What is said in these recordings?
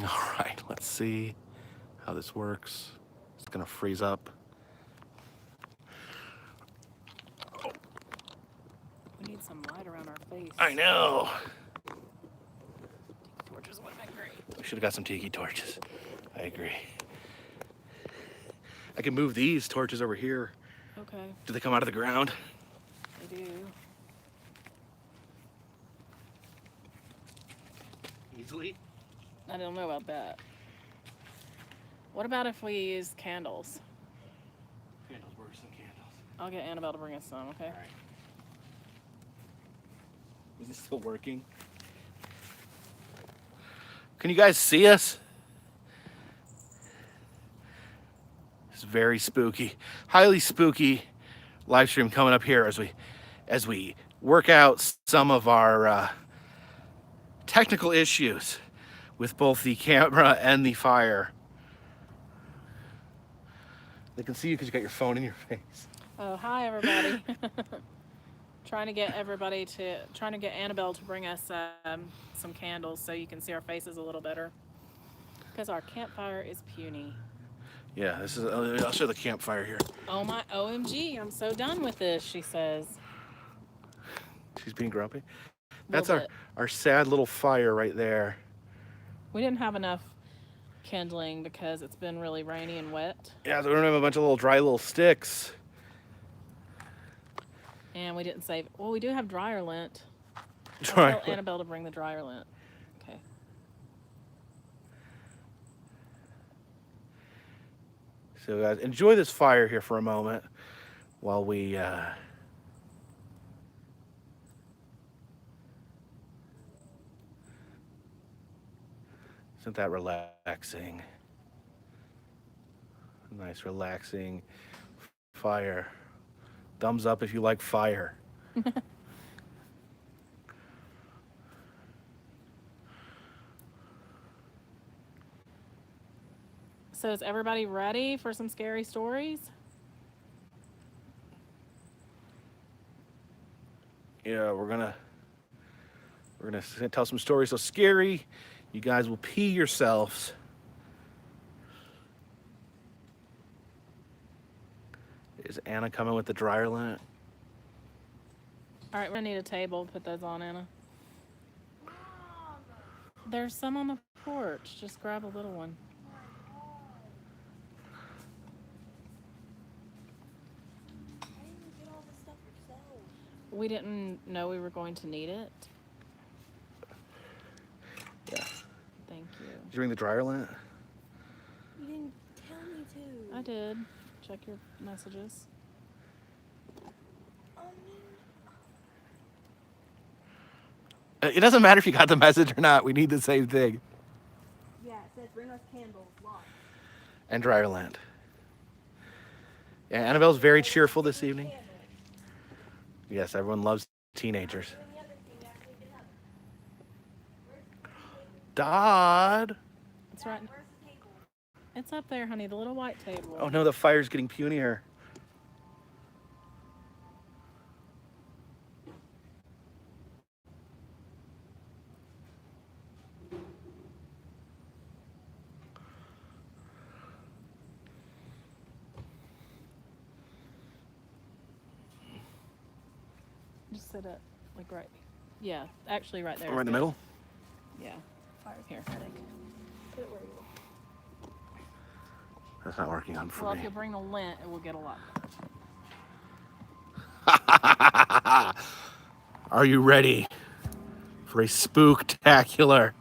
All right, let's see how this works. It's gonna freeze up. We need some light around our face. I know. Torches would have been great. We should have got some tiki torches. I agree. I can move these torches over here. Okay. Do they come out of the ground? They do. Easily? I don't know about that. What about if we use candles? Candles, where's some candles? I'll get Annabelle to bring us some, okay? All right. Is this still working? Can you guys see us? It's very spooky, highly spooky live stream coming up here as we work out some of our technical issues with both the camera and the fire. They can see you because you got your phone in your face. Oh, hi everybody. trying to get Annabelle to bring us some candles so you can see our faces a little better. Because our campfire is puny. Yeah, this is. I'll show the campfire here. Oh my OMG, I'm so done with this, she says. She's being grumpy. That's our sad little fire right there. We didn't have enough kindling because it's been really rainy and wet. Yeah, so we don't have a bunch of little dry little sticks. And we didn't save. Well, we do have dryer lint. Try. I'll tell Annabelle to bring the dryer lint. Okay. So guys, enjoy this fire here for a moment while we isn't that relaxing? Nice relaxing fire. Thumbs up if you like fire. So is everybody ready for some scary stories? Yeah, we're gonna tell some stories so scary you guys will pee yourselves. Is Anna coming with the dryer lint? All right, we're gonna need a table to put those on, Anna. There's some on the porch. Just grab a little one. We didn't know we were going to need it. Yeah. Thank you. Did you bring the dryer lint? You didn't tell me to. I did. Check your messages. It doesn't matter if you got the message or not. We need the same thing. Yeah, it says bring us candles, lots. And dryer lint. Yeah, Annabelle's very cheerful this evening. Yes, everyone loves teenagers. Dodd. It's right. It's up there, honey. The little white table. Oh no, the fire's getting punier. Just sit it like right. Yeah, actually right there. Right in the middle? Yeah. Fire's Here. pathetic. Put it where you want. That's not working on for Well, me. if you bring the lint, it will get a lot. Are you ready for a spooktacular?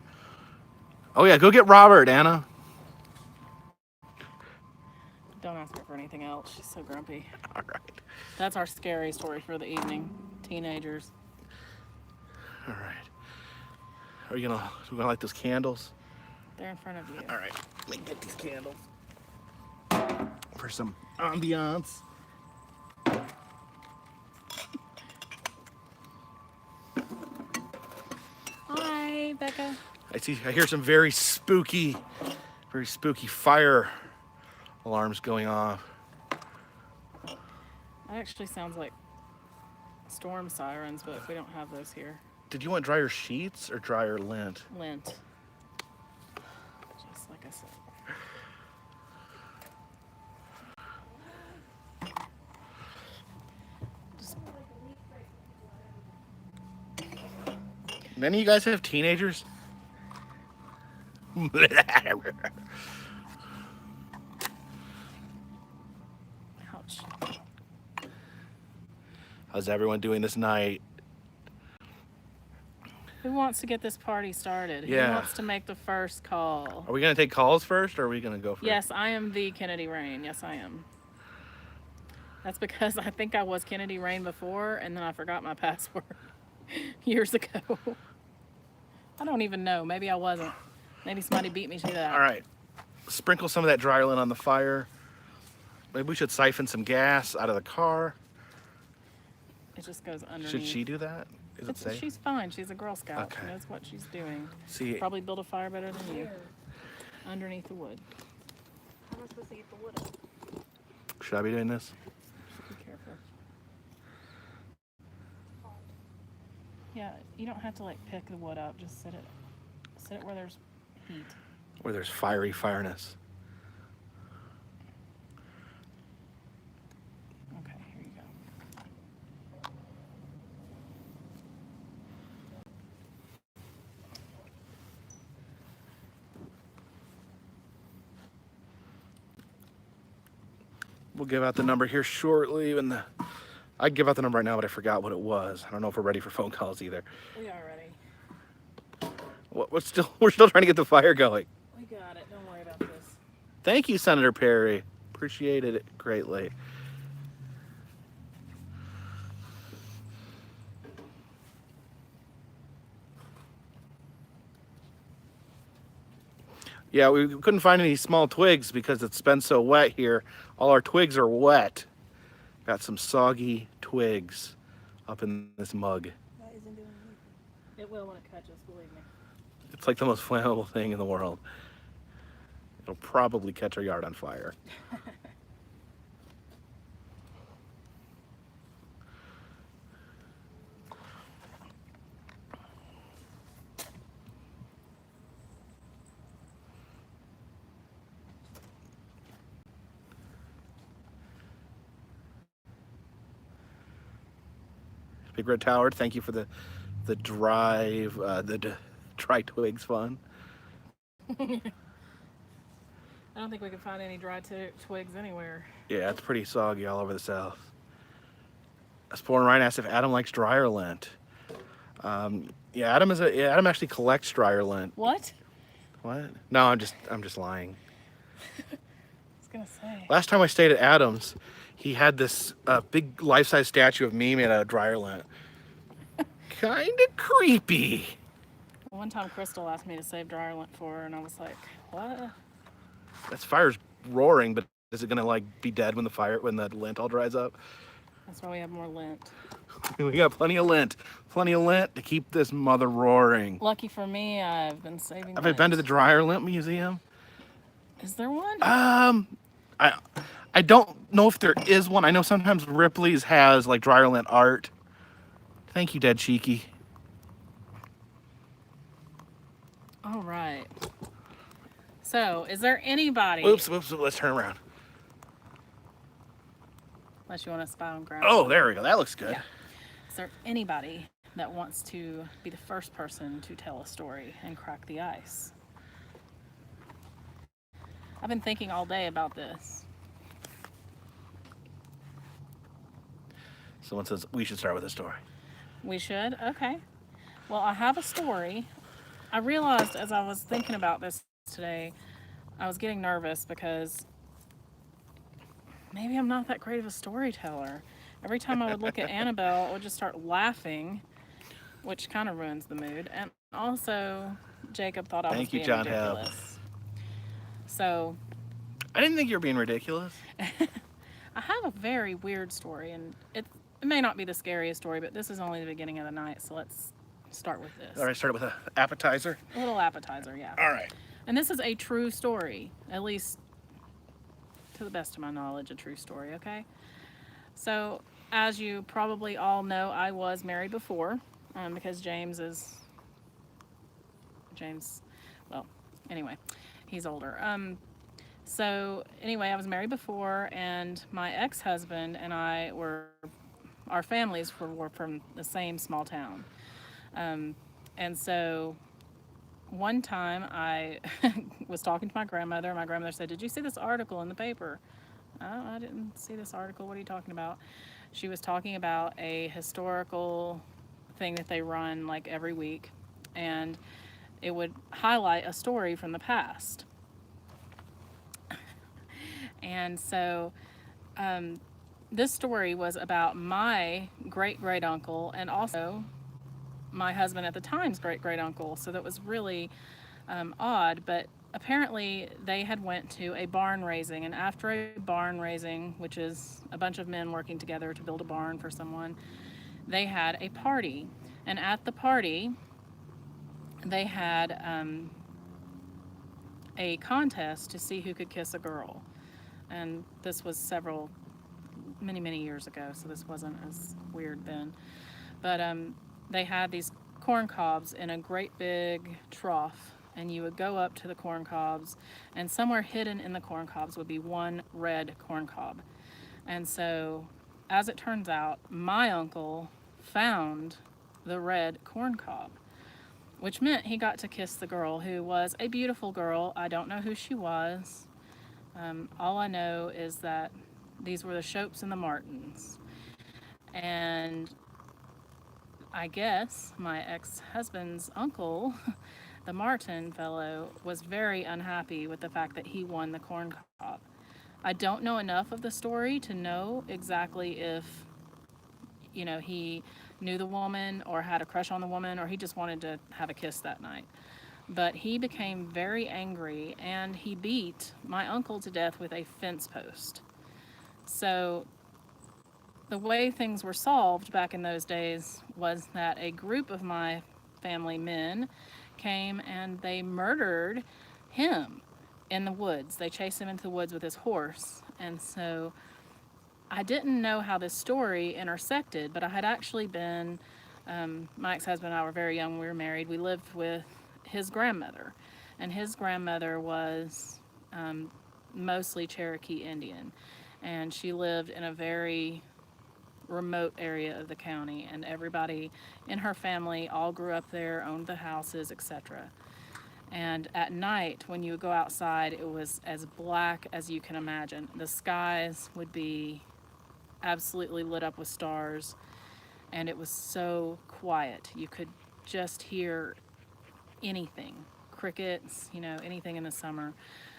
Oh yeah, go get Robert, Anna. Don't ask her for anything else. She's so grumpy. All right. That's our scary story for the evening. Teenagers. All right. Are we gonna light those candles? They're in front of you. All right. Let me get these candles for some ambiance. Hi, Becca. I hear some very spooky fire alarms going off. That actually sounds like storm sirens, but we don't have those here. Did you want dryer sheets or dryer lint? Lint. Any of you guys have teenagers? Ouch. How's everyone doing this night? Who wants to get this party started? Yeah. Who wants to make the first call? Are we gonna take calls first, or are we gonna go for Yes, I am the Kennedy Rain. Yes, I am. That's because I think I was Kennedy Rain before, and then I forgot my password years ago. I don't even know. Maybe I wasn't. Maybe somebody beat me to that. All right. Sprinkle some of that dryer lint on the fire. Maybe we should siphon some gas out of the car. It just goes underneath. Should she do that? Is it safe? She's fine. She's a Girl Scout. Okay. She knows what she's doing. See, Probably build a fire better than you. Underneath the wood. How am I supposed to get the wood up? should I be doing this? Be careful. Yeah, you don't have to like pick the wood up. Just sit it where there's heat. Where there's fiery fireness. Okay, here you go. We'll give out the number here shortly. I'd give out the number right now, but I forgot what it was. I don't know if we're ready for phone calls either. We are ready. We're still trying to get the fire going. We got it. Don't worry about this. Thank you, Senator Perry. Appreciated it greatly. Yeah, we couldn't find any small twigs because it's been so wet here. All our twigs are wet. Got some soggy twigs up in this mug. That isn't doing anything. It will when it catches, believe me. It's like the most flammable thing in the world. It'll probably catch our yard on fire. Big Red Tower, thank you for the drive, dry twigs fun. I don't think we can find any dry twigs anywhere. Yeah, it's pretty soggy all over the south. Sporn Ryan asked if Adam likes dryer lint. Yeah, Adam actually collects dryer lint. What? What? No, I'm just lying. I was gonna say. Last time I stayed at Adam's, he had this big life-size statue of me made out of dryer lint. Kind of creepy. One time Crystal asked me to save dryer lint for her, and I was like, what? That fire's roaring, but is it gonna like be dead when the lint all dries up? That's why we have more lint. We got plenty of lint to keep this mother roaring. Lucky for me, I've been saving Have I been to the dryer lint museum? Is there one? I don't know if there is one. I know sometimes Ripley's has like dryer lint art. Thank you, Dead Cheeky. All right. So, is there anybody? Oops, let's turn around. Unless you want to spy on ground. Oh, there we go. That looks good. Yeah. Is there anybody that wants to be the first person to tell a story and crack the ice? I've been thinking all day about this. Someone says we should start with a story. We should? Okay. Well, I have a story. I realized as I was thinking about this today, I was getting nervous because maybe I'm not that great of a storyteller. Every time I would look at Annabelle, I would just start laughing, which kind of ruins the mood. And also, Jacob thought I was being John Hebb. ridiculous. So, I didn't think you were being ridiculous. I have a very weird story, and it may not be the scariest story, but this is only the beginning of the night, so let's start with this. All right, start with an appetizer. A little appetizer, yeah. All right. And this is a true story, at least to the best of my knowledge, a true story, okay? So, as you probably all know, I was married before, because James, well, anyway, he's older. So, anyway, I was married before, and my ex-husband and I our families were from the same small town. And so one time I was talking to my grandmother, and my grandmother said, "Did you see this article in the paper?" "Oh, I didn't see this article. What are you talking about?" She was talking about a historical thing that they run like every week, and it would highlight a story from the past. And so this story was about my great great uncle and also my husband at the time's great great uncle. So that was really odd. But apparently they had went to a barn raising, and after a barn raising, which is a bunch of men working together to build a barn for someone, they had a party. And at the party, they had a contest to see who could kiss a girl. And this was many years ago, so this wasn't as weird then. But they had these corn cobs in a great big trough, and you would go up to the corn cobs, and somewhere hidden in the corn cobs would be one red corn cob. And so, as it turns out, my uncle found the red corn cob, which meant he got to kiss the girl, who was a beautiful girl. I don't know who she was. All I know is that these were the Shopes and the Martins. And I guess my ex-husband's uncle, the Martin fellow, was very unhappy with the fact that he won the corn cob. I don't know enough of the story to know exactly if, he knew the woman or had a crush on the woman, or he just wanted to have a kiss that night. But he became very angry, and he beat my uncle to death with a fence post. So the way things were solved back in those days was that a group of my family men came and they murdered him in the woods. They chased him into the woods with his horse. And so I didn't know how this story intersected, but I had actually been, my ex-husband and I were very young when we were married. We lived with his grandmother, and his grandmother was mostly Cherokee Indian, and she lived in a very remote area of the county, and everybody in her family all grew up there, owned the houses, etc. And at night, when you would go outside, it was as black as you can imagine. The skies would be absolutely lit up with stars, and it was so quiet. You could just hear anything, crickets, anything in the summer.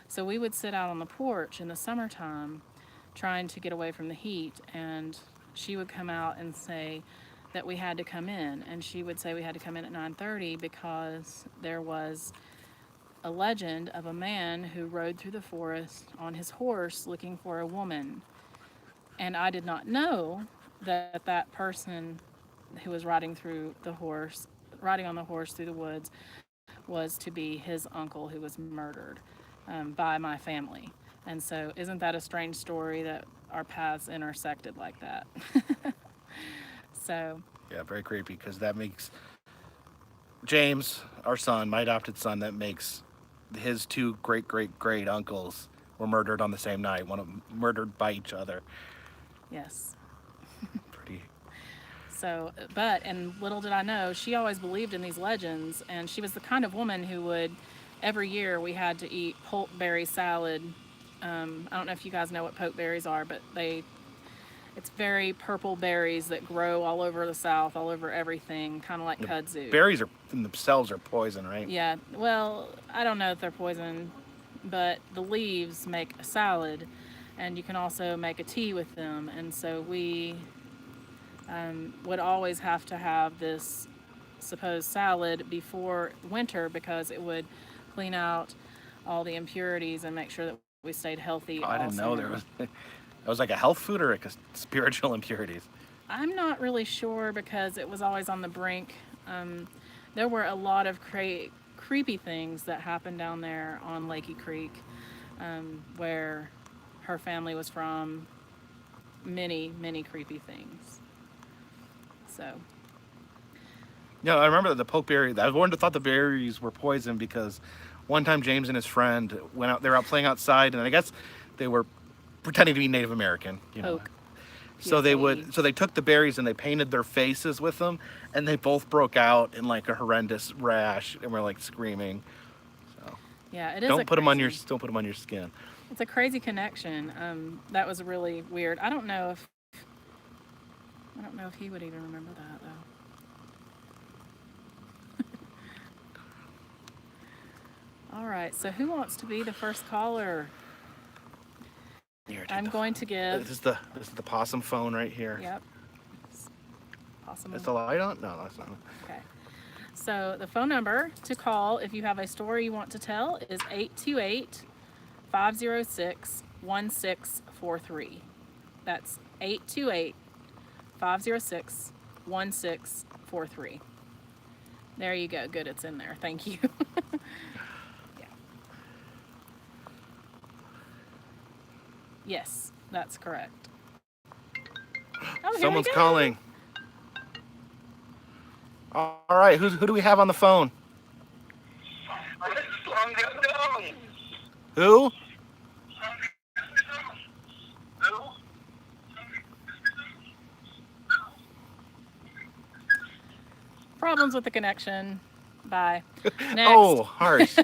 So we would sit out on the porch in the summertime trying to get away from the heat, and she would come out and say that we had to come in, and she would say we had to come in at 9:30 because there was a legend of a man who rode through the forest on his horse looking for a woman. And I did not know that that person who was riding on the horse through the woods, was to be his uncle who was murdered by my family. And so isn't that a strange story that our paths intersected like that? So Yeah, very creepy, because that makes James, our son, my adopted son, that makes his two great great great uncles were murdered on the same night. One of them murdered by each other. yes. Pretty. So, and little did I know, she always believed in these legends, and she was the kind of woman who would, every year we had to eat pokeberry salad. I don't know if you guys know what pokeberries are, but it's very purple berries that grow all over the South, all over everything, kind of like kudzu. Berries themselves are poison, right? Yeah, well, I don't know if they're poison, but the leaves make a salad, and you can also make a tea with them. And so we would always have to have this supposed salad before winter because it would clean out all the impurities and make sure that we stayed healthy. I didn't know there was. It was like a health food or like a spiritual impurities. I'm not really sure because it was always on the brink. There were a lot of creepy things that happened down there on Lakey Creek, where her family was from. Many creepy things. So. Yeah, I remember the pokeberry. I wouldn't have thought the berries were poison because one time James and his friend went out. They were out playing outside, and I guess they were pretending to be Native American. Poke. So they PSAE. so they took the berries and they painted their faces with them, and they both broke out in like a horrendous rash, and were like screaming. So Yeah, it is. don't put them on crazy. don't put them on your skin. It's a crazy connection. That was really weird. I don't know if he would even remember that though. All right. So who wants to be the first caller? Here, take I'm the going phone. to give. This is the possum phone right here. Yep. Awesome. Is the light on? No, that's not. Okay. So the phone number to call if you have a story you want to tell is 828-506-1643. That's 828-506-1643. There you go. Good, it's in there. Thank you. Yeah. Yes, that's correct. Oh, here Someone's we go. calling. All right, who do we have on the phone? Who? Problems with the connection. Bye. Next. Oh, harsh.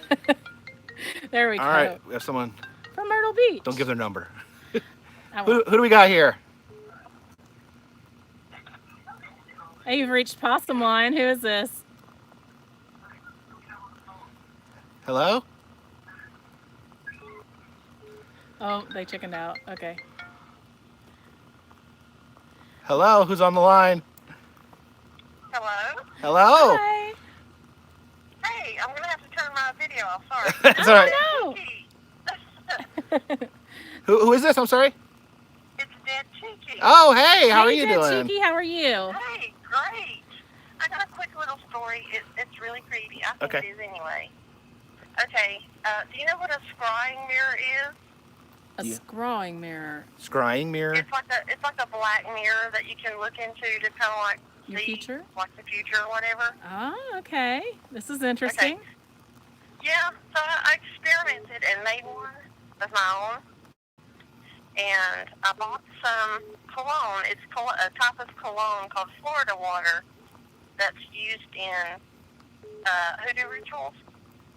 There we go. All right, we have someone. From Myrtle Beach. Don't give their number. I Who won't. do we got here? Hey, you've reached Possum Line. Who is this? Hello? Oh, they chickened out. Okay. Hello? Who's on the line? Hello? Hello? Hi. Hey, I'm going to have to turn my video off. Sorry. That's all right. Oh, no. Who is this? I'm sorry. It's Dead Cheeky. Oh, hey, how are Hey, you Dead doing? Cheeky, how are you? Hey, great. I got a quick little story. It's really creepy. I think Okay. it is anyway. Okay, do you know what a scrying mirror is? A Yeah. scrawling mirror. Scrying mirror. It's like a black mirror that you can look into to kind of like Your see future? like the future or whatever. Ah, okay. This is interesting. Yeah, so I experimented and made one of my own. And I bought some cologne. It's a type of cologne called Florida water that's used in hoodoo rituals.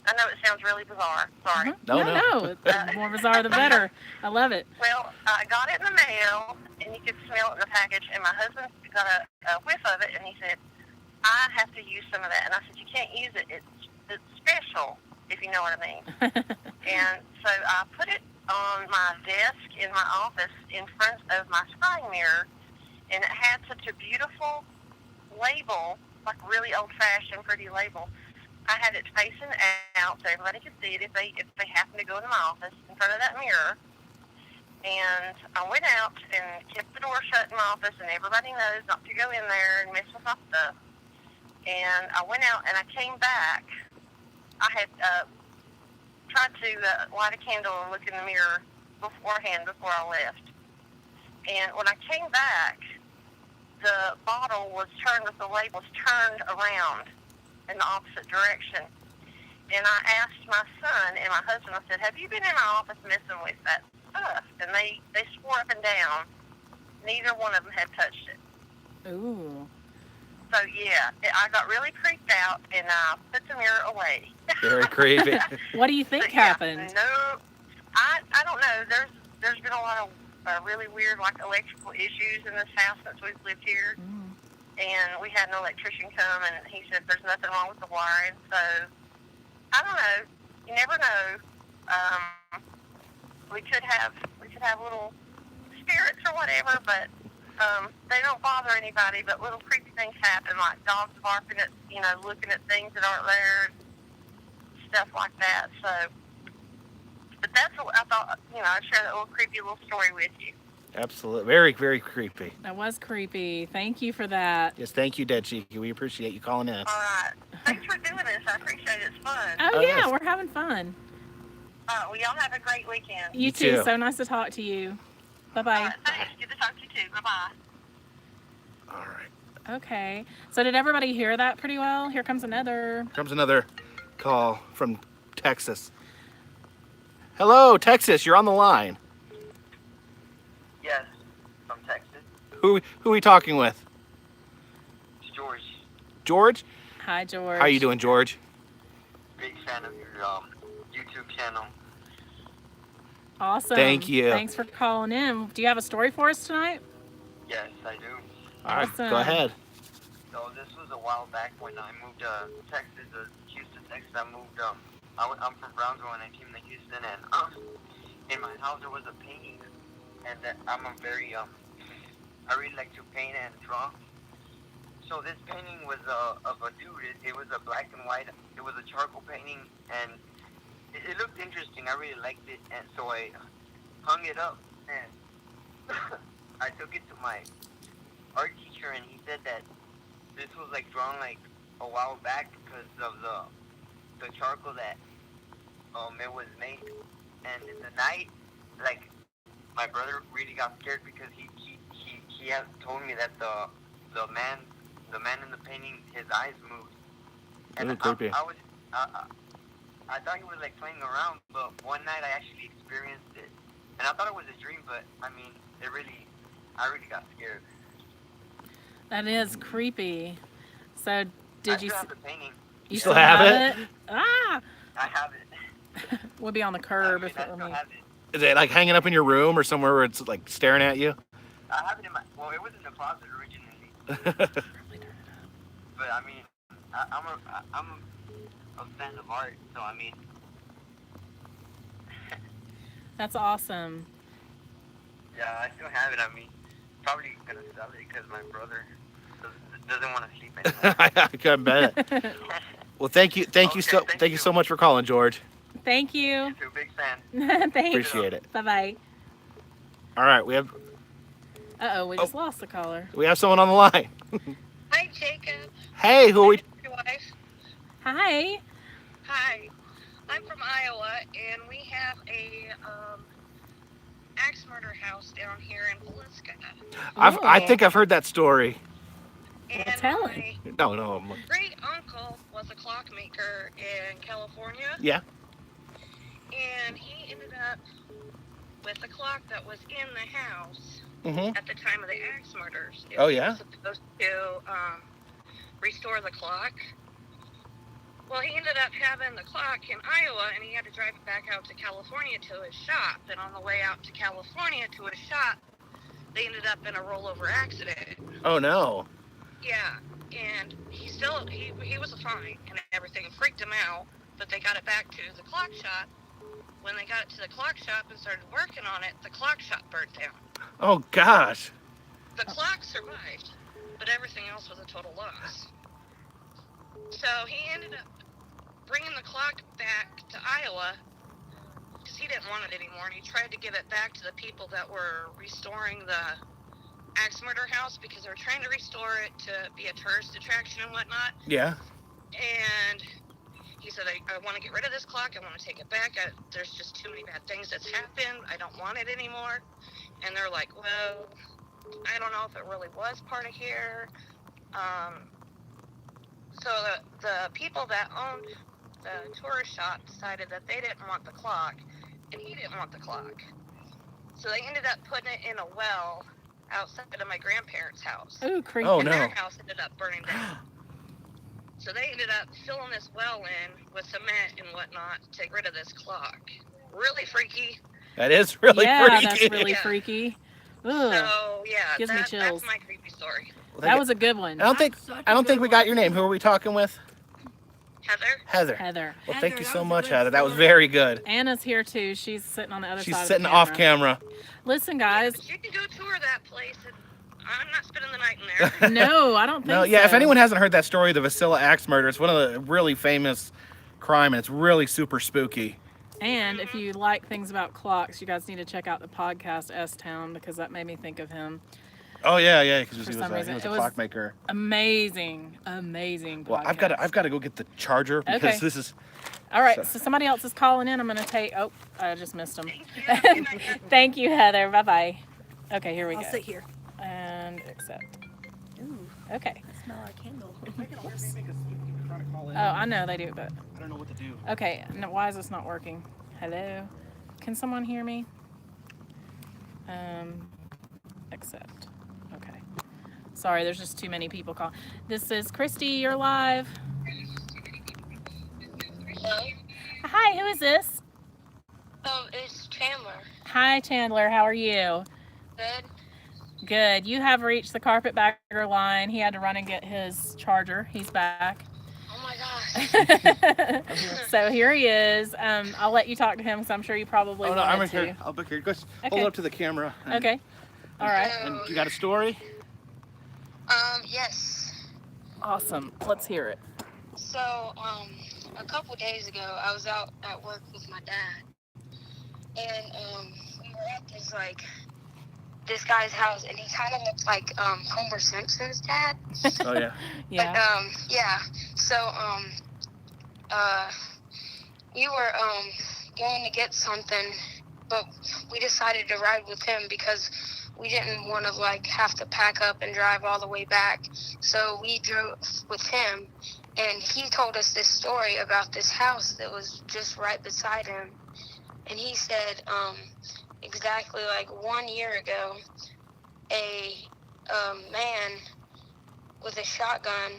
I know it sounds really bizarre. Sorry. No. No. The more bizarre, the better. I love it. Well, I got it in the mail, and you could smell it in the package. And my husband got a whiff of it, and he said, "I have to use some of that." And I said, "You can't use it. It's special, if you know what I mean." And so I put it on my desk in my office in front of my scrying mirror, and it had such a beautiful label, like really old-fashioned, pretty label. I had it facing out so everybody could see it if they happened to go into my office in front of that mirror. And I went out and kept the door shut in my office, and everybody knows not to go in there and mess with my stuff. And I went out and I came back. I had tried to light a candle and look in the mirror beforehand before I left. And when I came back, the bottle was turned with the labels turned around in the opposite direction. And I asked my son and my husband, I said, "Have you been in my office messing with that stuff?" And they swore up and down neither one of them had touched it. Ooh. So, yeah, I got really creeped out, and I put the mirror away. Very creepy. What do you think But, yeah, happened? No, I don't know. There's been a lot of really weird, like, electrical issues in this house since we've lived here. Mm. And we had an electrician come, and he said there's nothing wrong with the wiring. So, I don't know. You never know. We could have little spirits or whatever, but they don't bother anybody. But little creepy things happen, like dogs barking at, looking at things that aren't there, stuff like that. So, but that's what I thought. I'd share that little creepy little story with you. Absolutely. Very, very creepy. That was creepy. Thank you for that. Yes, thank you, Dead Cheeky. We appreciate you calling in. All right. Thanks for doing this. I appreciate it. It's fun. Oh, yes. yeah, we're having fun. Well, y'all have a great weekend. You You too. too. So nice to talk to you. All Bye-bye. right, thanks. Good to talk to you too. Bye-bye. All right. Okay. So did everybody hear that pretty well? Here comes another. Here comes another call from Texas. Hello, Texas. You're on the line. Yes, from Texas. Who are we talking with? It's George. George? Hi, George. How are you doing, George? Big fan of your YouTube channel. Awesome. Thank you. Thanks for calling in. Do you have a story for us tonight? Yes, I do. All right, Awesome. go ahead. So this was a while back when I moved to Texas, Houston, Texas. I'm from Brownsville and I came to Houston, and in my house there was a painting, and I'm a very I really like to paint and draw. So this painting was of a dude. It was a black and white. It was a charcoal painting, and it looked interesting. I really liked it, and so I hung it up, and I took it to my art teacher, and he said that this was like drawn like a while back because of the charcoal that it was made. And in the night, like, my brother really got scared because he had told me that the man in the painting, his eyes moved. And Ooh, creepy. I thought he was like playing around, but one night I actually experienced it, and I thought it was a dream, but I mean, I really got scared. That is creepy. So, did I you? still have the painting. You still have it? Ah! I have it. We'll be on the curb I if it were still me. have it. Is it like hanging up in your room or somewhere where it's like staring at you? I have it in my. Well, it was in the closet originally, Probably turn it up. but I mean, I'm a fan of art, so I mean. That's awesome. Yeah, I still have it. I mean, probably gonna sell it because my brother doesn't want to sleep anymore. I can bet it. Well, thank you Okay, thank you so much for calling, George. Thank you. You're a big fan. Thanks. Appreciate it. Bye bye. All right, we have We just lost the caller. someone on the line. Hi, Jacob. Hey, who are we? Your wife. Hi. Hi. I'm from Iowa, and we have a axe murder house down here in Villisca. I think I've heard that story. And Tell my No. great uncle was a clockmaker in California, Yeah. and he ended up with a clock that was in the house Mhm. at the time of the axe murders. Oh, yeah? He was supposed to restore the clock. Well, he ended up having the clock in Iowa, and he had to drive it back out to California to his shop. And on the way out to California to his shop, they ended up in a rollover accident. Oh no. Yeah, and he was fine, and everything freaked him out. But they got it back to the clock shop. When they got it to the clock shop and started working on it, the clock shop burned down. Oh gosh. The clock survived, but everything else was a total loss. So he ended up bringing the clock back to Iowa because he didn't want it anymore, and he tried to give it back to the people that were restoring the axe murder house because they were trying to restore it to be a tourist attraction and whatnot. Yeah. And he said, I want to get rid of this clock. I want to take it back. There's just too many bad things that's happened. I don't want it anymore. And they're like, well, I don't know if it really was part of here. So the people that owned the tourist shop decided that they didn't want the clock, and he didn't want the clock. So they ended up putting it in a well outside of my grandparents' house. Ooh, creepy. Oh, And no. their house ended up burning down. So they ended up filling this well in with cement and whatnot to get rid of this clock. Really freaky. That is really yeah, freaky. that's really Yeah. freaky. Ugh. So yeah, Gives me chills. that's my creepy story. That was a good one. I don't think we got your name. Who are we talking with? Heather? Heather. Heather. Well, thank Heather, you that so was a much, good Heather. That was story. very good. Anna's here too. She's sitting on the other She's side sitting of the off camera. Listen, guys. But you can go tour that place. And I'm not spending the night in there. No, I don't think No, yeah, so. if anyone hasn't heard that story, the Vasilla axe murder, it's one of the really famous crime, and it's really super spooky. And if you like things about clocks, you guys need to check out the podcast S-Town because that made me think of him. Oh yeah, because For he some was reason, a it was- clockmaker. Amazing Well, podcast. I've got to go get the charger because Okay. this is. All right, so- so somebody else is calling in. I'm going to take... Oh, I just missed him. Thank you. Thank you, Heather. Bye-bye. Okay, here we I'll go. sit here. And accept. Ooh, Okay. I smell a candle. Oh, I know they do, but... I don't know what to do. Okay, no, why is this not working? Hello? Can someone hear me? Accept. Okay. Sorry, there's just too many people calling. This is Christy. You're live. Hello? Hi, who is this? It's Chandler. Hi, Chandler. How are you? Good. Good. You have reached the carpetbagger line. He had to run and get his charger. He's back. Oh my gosh. So here he is. I'll let you talk to him because I'm sure you probably Oh no, wanted I'm right to. here. I'll be here. Just Okay. hold it up to the camera. And, Okay. All right. And you got a story? Yes. Awesome. Let's hear it. So, a couple days ago, I was out at work with my dad. And, we were at this guy's house, and he kind of looked like, Homer Simpson's dad. Oh yeah. Yeah. But, yeah. So, we were, going to get something, but we decided to ride with him because we didn't want to, have to pack up and drive all the way back. So we drove with him, and he told us this story about this house that was just right beside him. And he said, exactly 1 year ago, a man with a shotgun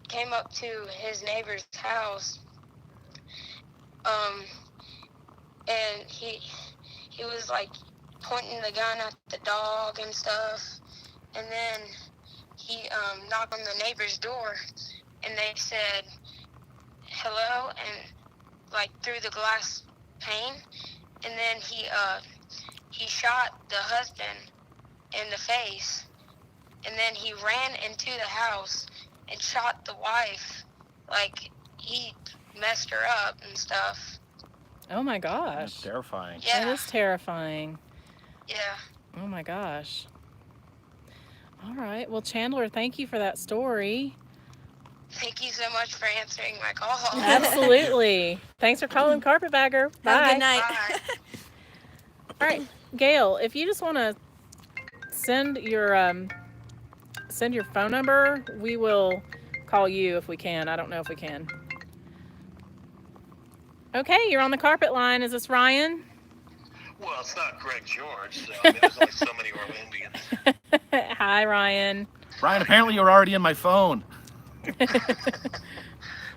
came up to his neighbor's house, and he was pointing the gun at the dog and stuff, and then he knocked on the neighbor's door, and they said hello, and through the glass pane, and then he shot the husband in the face, and then he ran into the house and shot the wife. He messed her up and stuff. Oh my That's gosh. terrifying. Yeah. That is terrifying. Yeah. Oh my gosh. All right. Well, Chandler, thank you for that story. Thank you so much for answering my call. Absolutely. Thanks for calling Carpetbagger. Bye. Have a good night. Bye. All right, Gail, if you just want to send your phone number, we will call you if we can. I don't know if we can. Okay, you're on the carpet line. Is this Ryan? Well, it's not Greg George, so there's only so many Orlandians. Hi, Ryan. Ryan, apparently you're already in my phone.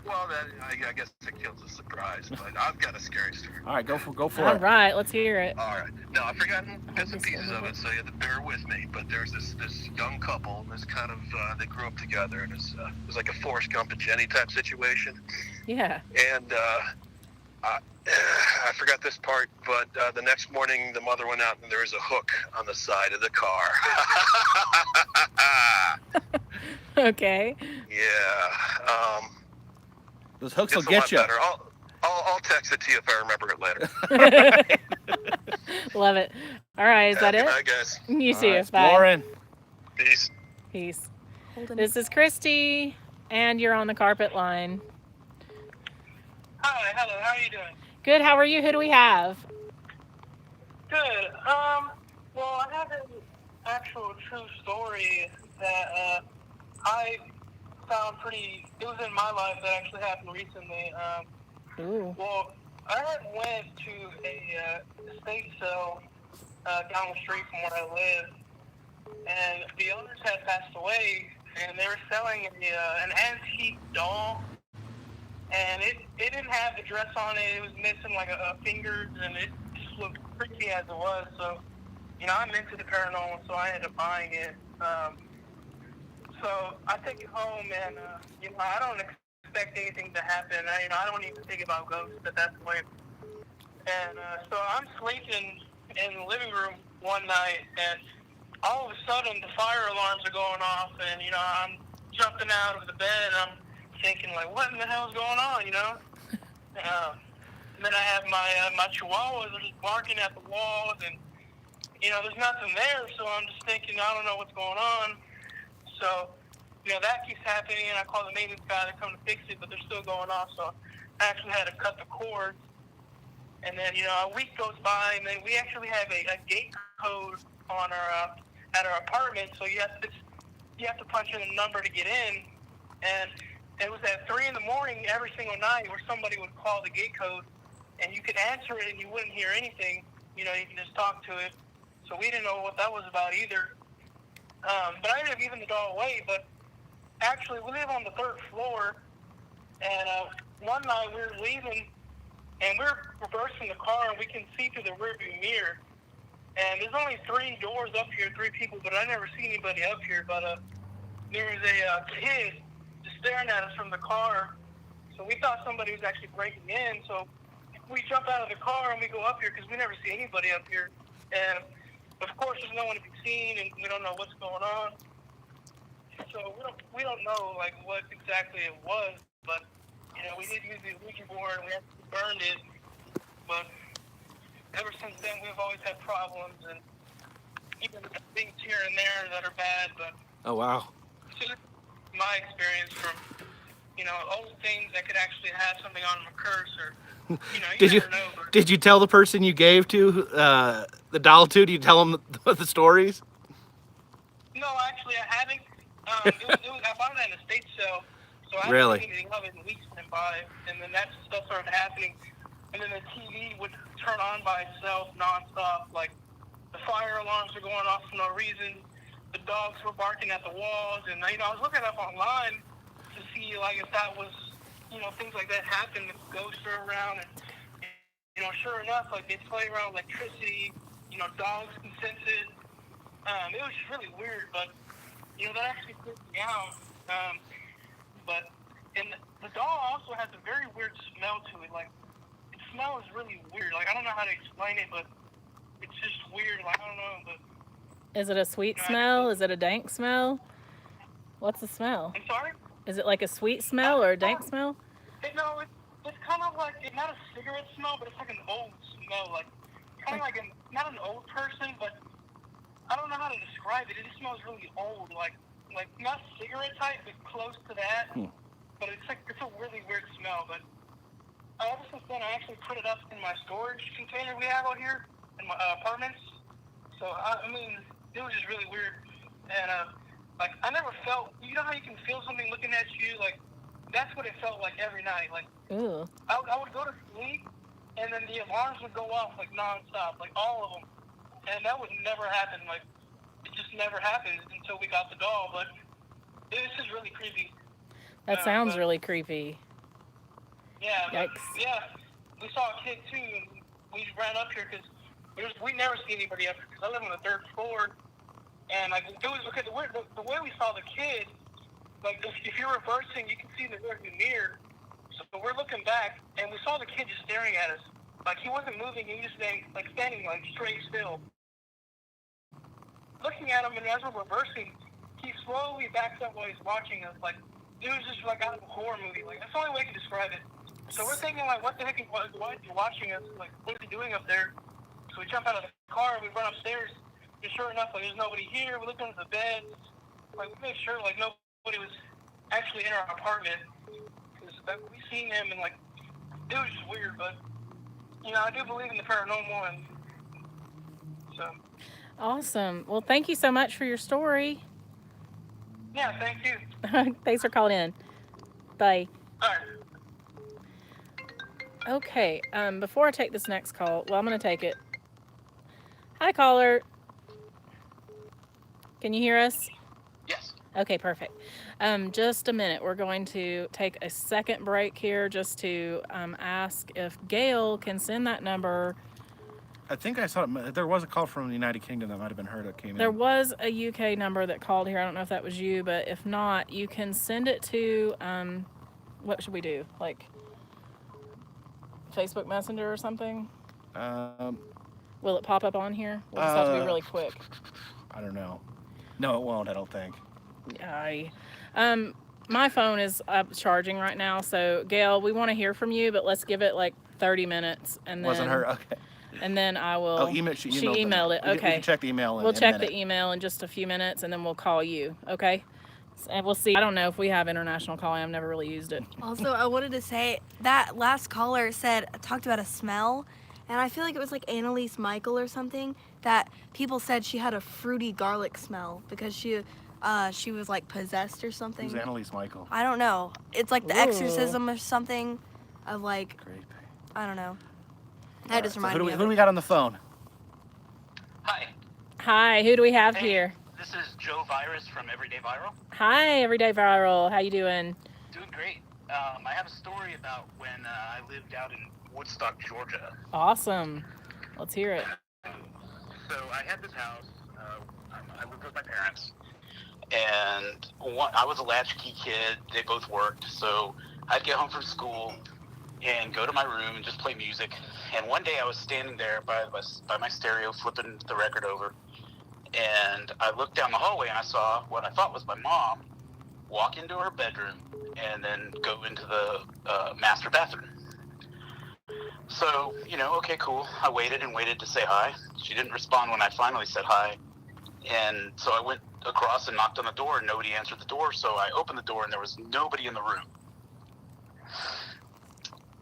Well, I guess it kills the surprise, but I've got a scary story. All right, go for All it. right, let's hear it. All right. Now, I've forgotten bits and pieces of it, so you have to bear with me. But there's this young couple, and this kind of, they grew up together, and it was like a Forrest Gump and Jenny type situation. Yeah. And I forgot this part, but the next morning, the mother went out, and there was a hook on the side of the car. Okay. Yeah. Those hooks will It's a get lot you. better. I'll text it to you if I remember it later. Love it. All right, is that Good it? night, guys. You All too. right, Bye. Lauren. Peace. Peace. Holden. This is Christy, and you're on the carpet line. Hi, hello, how are you doing? Good. How are you? Who do we have? Good. Well, I have an actual true story that I found it was in my life that actually happened recently. Ooh. Well, I had went to a estate sale down the street from where I live, and the owners had passed away, and they were selling an antique doll, and it didn't have the dress on it. It was missing a finger, and it just looked freaky as it was. So, I'm into the paranormal, so I ended up buying it. So I take it home, and I don't expect anything to happen. I don't even think about ghosts at that point. And so I'm sleeping in the living room one night, and all of a sudden the fire alarms are going off, and I'm jumping out of the bed, and I'm thinking what in the hell is going on, And then I have my chihuahuas are just barking at the walls, and there's nothing there, so I'm just thinking I don't know what's going on. So that keeps happening, and I call the maintenance guy to come to fix it, but they're still going off, so I actually had to cut the cords. And then a week goes by, and then we actually have a gate code on our at our apartment, so you have to punch in a number to get in. And it was at 3 a.m. every single night where somebody would call the gate code, and you could answer it and you wouldn't hear anything. You can just talk to it. So we didn't know what that was about either. But I ended up giving the doll away. But actually, we live on the 3rd floor, and one night we were leaving, and we were reversing the car, and we can see through the rearview mirror. And there's only 3 doors up here, 3 people, but I never see anybody up here. But there was a kid just staring at us from the car. So we thought somebody was actually breaking in. So we jump out of the car and we go up here because we never see anybody up here. And of course, there's no one to be seen, and we don't know what's going on. So we don't know like what exactly it was, but you know, we did use the Ouija board and we actually burned it. But ever since then, we've always had problems, and even things here and there that are bad. But Oh, wow. it's just my experience from, you know, old things that could actually have something on them, a curse, or you know, Did you never know. But did you tell the person you gave to the doll to? Did you tell them the stories? no, actually, I haven't. I bought it at an estate sale, so I Really? haven't seen anything of it in weeks went by, and then that stuff started happening, and then the TV would turn on by itself nonstop, like the fire alarms were going off for no reason, the dogs were barking at the walls, and you know, I was looking up online to see like if that was, you know, things like that happen, if ghosts are around, and you know, sure enough, like they play around with electricity, you know, dogs can sense it. It was just really weird, but you know, that actually freaked me out. And the doll also has a very weird smell to it. Like, it smells really weird. Like, I don't know how to explain it, but it's just weird. Like, I don't know, but Is it a sweet smell? Is it a dank smell? What's the smell? I'm sorry? Is it like a sweet smell or a dank smell? No, it's kind of like, it's not a cigarette smell, but it's like an old smell. Like, kind of like not an old person, but I don't know how to describe it. It just smells really old. Like not cigarette type, but close to that. But it's a really weird smell. But ever since then, I actually put it up in my storage container we have out here in my apartments. So I mean, it was just really weird. And like I never felt. You know how you can feel something looking at you? Like that's what it felt like every night. Like Ooh. I would go to sleep, and then the alarms would go off like nonstop, like all of them. And that would never happen. Like it just never happened until we got the doll. But it was just really creepy. That sounds really creepy. Yeah. Yikes. Yeah. We saw a kid too, and we ran up here because we never see anybody up here because I live on the 3rd floor. And like it was because the way we saw the kid, like if you're reversing, you can see the rearview mirror. So we're looking back, and we saw the kid just staring at us. Like he wasn't moving; he was just standing like straight still. Looking at him, and as we're reversing, he slowly backs up while he's watching us. Like it was just like out of a horror movie. Like that's the only way I can describe it. So we're thinking like, what the heck? Why is he watching us? Like what is he doing up there? So we jump out of the car, and we run upstairs. And sure enough, like there's nobody here. We look under the bed. Like we made sure like nobody was actually in our apartment. Because we seen him, and like it was just weird. But you know, I do believe in the paranormal, and so. Awesome. Well, thank you so much for your story. Yeah, thank you. Thanks for calling in. Bye. All right. Okay, before I take this next call, well, I'm going to take it. Hi, caller. Can you hear us? Yes. Okay, perfect. Just a minute. We're going to take a second break here just to ask if Gail can send that number. I think I saw it. There was a call from the United Kingdom that might have been her that came There in. was a UK number that called here. I don't know if that was you, but if not, you can send it to, what should we do? Like Facebook Messenger or something? Will it pop up on here? We'll just have to be really quick. I don't know. No, it won't, I don't think. My phone is up charging right now, so Gail, we want to hear from you, but let's give it like 30 minutes. And then, Wasn't her? Okay. And then I will. Oh, she emailed it. We Okay. can check the email. We'll check the email in just a few minutes, and then we'll call you. Okay. And we'll see. I don't know if we have international calling. I've never really used it. Also, I wanted to say that last caller talked about a smell, and I feel like it was like Annalise Michael or something, that people said she had a fruity garlic smell because she was like possessed or something. Who's Annalise Michael? I don't know. It's like the exorcism or something of like, Great. I don't know. That just reminded me of Who do we got on the phone? Hi. Hi. Who do we have Hey, here? This this is Joe Virus from Everyday Viral. Hi, Everyday Viral. How you doing? Doing great. I have a story about when I lived out in Woodstock, Georgia. Awesome. Let's hear it. So I had this house. I lived with my parents, and I was a latchkey kid. They both worked, so I'd get home from school and go to my room and just play music. And one day I was standing there by my stereo, flipping the record over, and I looked down the hallway and I saw what I thought was my mom walk into her bedroom and then go into the master bathroom. So, okay, cool. I waited and waited to say hi. She didn't respond when I finally said hi. And so I went across and knocked on the door, and nobody answered the door. So I opened the door, and there was nobody in the room.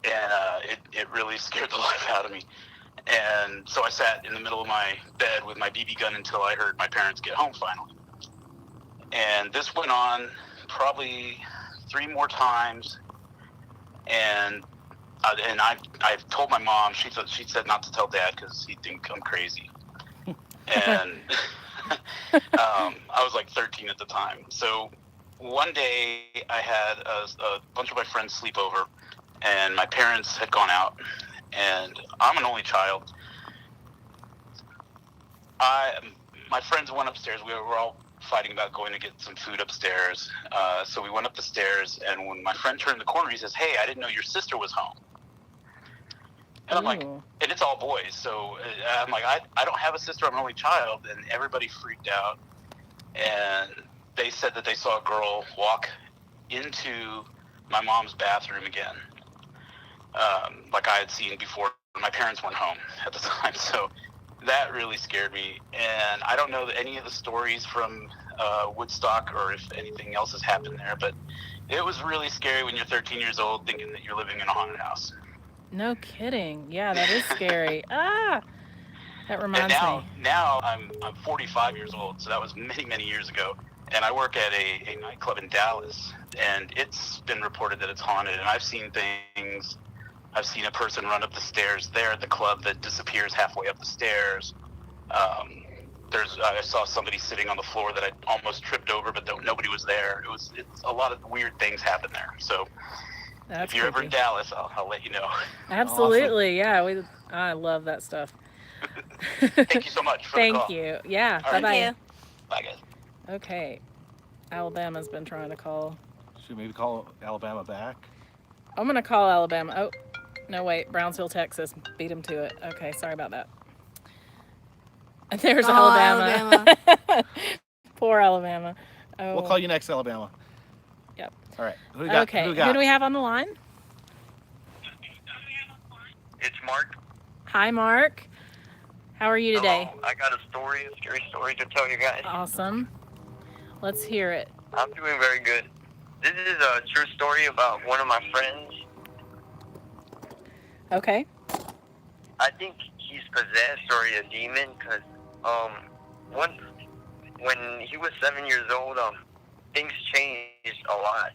And it really scared the life out of me. And so I sat in the middle of my bed with my BB gun until I heard my parents get home finally. And this went on probably 3 more times. And I told my mom. She said not to tell Dad because he'd think I'm crazy. And I was like 13 at the time. So one day I had a bunch of my friends sleep over, and my parents had gone out, and I'm an only child. My friends went upstairs. We were all fighting about going to get some food upstairs. So we went up the stairs, and when my friend turned the corner, he says, "Hey, I didn't know your sister was home." And I'm like, and it's all boys. So I'm like, I don't have a sister. I'm an only child. And everybody freaked out. And they said that they saw a girl walk into my mom's bathroom again, like I had seen before. My parents went home at the time. So that really scared me. And I don't know any of the stories from Woodstock or if anything else has happened there, but it was really scary when you're 13 years old thinking that you're living in a haunted house. No kidding. Yeah, that is scary. That reminds me. Now I'm 45 years old, so that was many, many years ago. And I work at a nightclub in Dallas, and it's been reported that it's haunted. And I've seen things. I've seen a person run up the stairs there at the club that disappears halfway up the stairs. I saw somebody sitting on the floor that I almost tripped over, but nobody was there. It's a lot of weird things happen there. So That's if you're creepy. ever in Dallas, I'll let you know. Absolutely. Awesome. Yeah, I love that stuff. Thank you so much for the call. Thank you. Yeah. All Bye-bye. right. Bye, guys. Okay. Alabama's been trying to call. Should we maybe call Alabama back? I'm going to call Alabama. Oh, no, wait. Brownsville, Texas. Beat them to it. Okay, sorry about that. There's Alabama. Poor Alabama. Oh. We'll call you next, Alabama. Yep. All right. Who do we got? Okay. Who do we have on the line? It's Mark. Hi, Mark. How are you today? Hello. I got a scary story to tell you guys. Awesome. Let's hear it. I'm doing very good. This is a true story about one of my friends. Okay. I think he's possessed or a demon because when he was 7 years old, things changed a lot.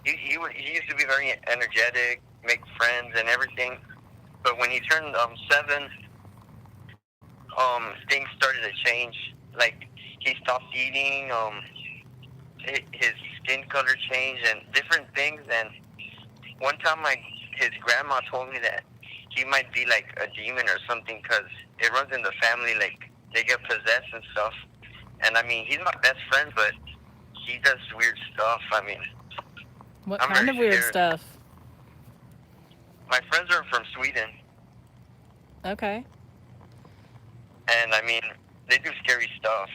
He used to be very energetic, make friends and everything. But when he turned 7, things started to change. Like he stopped eating. His skin color changed and different things. And one time, his grandma told me that he might be like a demon or something because it runs in the family. Like they get possessed and stuff. And I mean, he's my best friend, but he does weird stuff. I mean, What I'm kind of very weird scared. stuff? My friends are from Sweden, Okay. and I mean, they do scary stuff.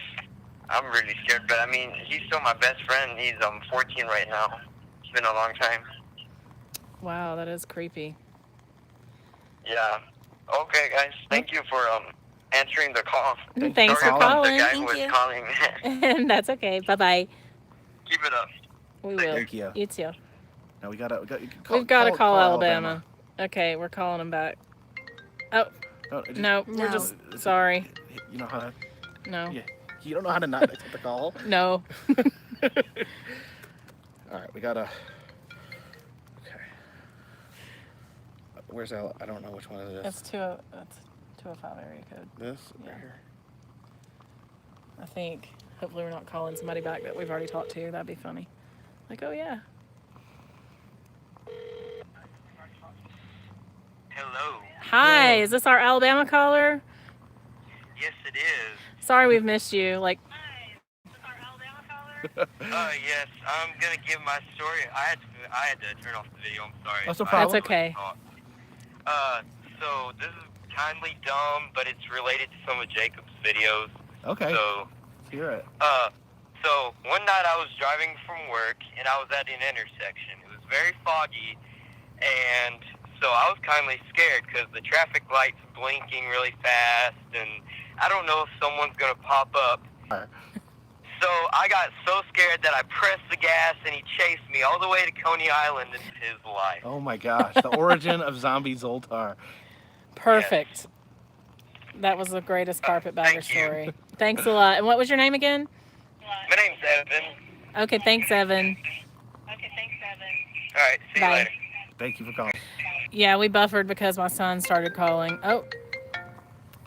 I'm really scared, but I mean, he's still my best friend. He's 14 right now. It's been a long time. Wow, that is creepy. Yeah. Okay, guys. Thank you for answering the call. Thanks Sorry for about calling. the guy Thank who was you. calling. That's okay. Bye-bye. Keep it up. We will. Thank you. You too. Now we got to We've got to call Alabama. Okay, we're calling them back. Oh, no, we're No. just sorry. You know how to. No. Yeah. You don't know how to not accept the call. No. All right, we gotta. Okay. Where's Al? I don't know which one it is. That's 205 area code. This Yeah. right here. I think. Hopefully we're not calling somebody back that we've already talked to. That'd be funny. Like, oh yeah. Hello. Hi, is this our Alabama caller? Yes, it is. Sorry we've missed you. Like, Yes, I'm gonna give my story. I had to turn off the video. I'm sorry. That's no problem. that's okay. So this is kindly dumb, but it's related to some of Jacob's videos. Okay. So, Let's hear it. So one night I was driving from work and I was at an intersection. It was very foggy, and so I was kindly scared because the traffic lights blinking really fast, and I don't know if someone's gonna pop up. So I got so scared that I pressed the gas and he chased me all the way to Coney Island into his life. Oh my gosh, the origin of Zombie Zoltar. Perfect. Yes. That was the greatest carpetbagger thank you. story. Thanks a lot. And what was your name again? My name's Evan. Okay, thanks, Evan. All right, see Bye. you later. Thank you for calling. Yeah, we buffered because my son started calling. Oh,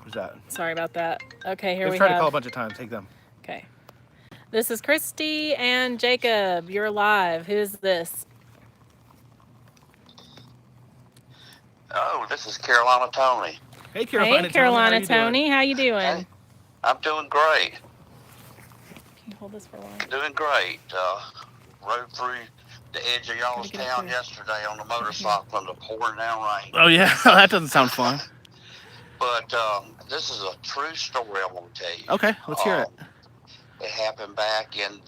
Who's that? sorry about that. Okay, here We've we tried have. to call a bunch of times. Take them. Okay. This is Christy and Jacob. You're live. Who's this? Oh, this is Carolina Tony. Hey, Carolina. Hey, Carolina Tony. How you doing? Hey. I'm doing great. Can you hold this for a while? Doing great. Rode through the edge of y'all's Get up town here. yesterday on the motorcycle in the pouring down rain. Oh yeah, that doesn't sound fun. But this is a true story I want to tell you. Okay, let's hear it. It happened back in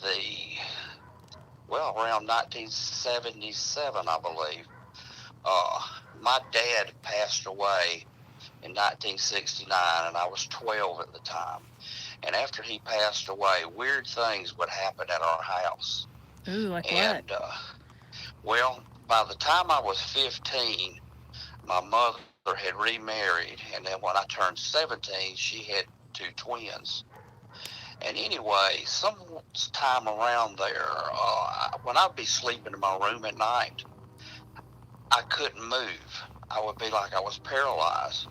around 1977, I believe. My dad passed away in 1969, and I was 12 at the time. And after he passed away, weird things would happen at our house. Ooh, like And, by the time I was 15, my mother had remarried, and then when I turned 17, she had 2 twins. And anyway, sometime around there, when I'd be sleeping in my room at night, I couldn't move. I would be like I was paralyzed,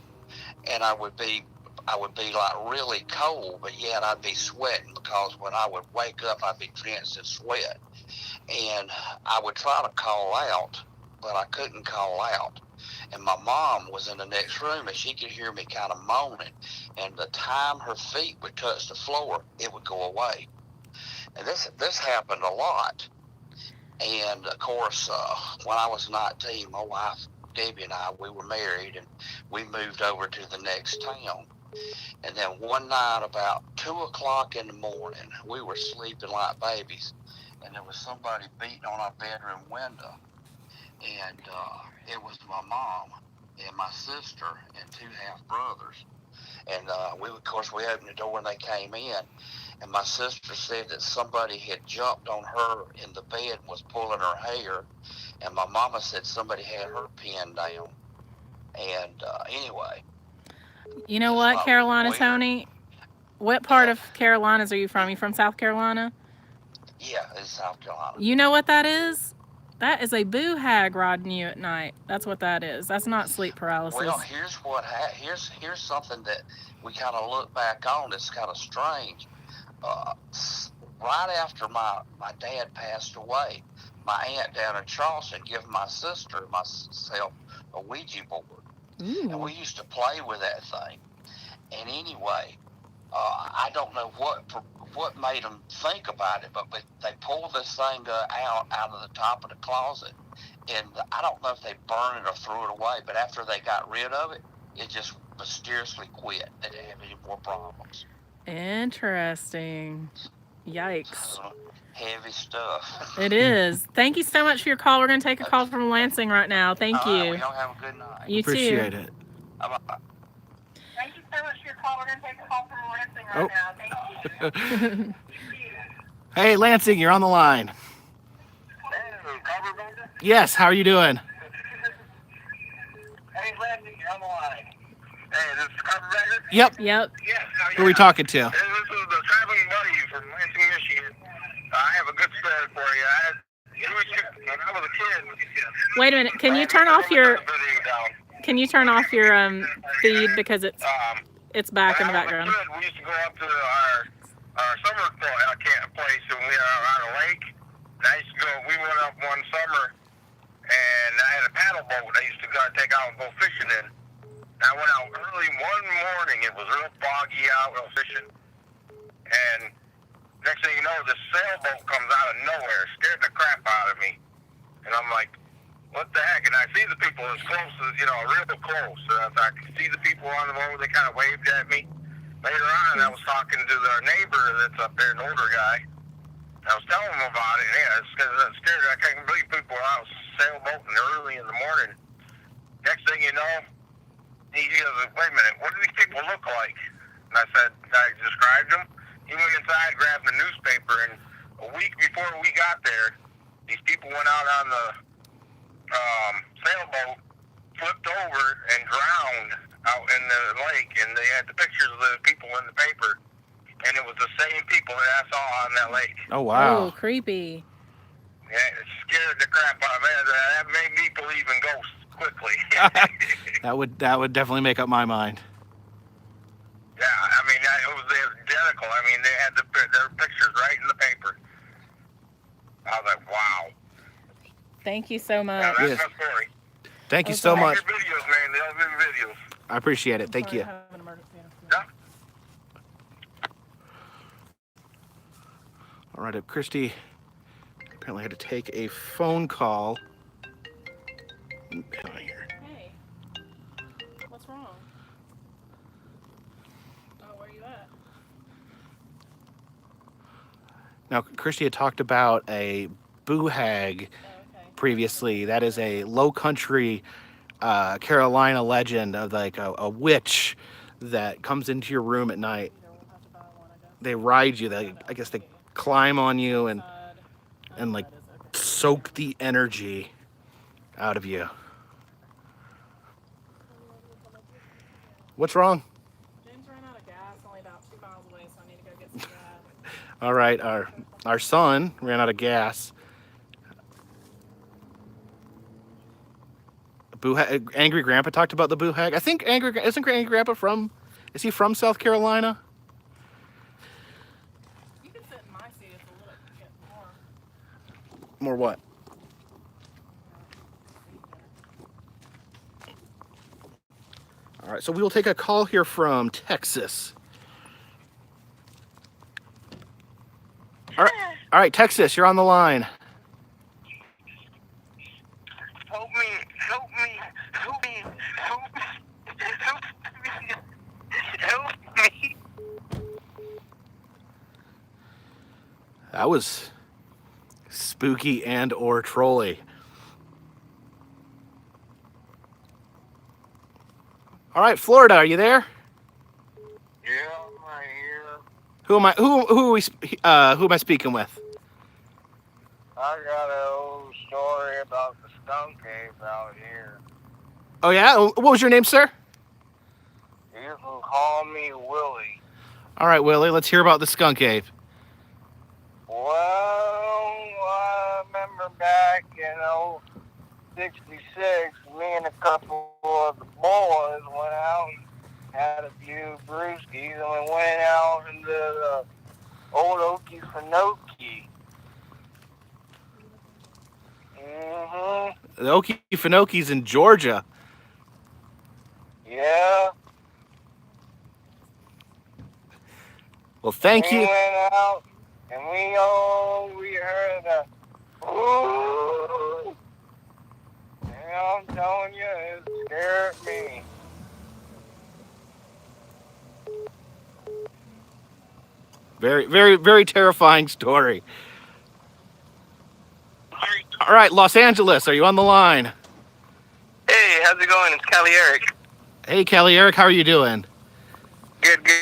and I would be like really cold, but yet I'd be sweating because when I would wake up, I'd be drenched in sweat. And I would try to call out, but I couldn't call out. And my mom was in the next room, and she could hear me kind of moaning. And the time her feet would touch the floor, it would go away. And this happened a lot. And of course, when I was 19, my wife Debbie and I, we were married, and we moved over to the next town. And then one night, about 2 o'clock in the morning, we were sleeping like babies, and there was somebody beating on our bedroom window. And it was my mom and my sister and 2 half-brothers. And we opened the door when they came in, and my sister said that somebody had jumped on her in the bed and was pulling her hair, and my mama said somebody had her pinned down. And anyway. You know what, Carolina weird. Tony? What part of Carolinas are you from? You from South Carolina? Yeah, it's South Carolina. You know what that is? That is a boo hag riding you at night. That's what that is. That's not sleep paralysis. Well, here's something that we kind of look back on that's kind of strange. Right after my dad passed away, my aunt down in Charleston gave my sister and myself a Ouija board. Ooh. And we used to play with that thing. And anyway, I don't know what made them think about it, but they pulled this thing out of the top of the closet. And I don't know if they burned it or threw it away, but after they got rid of it, it just mysteriously quit. They didn't have any more problems. Interesting. Yikes. Heavy stuff. It is. Thank you so much for your call. We're going to take a call from Lansing right now. Thank you. Well, y'all have a good night. You Appreciate too. it. Bye-bye. Thank you so much for your call. We're going to take a call from Lansing right now. Thank you. Hey, Lansing, you're on the line. Yes, how are you doing? Hey, Lansing, you're on the line. Hey, this is Carpetbagger? Yep. Yep. Yes, Who are we talking to? This is the traveling buddy from Lansing, Michigan. I have a good story for you. When I was a kid. Wait a minute. Can you turn off your feed because it's back in the background? We used to go up to our our summer camp place, and we are on a lake. And I used to go. We went up one summer, and I had a paddle boat. I used to go take out and go fishing in. And I went out early one morning. It was real foggy out. I was fishing, and next thing you know, this sailboat comes out of nowhere, scared the crap out of me. And I'm like, what the heck? And I see the people as close as, real close. I could see the people on the boat. They kind of waved at me. Later on, I was talking to our neighbor that's up there, an older guy. I was telling him about it. Yeah, it's because I'm scared. I can't believe people are out sailboating early in the morning. Next thing you know, he goes, wait a minute, what do these people look like? And I said, I described them. He went inside, grabbed a newspaper, and a week before we got there, these people went out on the sailboat, flipped over, and drowned out in the lake, and they had the pictures of the people in the paper, and it was the same people that I saw on that lake. Oh, wow. Oh, creepy. Yeah, it scared the crap out of me. That made me believe in ghosts quickly. That would definitely make up my mind. Yeah, I mean, it was identical. I mean, they had their pictures right in the paper. I was like, wow. Thank you so much. Yeah, that's Yes. my story. Thank you so Love much. your videos, man. They love your videos. I appreciate it. Thank Sorry, you. I have an emergency. Yeah. All right, Christy apparently had to take a phone call. Hey, what's wrong? Oh, where are you at? Now, Christy had talked about a boo hag previously. That is a low country Carolina legend of like a witch that comes into your room at night. They ride you. I guess they climb on you and like soak the energy out of you. What's wrong? James ran out of gas, only about 2 miles away, so I need to go get some gas. All right, our son ran out of gas. Angry Grandpa talked about the boo hag. I think isn't Angry Grandpa is he from South Carolina? You can sit in my seat if a little bit more. More what? All right, so we will take a call here from Texas. All right, Texas, you're on the line. Help me, help me, help me, help me, help me, help me. That was spooky and or trolly. All right, Florida, are you there? Yeah, I'm right here. Who am I speaking with? I got an old story about the skunk ape out here. Oh yeah, what was your name, sir? You can call me Willie. All right, Willie, let's hear about the skunk ape. Well, I remember back in '66, me and a couple of the boys went out and had a few brewskis, and we went out into the old Okefenokee. The Okefenokee's in Georgia. Yeah. Well, thank you. We went out and we heard a ooh. And I'm telling you, it scared me. Very, very, very terrifying story. All right, Los Angeles, are you on the line? Hey, how's it going? It's Callie Eric. Hey, Kelly Eric, how are you doing? Good, good.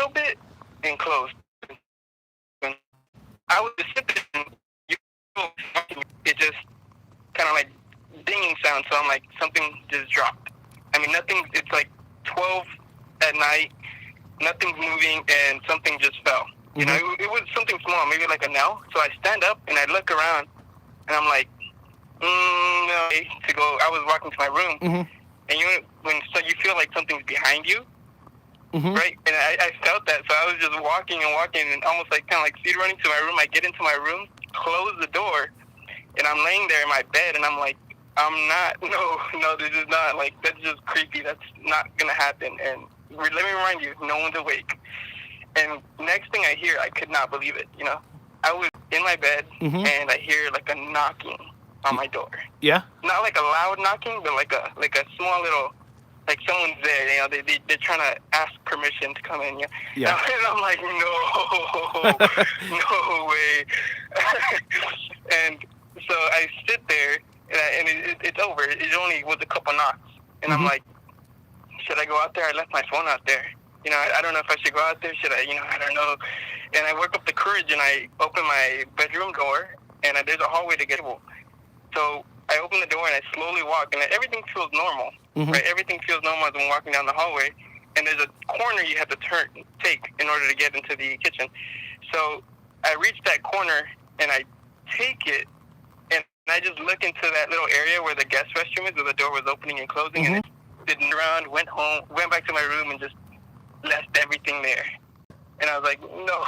little bit and closed. And I was just sitting there, and it just kind of like dinging sound. So I'm like, something just dropped. I mean, nothing. It's like 12 at night. Nothing's moving, and something just fell. You know, it was something small, maybe like a nail. So I stand up and I look around, and I'm like, no, to go. I was walking to my room, and you feel like something's behind you, right? And I felt that, so I was just walking and walking, and almost like kind of like speed running to my room. I get into my room, close the door, and I'm laying there in my bed, and I'm like, no, this is not, like, that's just creepy. That's not gonna happen. And let me remind you, no one's awake. And next thing I hear, I could not believe it. You know, I was in my bed, and I hear like a knocking on my door. Yeah. Not like a loud knocking, but like a small little, like someone's there. You know, they're trying to ask permission to come in. Yeah. And I'm like, no way. And so I sit there, and it's over. It only was a couple knocks, and I'm like, should I go out there? I left my phone out there. You know, I don't know if I should go out there. Should I? You know, I don't know. And I work up the courage, and I open my bedroom door, and there's a hallway to get to. So I open the door, and I slowly walk, and everything feels normal, right? Everything feels normal as I'm walking down the hallway, and there's a corner you have to take in order to get into the kitchen. So I reach that corner, and I take it, and I just look into that little area where the guest restroom is, where the door was opening and closing, and I didn't around, went home, went back to my room, and just left everything there. And I was like, no.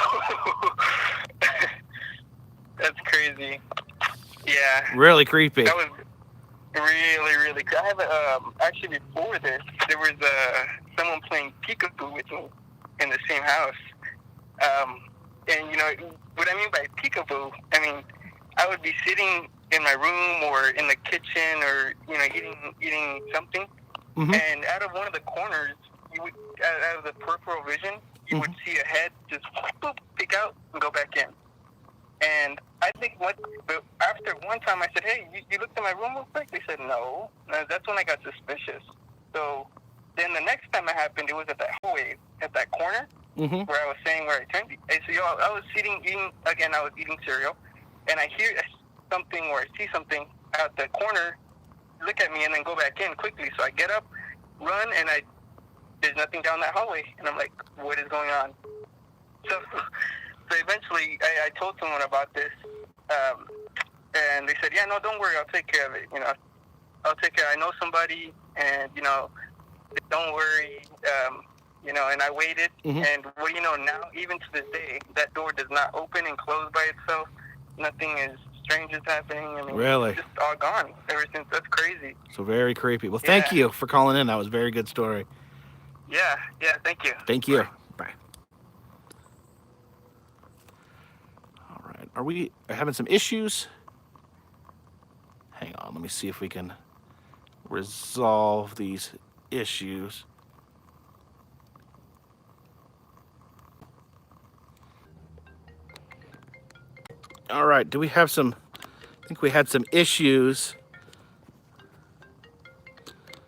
That's crazy. Yeah. Really creepy. That was really, really creepy. I have actually before this, there was someone playing peekaboo with me in the same house. And you know what I mean by peekaboo? I mean, I would be sitting in my room or in the kitchen or, you know, eating something, and out of one of the corners, you would, out of the peripheral vision, you would see a head just boop, peek out and go back in. And I think after one time I said, hey, you looked at my room real quick? They said, no. And that's when I got suspicious. So then the next time it happened, it was at that hallway, at that corner, where I was saying where I turned. And so I was eating cereal, and I hear something or I see something out the corner, look at me, and then go back in quickly. So I get up, run, and there's nothing down that hallway. And I'm like, what is going on? So eventually I told someone about this, and they said, yeah, no, don't worry, I'll take care of it. You know, I'll take care. I know somebody, and, you know, don't worry. You know, and I waited, and what do you know, now, even to this day, that door does not open and close by itself. Nothing is strange is happening. I mean, really? It's just all gone ever since. That's crazy. So very creepy. Well, thank you for calling in. That was a very good story. Yeah, thank you. Thank you. Bye. All right. Are we having some issues? Hang on. Let me see if we can resolve these issues. All right. Do we have some... I think we had some issues.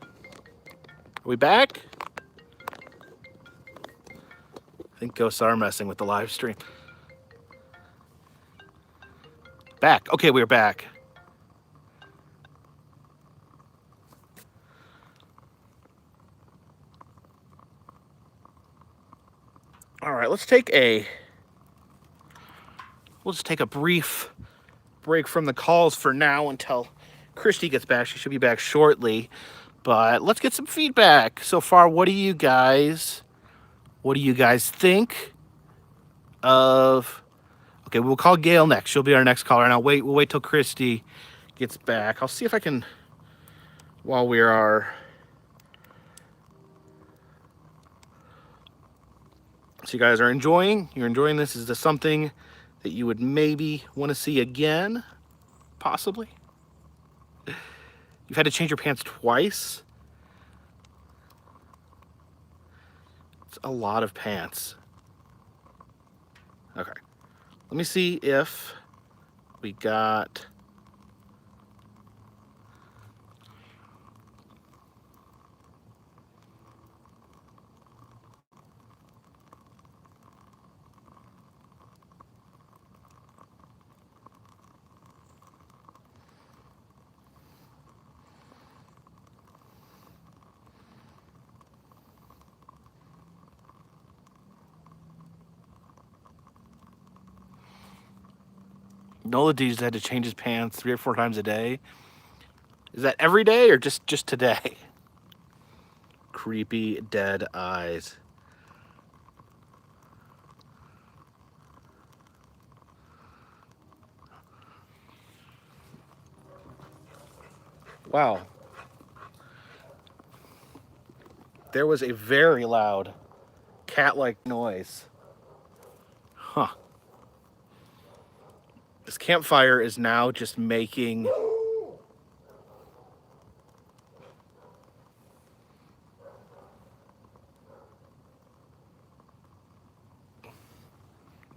Are we back? I think ghosts are messing with the live stream. Back. Okay, we're back. All right, we'll just take a brief break from the calls for now until Christy gets back. She should be back shortly. But let's get some feedback. So far, what do you guys think of... Okay, we'll call Gail next. She'll be our next caller. And we'll wait till Christy gets back. I'll see if I can, while we are... So you guys are enjoying this? Is this something that you would maybe want to see again? Possibly? You've had to change your pants twice? It's a lot of pants. Okay. Let me see if we got... Nola D's had to change his pants 3 or 4 times a day. Is that every day or just today? Creepy dead eyes. Wow. There was a very loud cat-like noise. Huh. This campfire is now just making... Did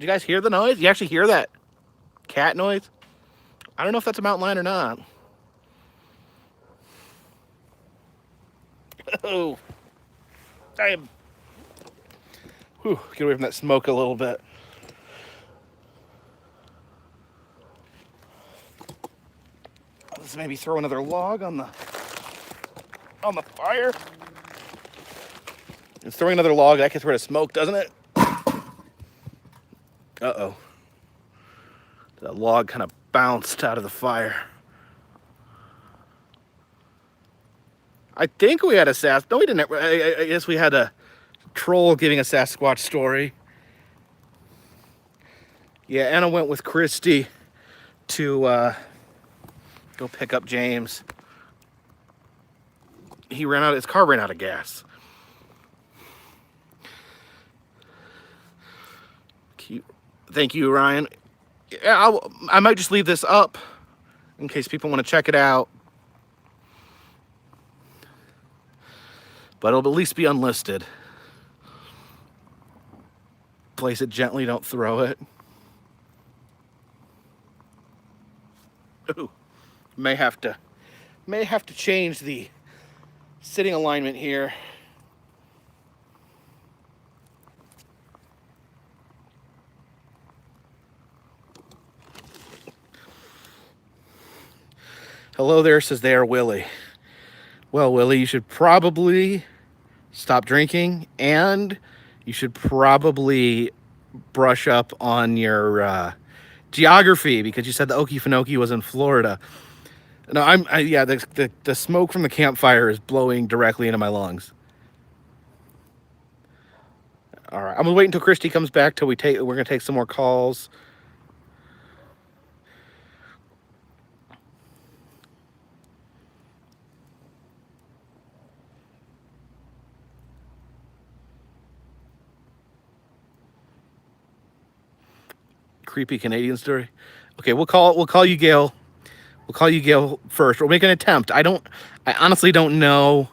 you guys hear the noise? You actually hear that cat noise? I don't know if that's a mountain lion or not. Oh. I am... Whew, get away from that smoke a little bit. Let's maybe throw another log on the fire. It's throwing another log, that gets rid of smoke, doesn't it? Uh-oh. That log kind of bounced out of the fire. I think we had a no, we didn't. I guess we had a troll giving a Sasquatch story. Yeah, Anna went with Christy to go pick up James. His car ran out of gas. Thank you, Ryan. Yeah, I might just leave this up in case people want to check it out. But it'll at least be unlisted. Place it gently, don't throw it. Ooh, may have to change the sitting alignment here. Hello there, says there, Willie. Well, Willie, you should probably stop drinking, and you should probably brush up on your geography, because you said the Okefenokee was in Florida. No, yeah, the smoke from the campfire is blowing directly into my lungs. All right, I'm gonna wait until Christy comes back till we're gonna take some more calls. Creepy Canadian story. Okay, we'll call you Gail. We'll call you Gail first. We'll make an attempt. I honestly don't know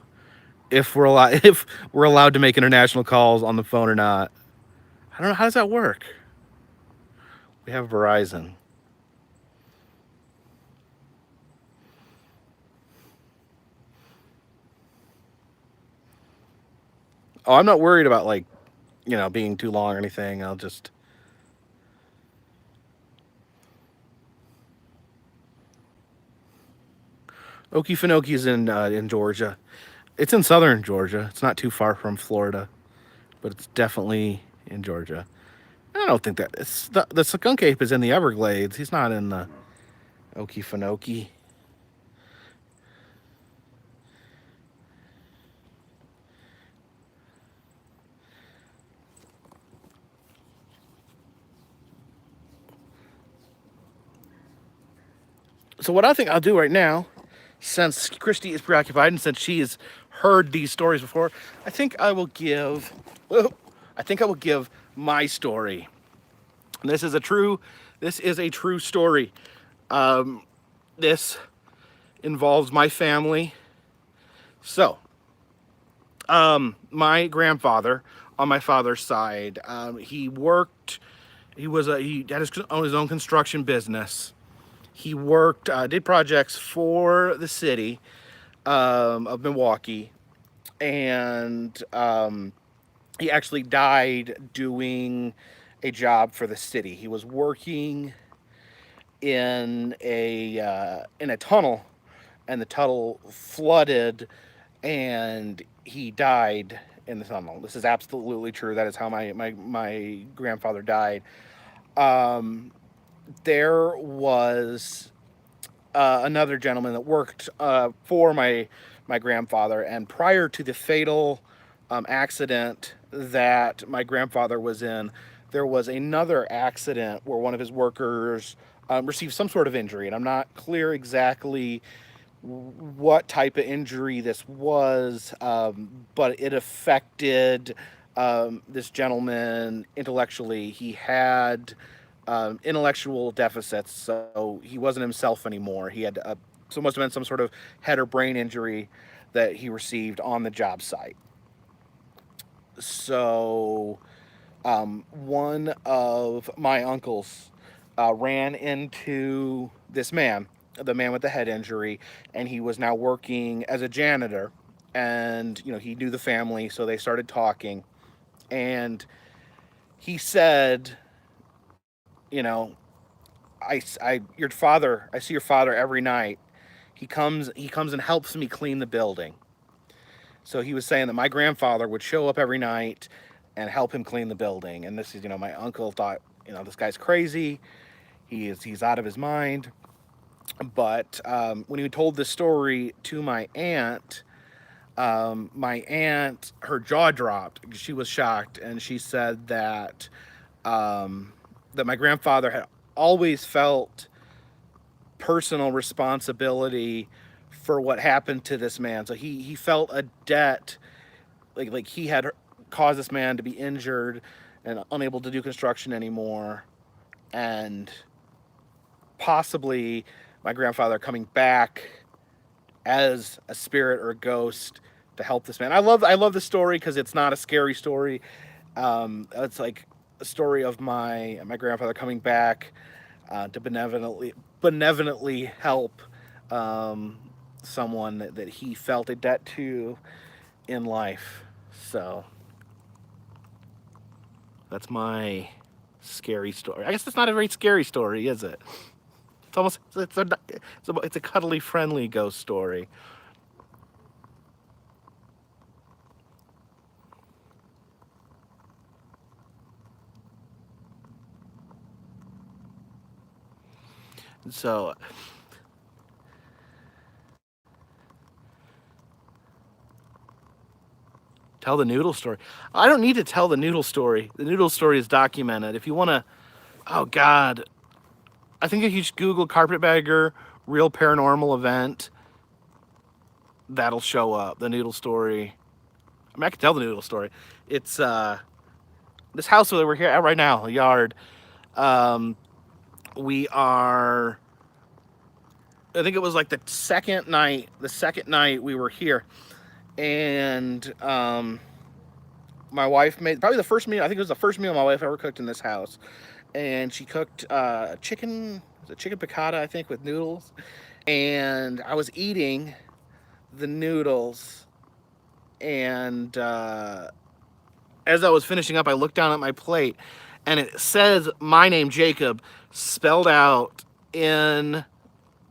if we're allowed to make international calls on the phone or not. I don't know, how does that work? We have Verizon. Oh, I'm not worried about being too long or anything. I'll just... Okefenokee is in Georgia. It's in southern Georgia. It's not too far from Florida, but it's definitely in Georgia. I don't think that it's the skunk ape is in the Everglades. He's not in the Okefenokee. So what I think I'll do right now, since Christy is preoccupied and since she has heard these stories before, I think I will give my story. And this is a true story. This involves my family. So, my grandfather on my father's side, he had his own construction business. He worked, did projects for the city of Milwaukee, and he actually died doing a job for the city. He was working in a tunnel, and the tunnel flooded, and he died in the tunnel. This is absolutely true. That is how my grandfather died. there was another gentleman that worked for my grandfather, and prior to the fatal accident that my grandfather was in, there was another accident where one of his workers received some sort of injury, and I'm not clear exactly what type of injury this was, but it affected this gentleman intellectually. He had intellectual deficits, so he wasn't himself anymore. He had so it must have been some sort of head or brain injury that he received on the job site. So one of my uncles ran into this man, the man with the head injury, and he was now working as a janitor. And, you know, he knew the family, so they started talking. And he said, you know, your father, I see your father every night. He comes and helps me clean the building. So he was saying that my grandfather would show up every night and help him clean the building. And this is, you know, my uncle thought, you know, this guy's crazy. He's out of his mind. But when he told this story to my aunt, her jaw dropped. She was shocked, and she said that that my grandfather had always felt personal responsibility for what happened to this man. So he felt a debt, like he had caused this man to be injured and unable to do construction anymore, and possibly my grandfather coming back as a spirit or a ghost to help this man. I love the story because it's not a scary story. It's like a story of my grandfather coming back to benevolently help someone that he felt a debt to in life. So that's my scary story. I guess it's not a very scary story, is it? It's almost it's a cuddly, friendly ghost story. So tell the noodle story. I don't need to tell the noodle story. The noodle story is documented. If you want to, oh God, I think if you just Google carpetbagger real paranormal event, that'll show up. The noodle story. I mean, I can tell the noodle story. It's this house that we're here at right now, a yard. We are. I think it was like the second night we were here, and my wife made probably the first meal. I think it was the first meal my wife ever cooked in this house, and she cooked chicken piccata, I think, with noodles, and I was eating the noodles, and as I was finishing up, I looked down at my plate, and it says my name, Jacob, spelled out in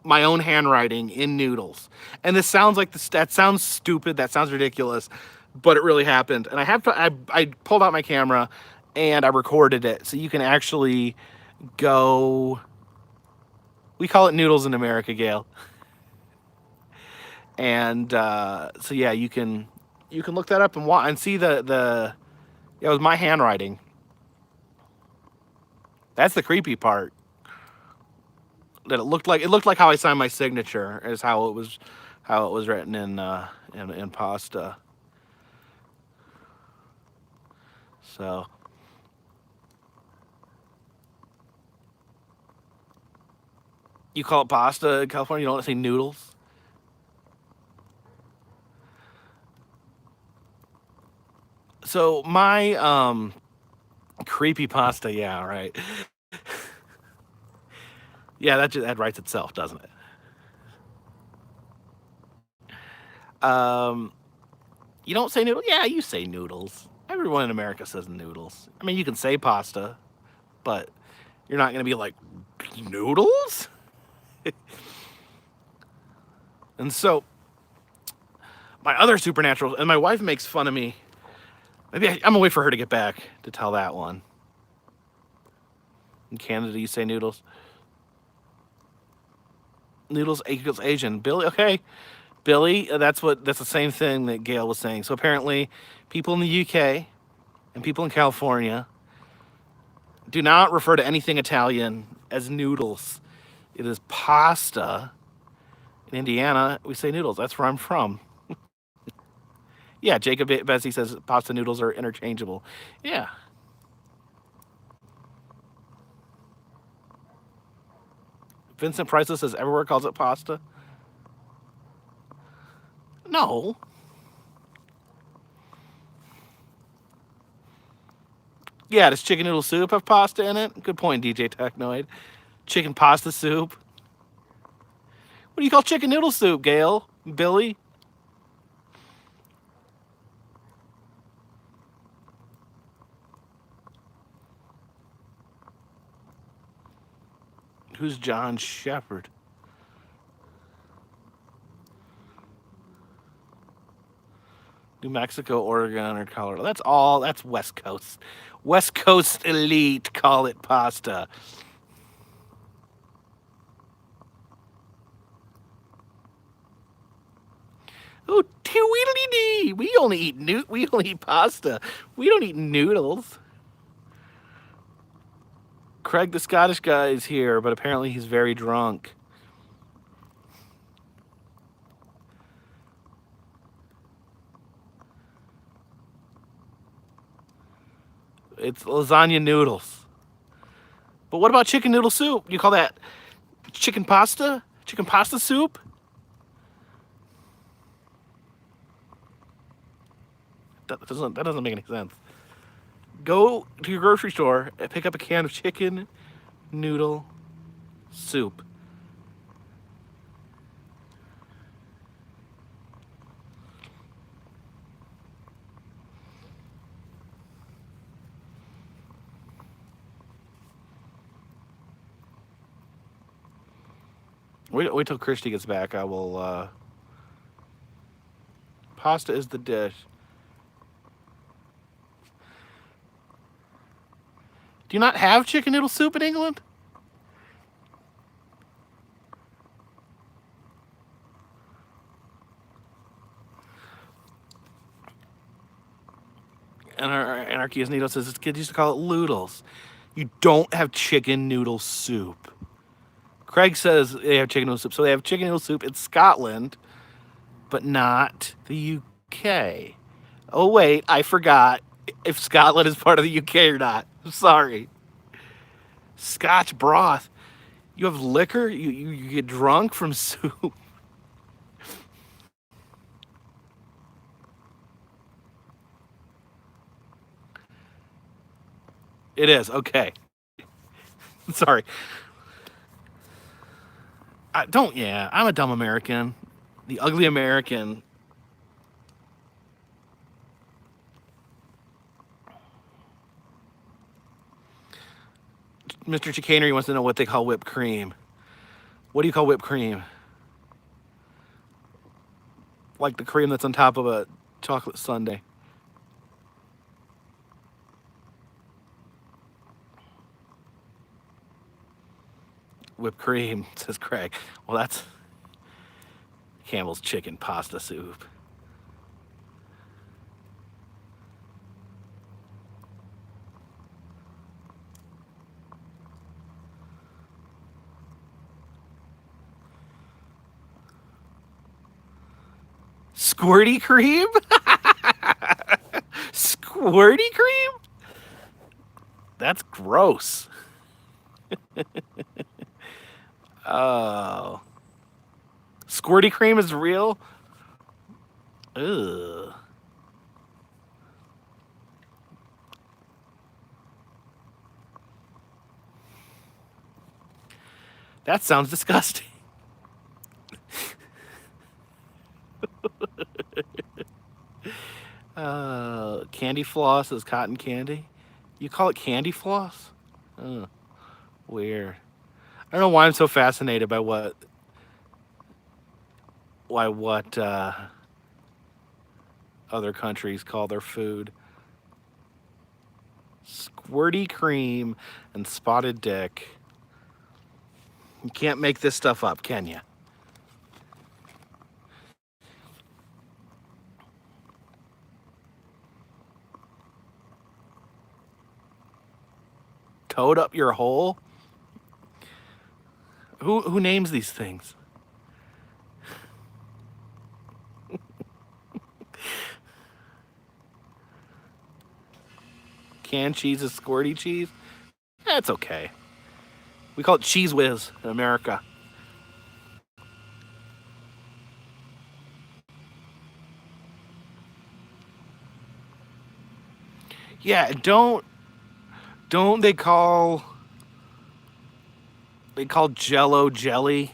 my own handwriting in noodles. And this sounds like that sounds stupid, that sounds ridiculous, but it really happened. And I pulled out my camera and I recorded it, so you can actually go. We call it noodles in America, Gail. And so yeah, you can look that up and see the it was my handwriting. That's the creepy part. That it looked like how I signed my signature is how it was written in pasta. So you call it pasta in California? You don't say noodles? So my creepy pasta, yeah, right. Yeah, that writes itself, doesn't it? You don't say noodles? Yeah, you say noodles. Everyone in America says noodles. I mean, you can say pasta, but you're not going to be like, noodles? And so, my other supernatural, and my wife makes fun of me. Maybe I'm going to wait for her to get back to tell that one. In Canada, you say noodles? Noodles equals Asian. Billy, okay. Billy, that's the same thing that Gail was saying. So apparently, people in the UK and people in California do not refer to anything Italian as noodles. It is pasta. In Indiana, we say noodles. That's where I'm from. Yeah, Jacob Bessie says pasta noodles are interchangeable. Yeah. Vincent Priceless says everywhere calls it pasta. No. Yeah, does chicken noodle soup have pasta in it? Good point, DJ Technoid. Chicken pasta soup. What do you call chicken noodle soup, Gail? Billy? Who's John Shepard? New Mexico, Oregon, or Colorado. That's all. That's West Coast. West Coast elite call it pasta. Oh, tweedly dee! We only eat pasta. We don't eat noodles. Craig, the Scottish guy, is here, but apparently he's very drunk. It's lasagna noodles. But what about chicken noodle soup? You call that chicken pasta? Chicken pasta soup? That doesn't make any sense. Go to your grocery store and pick up a can of chicken noodle soup. Wait till Christy gets back. I will. Pasta is the dish. Do you not have chicken noodle soup in England? And our Anarchy Nito says his kids used to call it loodles. You don't have chicken noodle soup. Craig says they have chicken noodle soup. So they have chicken noodle soup in Scotland, but not the UK. Oh, wait, I forgot if Scotland is part of the UK or not. I'm sorry. Scotch broth. You have liquor? You get drunk from soup? It is, okay. Sorry. I'm a dumb American. The ugly American. Mr. Chicanery wants to know what they call whipped cream. What do you call whipped cream? Like the cream that's on top of a chocolate sundae. Whipped cream, says Craig. Well, that's Campbell's chicken pasta soup. Squirty cream? Squirty cream? That's gross. Oh. Squirty cream is real? Ugh. That sounds disgusting. Candy floss is cotton candy. You call it candy floss? Weird. I don't know why I'm so fascinated by what other countries call their food. Squirty cream and spotted dick. You can't make this stuff up, can you? toad up your hole? Who names these things? Canned cheese is squirty cheese? That's okay. We call it Cheese Whiz in America. Yeah, don't they call Jello jelly?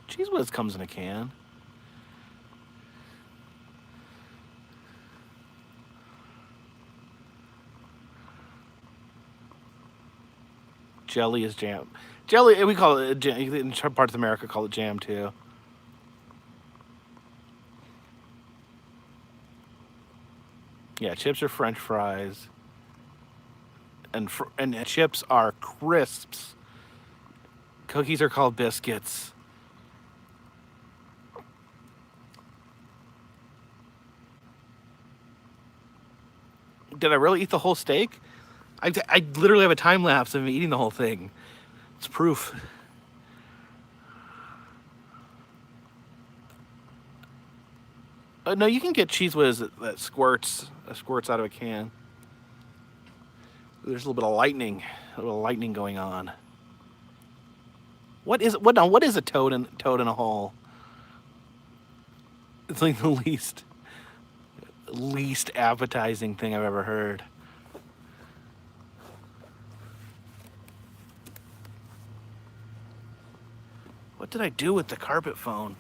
Cheese Whiz comes in a can. Jelly is jam. Jelly, we call it jam. In some parts of America, call it jam too. Yeah, chips are French fries, and chips are crisps. Cookies are called biscuits. Did I really eat the whole steak? I literally have a time lapse of me eating the whole thing. It's proof. No, you can get Cheese Whiz that squirts out of a can. There's a little bit of lightning, going on. What is a toad in a hole? It's like the least appetizing thing I've ever heard. What did I do with the carpet phone?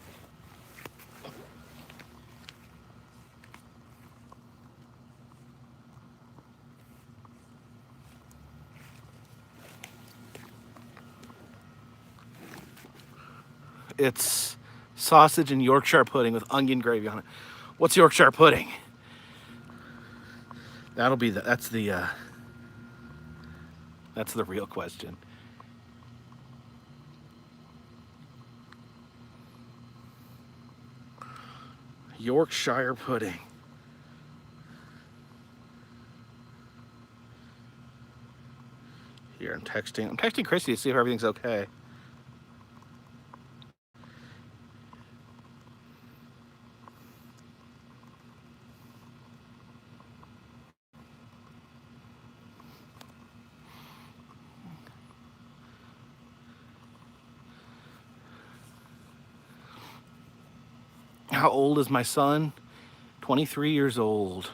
It's sausage and Yorkshire pudding with onion gravy on it. What's Yorkshire pudding? That's the real question. Yorkshire pudding. Here, I'm texting Christy to see if everything's okay. How old is my son? 23 years old.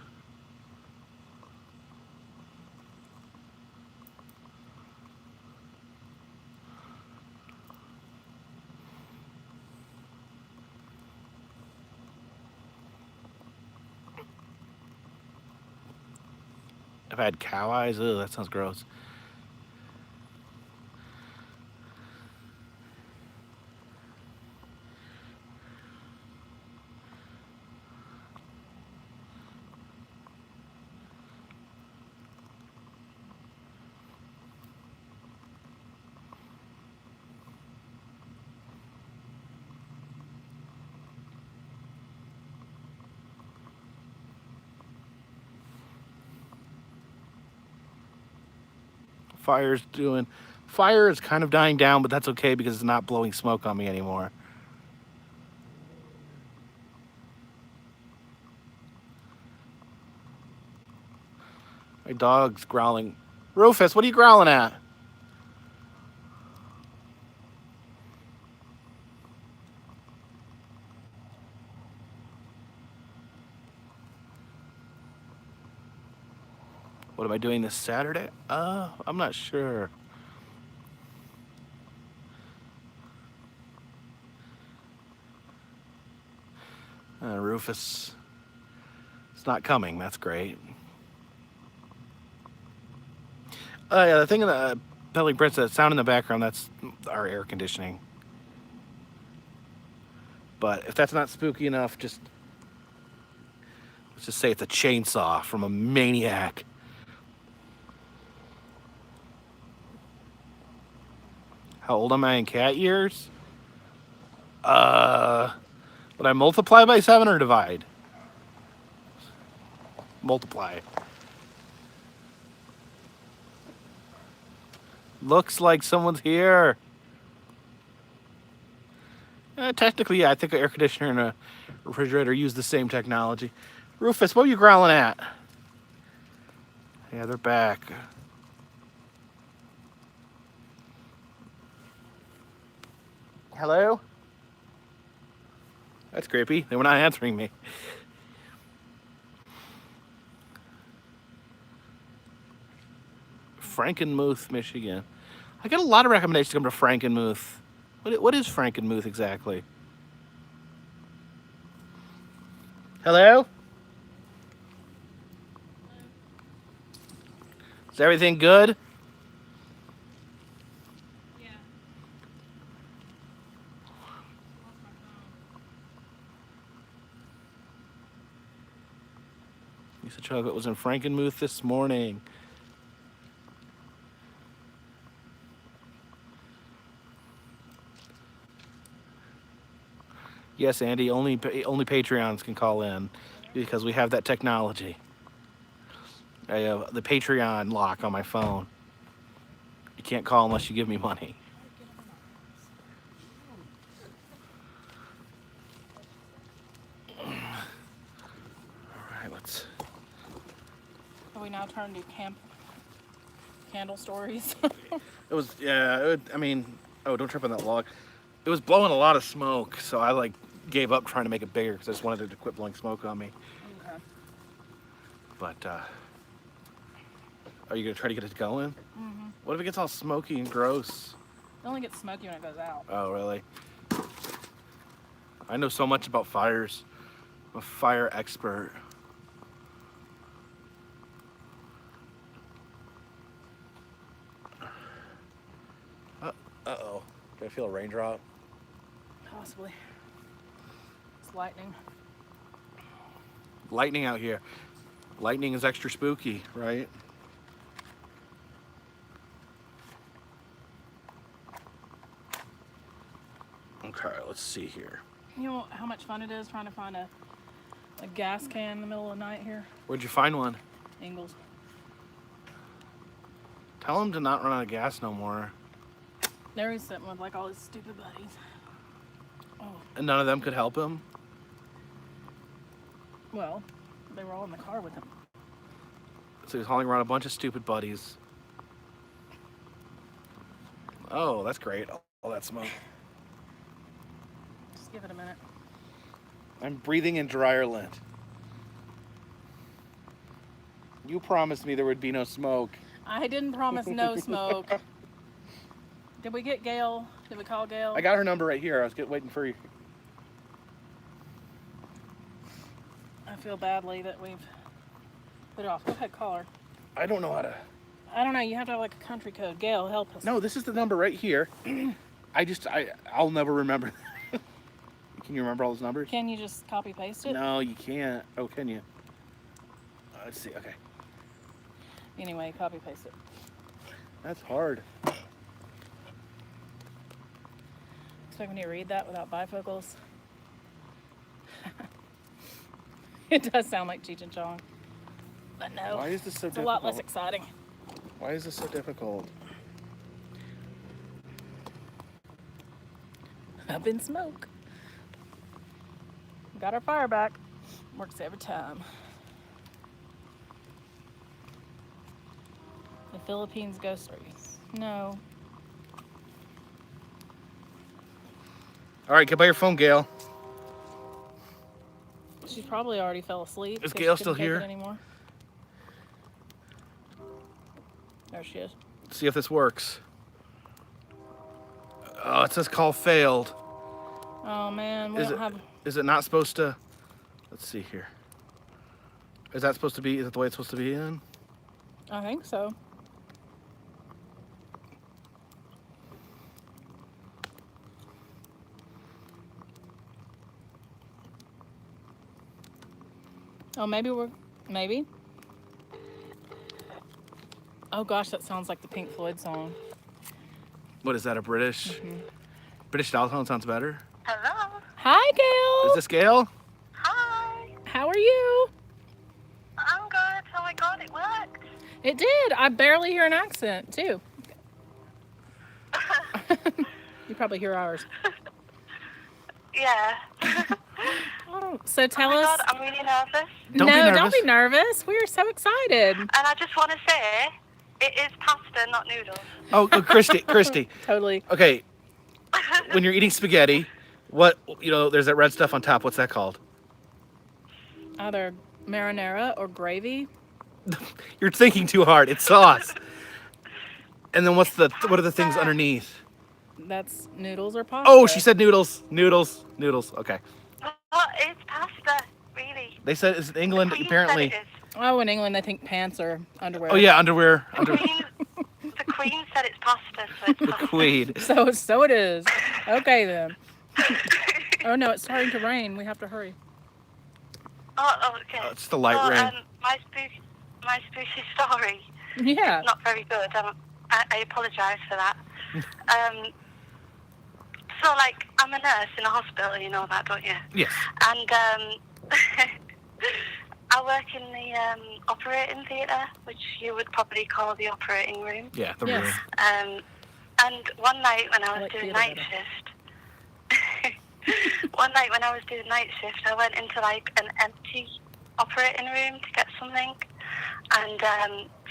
I've had cow eyes. Ugh, that sounds gross. Fire is kind of dying down, but that's okay because it's not blowing smoke on me anymore. My dog's growling. Rufus, what are you growling at? What am I doing this Saturday? I'm not sure. Rufus, it's not coming. That's great. Yeah, the thing in the Pelly Prince, that sound in the background, that's our air conditioning. But if that's not spooky enough, let's just say it's a chainsaw from a maniac. How old am I in cat years? Would I multiply by 7 or divide? multiply. Looks like someone's here. Technically, yeah, I think an air conditioner and a refrigerator use the same technology. Rufus, what are you growling at? Yeah, they're back. Hello? That's creepy. They were not answering me. Frankenmuth, Michigan. I get a lot of recommendations to come to Frankenmuth. What is Frankenmuth exactly? Hello? Is everything good? Yeah. Lisa Chocolate was in Frankenmuth this morning. Yes, Andy, only Patreons can call in because we have that technology. I have the Patreon lock on my phone. You can't call unless you give me money. All right, let's... Have we now turned to candle stories? It was, yeah, I mean, oh, don't trip on that log. It was blowing a lot of smoke, so I like gave up trying to make it bigger because I just wanted it to quit blowing smoke on me. Okay. But, are you gonna try to get it going? Mm-hmm. What if it gets all smoky and gross? It only gets smoky when it goes out. Oh, really? I know so much about fires. I'm a fire expert. Uh-oh. Can I feel a raindrop? Possibly. It's lightning. Lightning out here. Lightning is extra spooky, right? Okay, let's see here. You know how much fun it is trying to find a gas can in the middle of the night here? Where'd you find one? Ingles. Tell him to not run out of gas no more. There he's sitting with like all his stupid buddies. Oh, And none of them could help him? well, they were all in the car with him. So he's hauling around a bunch of stupid buddies. Oh, that's great. All that smoke. Just give it a minute. I'm breathing in dryer lint. You promised me there would be no smoke. I didn't promise no smoke. Did we get Gail? Did we call Gail? I got her number right here. I was waiting for you. I feel badly that we've put it off. Go ahead, call her. I don't know how to... I don't know. You have to have like a country code. Gail, help us. No, this is the number right here. I'll never remember. Can you remember all those numbers? Can you just copy paste it? No, you can't. Oh, can you? Let's see. Okay. Anyway, copy paste it. That's hard. Expect me to read that without bifocals? It does sound like Cheech and Chong. But no, Why is this so it's difficult? a lot less exciting. Why is this so difficult? Up in smoke. Got our fire back. Works every time. The Philippines ghost stories. No. All right, get by your phone, Gail. She probably already fell asleep. Is 'cause Gail she still couldn't take it here? Anymore. There she is. Let's see if this works. Oh, it says call failed. Oh man, we don't have. Is it not supposed to? Let's see here. Is that supposed to be? Is that the way it's supposed to be in? I think so. Oh, maybe. Oh gosh, that sounds like the Pink Floyd song. What is that? A British? Mm-hmm. British dial tone sounds better. Hello. Hi, Gail. Is this Gail? Hi. How are you? I'm good. It did. I barely hear an accent, too. You probably hear ours. Yeah. So tell oh my us. God, I'm really nervous. Don't be nervous. We are so excited. And I just want to say, it is pasta, not noodles. Oh, Christy. Totally. Okay. When you're eating spaghetti, there's that red stuff on top. What's that called? Either marinara or gravy. You're thinking too hard. It's sauce. And then what are the things underneath? That's noodles or pasta. Oh, she said noodles. Noodles. Okay. What is pasta, really? They said it's in England, apparently. Oh, in England, they think pants are underwear. Oh, yeah, underwear. The Queen said it's pasta, so it's pasta. The Queen. So it is. Okay, then. Oh, no, it's starting to rain. We have to hurry. Oh, okay. It's the light rain. My spooky story. Yeah. It's not very good. I apologise for that. So, I'm a nurse in a hospital, you know that, don't you? Yes. And I work in the operating theatre, which you would probably call the operating room. Yeah, the room. And one night when I was doing night shift, I went into an empty operating room to get something, and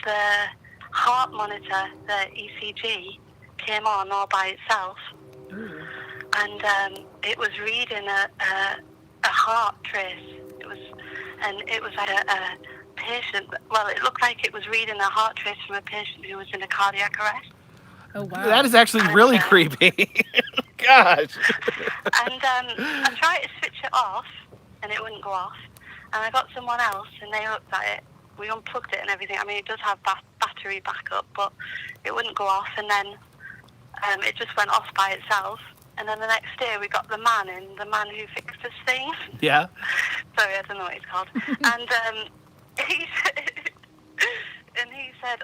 the heart monitor, the ECG, came on all by itself. Ooh. And it was reading a heart trace. It was like a patient. Well, it looked like it was reading a heart trace from a patient who was in a cardiac arrest. Oh wow! That is actually really creepy. Gosh. And I tried to switch it off, and it wouldn't go off. And I got someone else, and they looked at it. We unplugged it and everything. I mean, it does have battery backup, but it wouldn't go off. And then it just went off by itself. And then the next day, we got the man who fixes things. Yeah. Sorry, I don't know what he's called. And he said,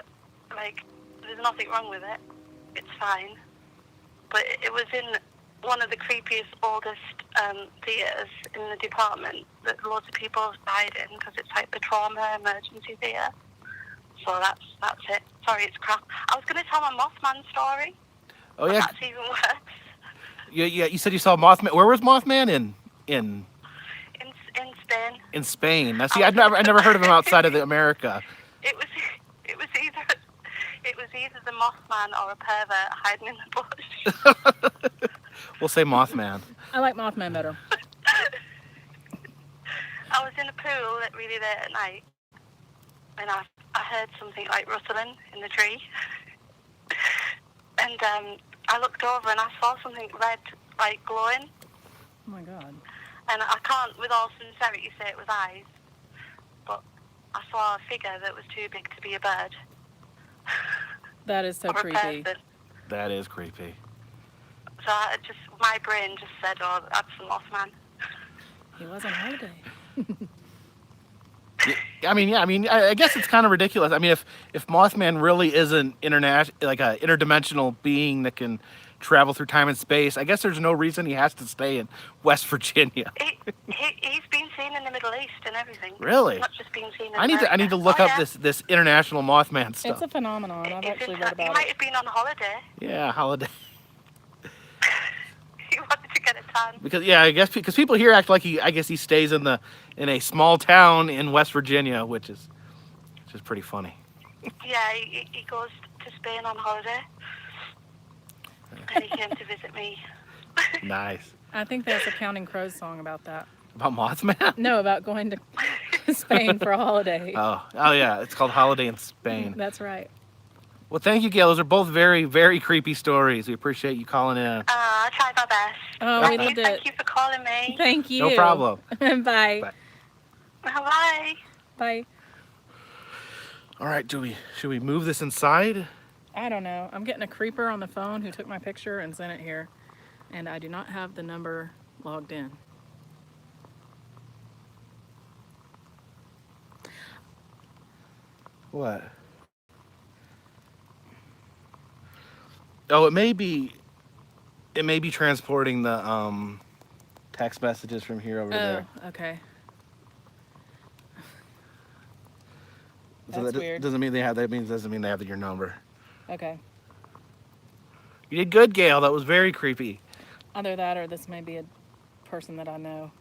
there's nothing wrong with it. It's fine. But it was in one of the creepiest, oldest theatres in the department that loads of people have died in, because it's like the trauma emergency theatre. So that's it. Sorry, it's crap. I was going to tell my Mothman story. Oh yeah. That's even worse. Yeah. You said you saw Mothman. Where was Mothman in Spain. In Spain. Now, see, I never heard of him outside of America. It was either the Mothman or a pervert hiding in the bush. We'll say Mothman. I like Mothman better. I was in a pool really late at night, and I heard something like rustling in the tree. And I looked over and I saw something red, glowing. Oh my God. And I can't, with all sincerity, say it was eyes, but I saw a figure that was too big to be a bird. That is so creepy. That is creepy. So my brain just said, oh, that's the Mothman. He was on holiday. I guess it's kind of ridiculous. I mean, if Mothman really isn't like a interdimensional being that can travel through time and space, I guess there's no reason he has to stay in West Virginia. He's been seen in the Middle East and everything. Really? Not just been seen in I need to look up this international Mothman stuff. It's a phenomenon. I've actually read about it. He might have been on holiday. Yeah, holiday. He wanted to get it done. Because people here act like he stays in a small town in West Virginia, which is pretty funny. Yeah, he goes to Spain on holiday, and he came to visit me. Nice. I think there's a Counting Crows song about that. About Mothman? No, about going to Spain for a holiday. Oh yeah, it's called Holiday in Spain. That's right. Well, thank you, Gail. Those are both very, very creepy stories. We appreciate you calling in. I tried my best. Oh, we loved it. Thank you for calling me. Thank you. No problem. Bye. Bye. Bye. Bye. All right, should we move this inside? I don't know. I'm getting a creeper on the phone who took my picture and sent it here, and I do not have the number logged in. What? Oh, it may be transporting the text messages from here over there. Oh, okay. So That's that weird. doesn't mean they have. That means doesn't mean they have your number. Okay. You did good, Gail. That was very creepy. Either that or this may be a person that I know.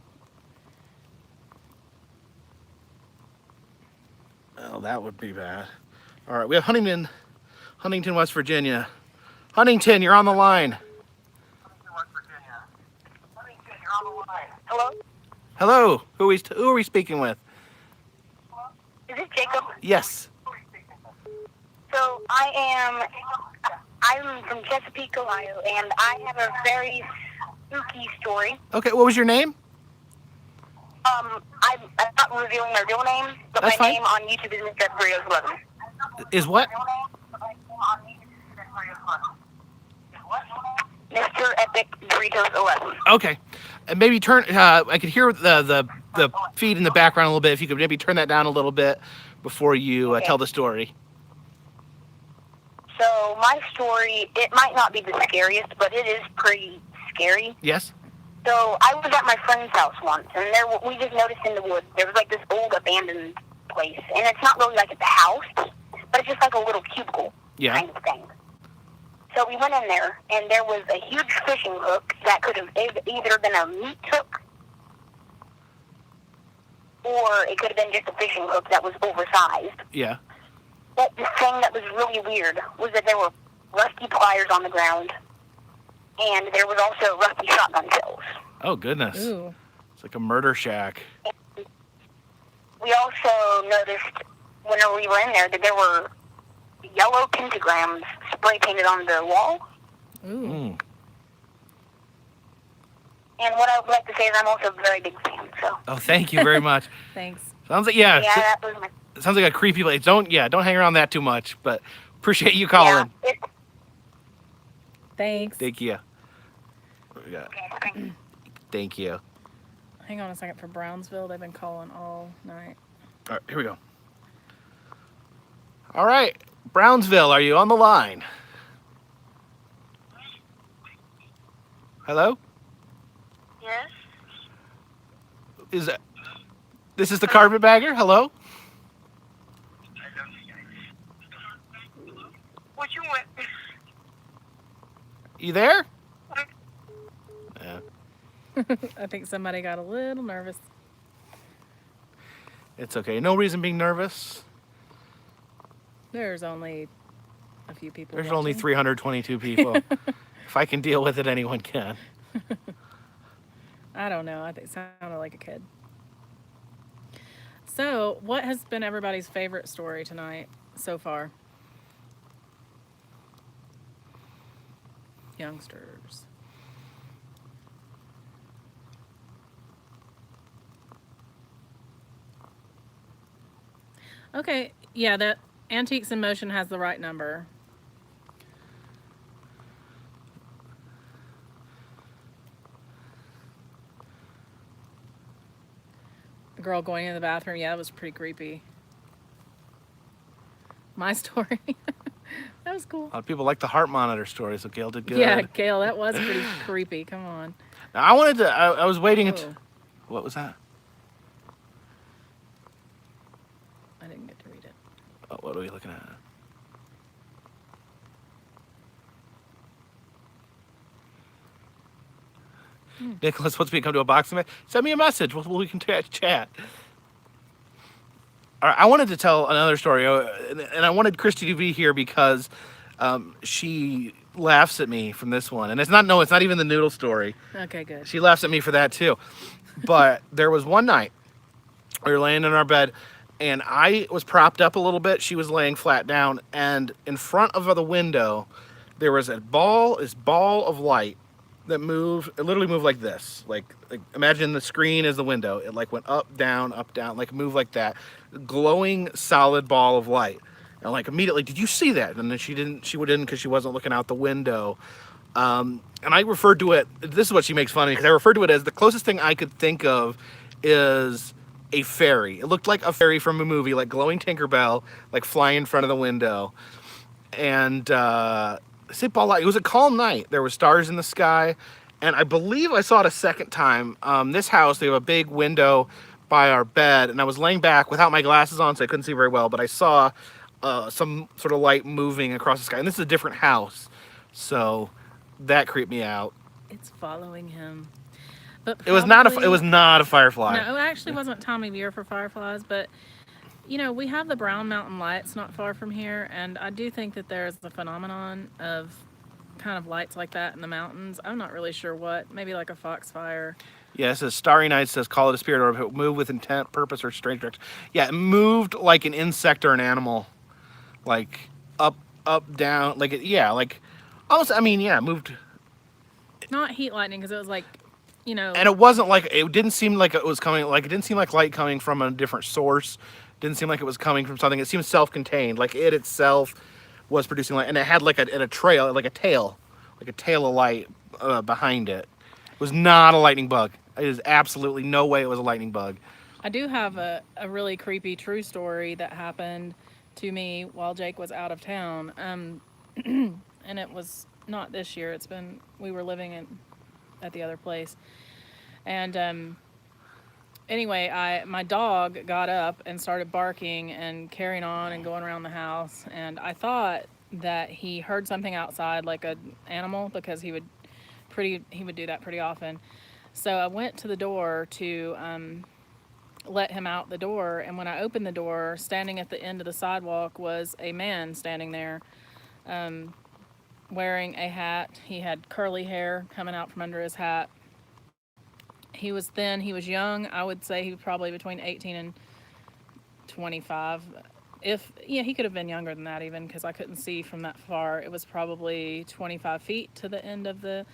Oh, that would be bad. All right, we have Huntington, West Virginia. Huntington, you're on the line. Hello? Hello. Who are we speaking with? Is this Jacob? Yes. So I'm from Chesapeake, Ohio, and I have a very spooky story. Okay. What was your name? I'm not revealing their real name, but That's my fine. name on YouTube is Mr. Burritos 11. Is what? Mr. Epic Burritos 11. Okay. And maybe turn. I could hear the feed in the background a little bit. If you could maybe turn that down a little bit before you Okay. tell the story. So my story, it might not be the scariest, but it is pretty scary. Yes. So I was at my friend's house once, and we just noticed in the woods there was like this old abandoned place, and it's not really like it's a house, but it's just like a little cubicle Yeah. kind of thing. So we went in there, and there was a huge fishing hook that could have either been a meat hook, or it could have been just a fishing hook that was oversized. Yeah. But the thing that was really weird was that there were rusty pliers on the ground, and there was also rusty shotgun shells. Oh goodness. Ooh. It's like a murder shack. We also noticed whenever we were in there that there were yellow pentagrams spray painted on the wall. Ooh. Mm. And what I would like to say is I'm also a very big fan. So Oh, thank you very much. Thanks. Sounds like yeah, that was my sounds like a creepy place. Don't hang around that too much. But appreciate you calling. yeah. Thanks. Thank you. What we got? Thank you. Hang on a second for Brownsville. They've been calling all night. All right, here we go. All right, Brownsville, are you on the line? Hello? Yes. This is the carpetbagger? Hello? What you want? You there? Yeah. I think somebody got a little nervous. It's okay. No reason being nervous. There's only a few people. There's only watching. 322 people. If I can deal with it, anyone can. I don't know. I think it sounded like a kid. So, what has been everybody's favorite story tonight so far? Youngsters. Okay, yeah, that Antiques in Motion has the right number. The girl going in the bathroom, yeah, that was pretty creepy. My story. That was cool. A lot of people like the heart monitor story, so Gail did good. Yeah, Gail, that was pretty creepy. Come on. Now, I wanted to, I was waiting Oh, until, what was that? I didn't get to read it. Oh, what are we looking at? Nicholas wants me to come to a boxing match. Send me a message. We can chat. All right, I wanted to tell another story, and I wanted Christy to be here because she laughs at me from this one, and it's not even the noodle story. Okay, good. She laughs at me for that too. But there was one night we were laying in our bed, and I was propped up a little bit. She was laying flat down, and in front of the window, there was this ball of light that moved. It literally moved like this. Like imagine the screen as the window. It like went up, down, like moved like that. Glowing solid ball of light. And like immediately, did you see that? And then she didn't because she wasn't looking out the window. And I referred to it, this is what she makes fun of me, because I referred to it as the closest thing I could think of is a fairy. It looked like a fairy from a movie, like glowing Tinkerbell, like flying in front of the window. And it was a calm night. There were stars in the sky. And I believe I saw it a second time. This house, they have a big window by our bed, and I was laying back without my glasses on, so I couldn't see very well, but I saw some sort of light moving across the sky. And this is a different house, so that creeped me out. It's following him. But It was not a firefly. No, it actually wasn't time of year for fireflies, but you know, we have the Brown Mountain Lights not far from here, and I do think that there's a phenomenon of kind of lights like that in the mountains. I'm not really sure what, maybe like a foxfire. Yeah, it says Starry Night says call it a spirit or if it moved with intent, purpose, or strange direction. Yeah, it moved like an insect or an animal, like up, down, like like almost. I mean, yeah, it moved. Not heat lightning, because it was like, you know. And it wasn't like it didn't seem like it was coming. Like it didn't seem like light coming from a different source. Didn't seem like it was coming from something. It seemed self-contained, like it itself was producing light, and it had like a trail, like a tail of light behind it. It was not a lightning bug. It is absolutely no way it was a lightning bug. I do have a really creepy true story that happened to me while Jake was out of town. And it was not this year. We were living at the other place. And anyway, my dog got up and started barking and carrying on and going around the house. And I thought that he heard something outside, like an animal, because he would do that pretty often. So I went to the door to let him out the door, and when I opened the door, standing at the end of the sidewalk was a man standing there, wearing a hat. He had curly hair coming out from under his hat. He was thin, he was young. I would say he was probably between 18 and 25. He could have been younger than that even, because I couldn't see from that far. It was probably 25 feet to the end of the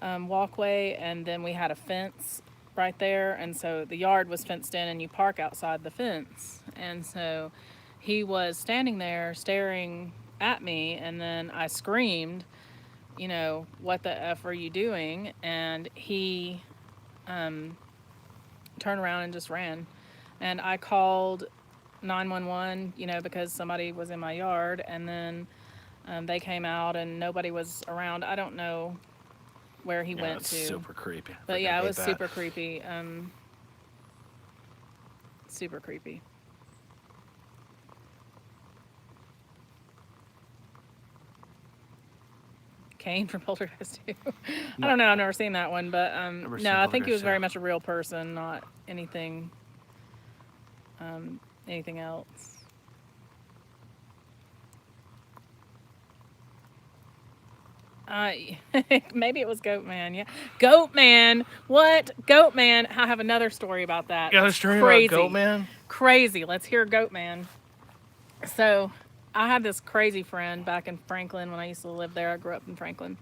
walkway, and then we had a fence right there, and so the yard was fenced in and you park outside the fence. And so he was standing there staring at me, and then I screamed, you know, what the F are you doing? And he turned around and just ran, and I called 911, you know, because somebody was in my yard, and then they came out and nobody was around. I don't know where he went to. Super creepy. But yeah, it was super creepy. Super creepy. Kane from Poltergeist 2. I don't know, I've never seen that one, but no, I think he was very much a real person, not anything else. Maybe it was Goat Man. Yeah, Goat Man. What? Goat Man. I have another story about that. You got a story about Goat Man? Crazy. Let's hear Goat Man. So, I had this crazy friend back in Franklin when I used to live there. I grew up in Franklin.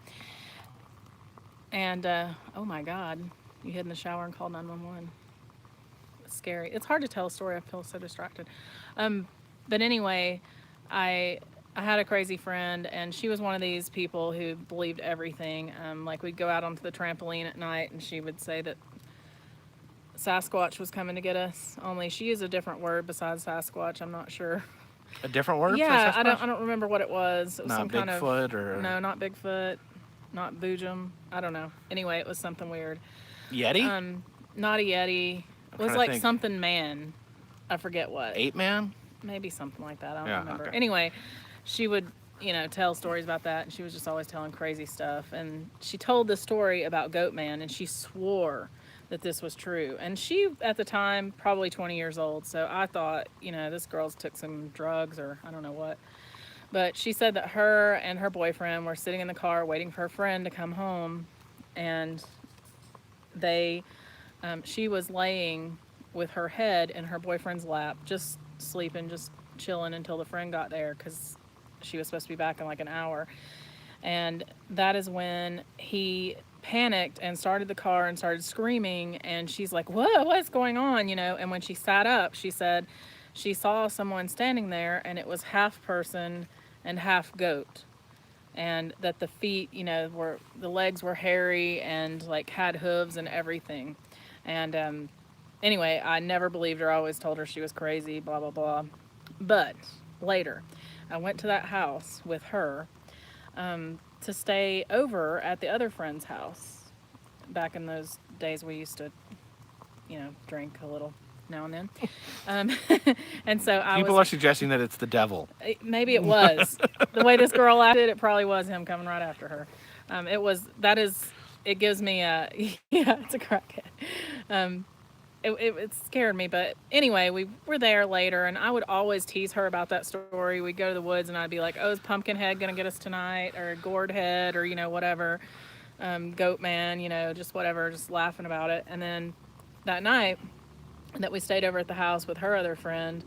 And oh my God, you hid in the shower and called 911. It's scary. It's hard to tell a story. I feel so distracted. But anyway, I had a crazy friend, and she was one of these people who believed everything. Like, we'd go out onto the trampoline at night, and she would say that Sasquatch was coming to get us. Only she used a different word besides Sasquatch. I'm not sure. A different word? Yeah, I don't remember what it was. It was not some kind of Bigfoot or no, not Bigfoot, not Boojum. I don't know. Anyway, it was something weird. Yeti? Not a Yeti. It was like something man. I forget what. Ape Man? Maybe something like that. I don't remember. Okay. Anyway, she would, you know, tell stories about that, and she was just always telling crazy stuff. And she told this story about Goat Man, and she swore that this was true. And she, at the time, probably 20 years old, so I thought, you know, this girl's took some drugs or I don't know what. But she said that her and her boyfriend were sitting in the car waiting for her friend to come home, and she was laying with her head in her boyfriend's lap, just sleeping, just chilling until the friend got there, because she was supposed to be back in like an hour. And that is when he panicked and started the car and started screaming, and she's like, whoa, what's going on, you know? And when she sat up, she said she saw someone standing there, and it was half person and half goat, and that the feet, you know, the legs were hairy and like had hooves and everything. And anyway, I never believed her. I always told her she was crazy, blah blah blah. But later I went to that house with her to stay over at the other friend's house. Back in those days, we used to, you know, drink a little now and then. And so People are suggesting that it's the devil. maybe it was. The way this girl acted, it probably was him coming right after her. It gives me a, yeah, it's a crackhead. It scared me, but anyway, we were there later, and I would always tease her about that story. We'd go to the woods, and I'd be like, oh, is Pumpkinhead going to get us tonight, or Gourd Head, or, whatever, Goat Man, just whatever, just laughing about it. And then that night that we stayed over at the house with her other friend,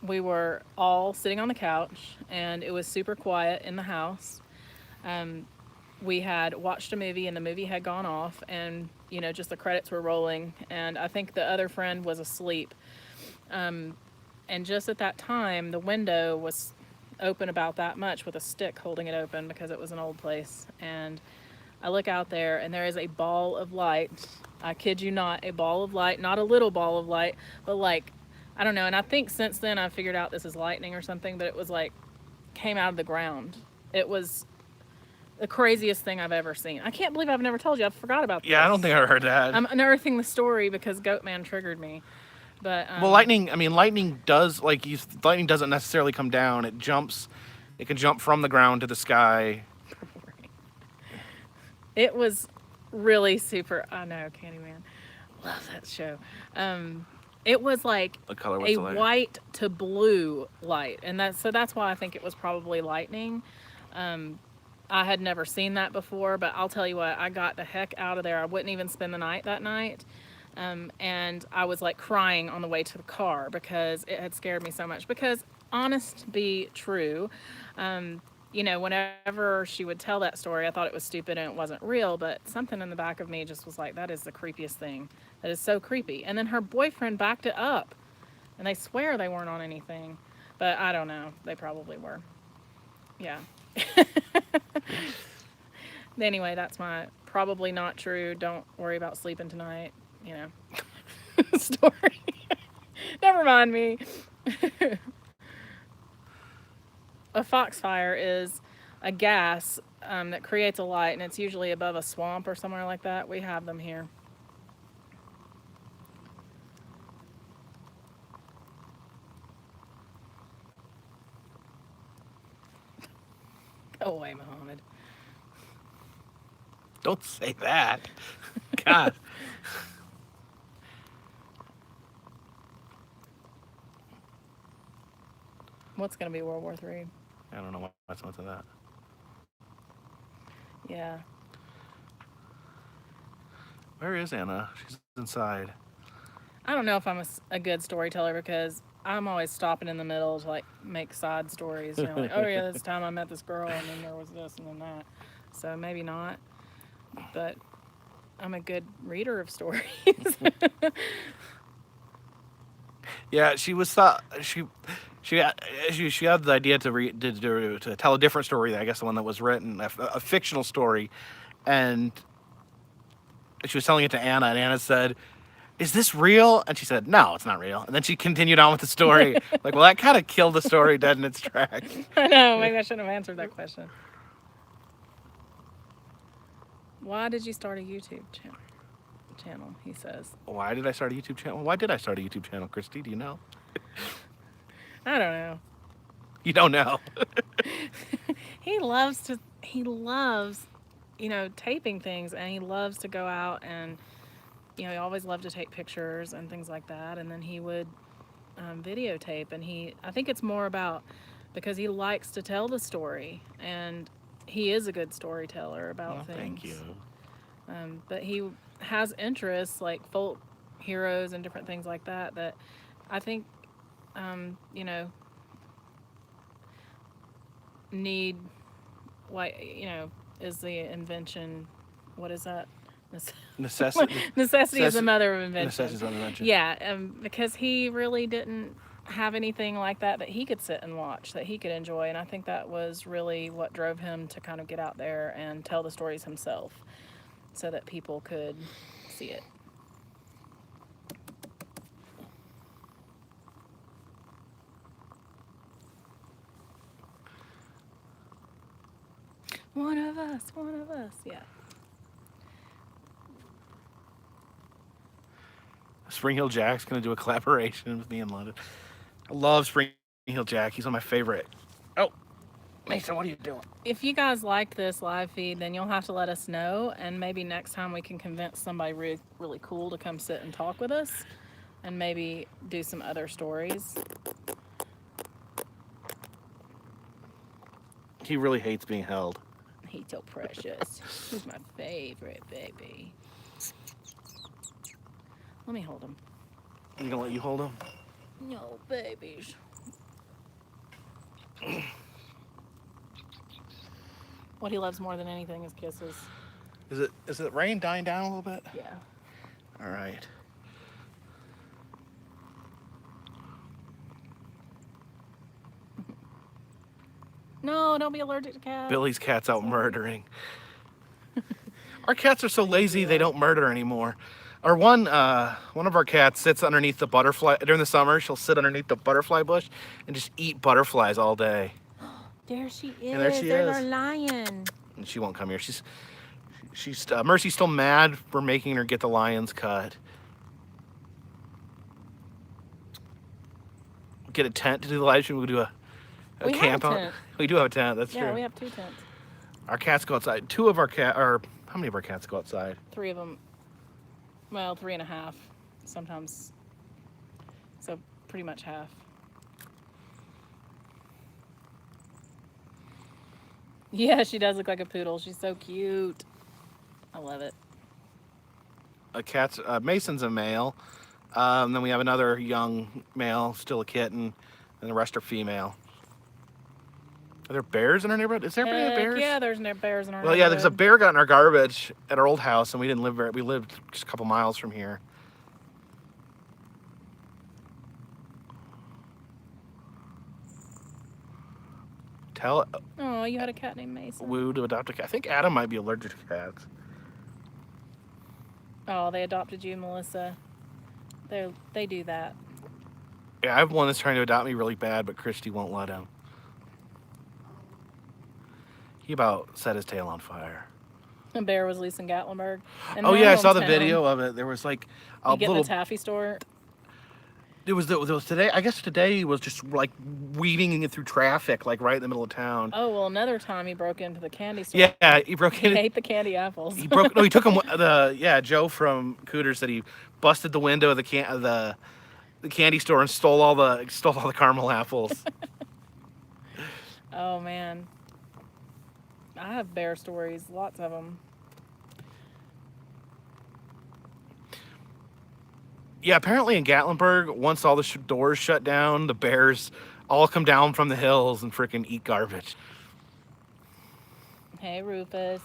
we were all sitting on the couch, and it was super quiet in the house. We had watched a movie, and the movie had gone off, and just the credits were rolling, and I think the other friend was asleep. And just at that time, the window was open about that much with a stick holding it open because it was an old place. And I look out there, and there is a ball of light. I kid you not, a ball of light, not a little ball of light, but like, I don't know. And I think since then I figured out this is lightning or something, but it was like, came out of the ground. It was the craziest thing I've ever seen. I can't believe I've never told you. I forgot about this. Yeah, I don't think I heard that. I'm unearthing the story because Goatman triggered me. But well, lightning doesn't necessarily come down. It jumps. It can jump from the ground to the sky. It was really super. I know, Candyman. Love that show. It was like What color was a the light? white to blue light, and that's why I think it was probably lightning. I had never seen that before, but I'll tell you what, I got the heck out of there. I wouldn't even spend the night that night. And I was like crying on the way to the car because it had scared me so much. Because honest be true, whenever she would tell that story, I thought it was stupid and it wasn't real, but something in the back of me just was like, that is the creepiest thing. That is so creepy. And then her boyfriend backed it up, and they swear they weren't on anything, but I don't know. They probably were. Yeah. Anyway, that's my probably not true, don't worry about sleeping tonight, story. Never mind me. A foxfire is a gas that creates a light, and it's usually above a swamp or somewhere like that. We have them here. Go away, Muhammad. Don't say that. God. What's going to be World War III? I don't know what's into that. Yeah. Where is Anna? She's inside. I don't know if I'm a good storyteller because I'm always stopping in the middle to like make side stories. Like, oh yeah, this time I met this girl and then there was this and then that. So maybe not, but I'm a good reader of stories. Yeah, she had the idea to tell a different story. I guess the one that was written, a fictional story, and she was telling it to Anna, and Anna said, "Is this real?" And she said, "No, it's not real." And then she continued on with the story. Like, well, that kind of killed the story dead in its tracks. I know. Maybe I shouldn't have answered that question. Why did you start a YouTube channel? He says. Why did I start a YouTube channel? Why did I start a YouTube channel, Christy? Do you know? I don't know. You don't know. He loves, taping things, and he loves to go out and, he always loved to take pictures and things like that. And then he would videotape, and I think it's more about because he likes to tell the story, and he is a good storyteller about things. Thank you. But he has interests like folk heroes and different things like that I think, need, is the invention, what is that? Necessity. Necessity is the mother of invention. Necessity is the mother of invention. Yeah, because he really didn't have anything like that he could sit and watch, that he could enjoy, and I think that was really what drove him to kind of get out there and tell the stories himself so that people could see it. One of us, yeah. Spring Hill Jack's going to do a collaboration with me in London. I love Spring Hill Jack. He's one of my favorite. Oh, Mason, what are you doing? If you guys like this live feed, then you'll have to let us know, and maybe next time we can convince somebody really cool to come sit and talk with us, and maybe do some other stories. He really hates being held. He's so precious. He's my favorite baby. Let me hold him. I'm going to let you hold him? No, babies. What he loves more than anything is kisses. Is it rain dying down a little bit? Yeah. All right. No, don't be allergic to cats. Billy's cat's out murdering. Our cats are so lazy they don't murder anymore. Our one of our cats sits underneath the butterfly during the summer. She'll sit underneath the butterfly bush and just eat butterflies all day. There she is. And there she There's is. our lion. And she won't come here. She's Mercy's still mad for making her get the lions cut. Get a tent to do the live stream. We'll do a We camp have a out. tent. We do have a tent. That's Yeah, true. we have 2 tents. Our cats go outside. 2 of our how many of our cats go outside? 3 of them. Well, 3.5 sometimes. So pretty much half. Yeah, she does look like a poodle. She's so cute. I love it. Mason's a male. Then we have another young male, still a kitten, and the rest are female. Are there bears in our neighborhood? Is there any bears? Yeah, there's no bears in our Well, yeah, there's a neighborhood. bear got in our garbage at our old house, and we didn't live there. We lived just a couple miles from here. Tell Oh, you had a cat named Mason. Woo to adopt a cat. I think Adam might be allergic to cats. Oh, they adopted you, Melissa. They do that. Yeah, I have one that's trying to adopt me really bad, but Christy won't let him. He about set his tail on fire. A bear was loose in Gatlinburg. In Oh my yeah, I saw the hometown, video of it. There was like a You get little. the taffy store. It was today. I guess today was just like weaving it through traffic, like right in the middle of town. Oh, well, another time he broke into the candy store. Yeah, he broke He in. ate the candy apples. He broke. No, he took him. Joe from Cooters said he busted the window of the candy store and stole all the caramel apples. Oh, man. I have bear stories, lots of them. Yeah, apparently in Gatlinburg, once all the doors shut down, the bears all come down from the hills and freaking eat garbage. Hey, Rufus.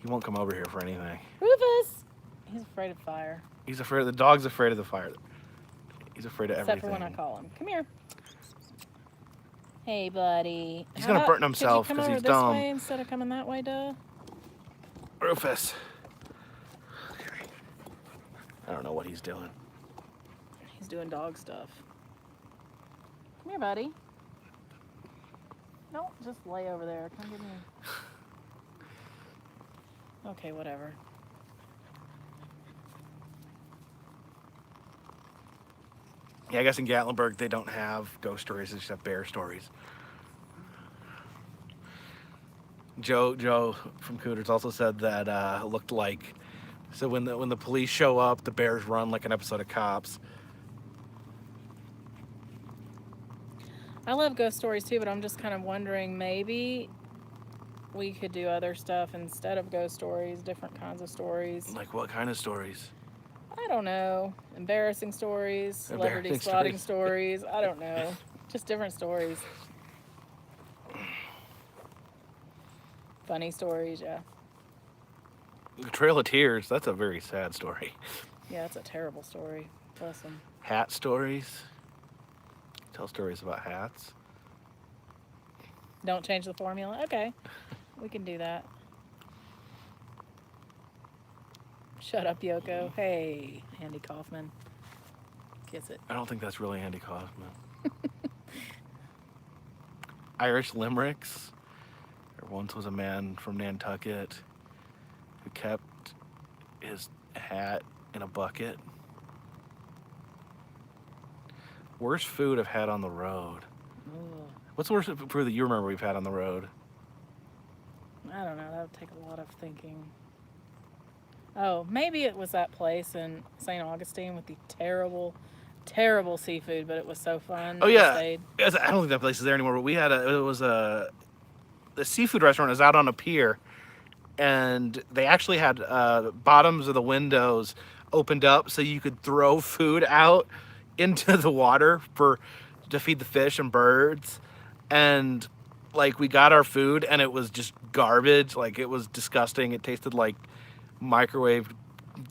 He won't come over here for anything. Rufus! He's afraid of fire. He's afraid. The dog's afraid of the fire. He's afraid of Except everything. for when I call him. Come here. Hey, buddy. He's How gonna about- burn himself could you 'cause come he's over this dumb. way instead of coming that way, duh? Rufus. Okay. I don't know what he's doing. He's doing dog stuff. Come here, buddy. Don't just lay over there. Come get me. Okay, whatever. Yeah, I guess in Gatlinburg they don't have ghost stories; they just have bear stories. Joe from Cooters also said that it looked like. So when the police show up, the bears run like an episode of Cops. I love ghost stories too, but I'm just kind of wondering, maybe we could do other stuff instead of ghost stories, different kinds of stories. Like what kind of stories? I don't know. Embarrassing stories, celebrity Embarrassing spotting stories. I don't know. Just different stories. Funny stories, yeah. The Trail of Tears. That's a very sad story. Yeah, it's a terrible story. Bless them. Hat stories. Tell stories about hats. Don't change the formula. Okay, we can do that. Shut up, Yoko. Hey, Andy Kaufman. Kiss it. I don't think that's really Andy Kaufman. Irish limericks. There once was a man from Nantucket who kept his hat in a bucket. Worst food I've had on the road. Ooh, What's the worst food that you remember we've had on the road? I don't know. That would take a lot of thinking. Oh, maybe it was that place in St. Augustine with the terrible, terrible seafood, but it was so fun. Oh We yeah, stayed. I don't think that place is there anymore. But we had the seafood restaurant is out on a pier, and they actually had bottoms of the windows opened up so you could throw food out into the water to feed the fish and birds. And like we got our food and it was just garbage. Like it was disgusting. It tasted like microwaved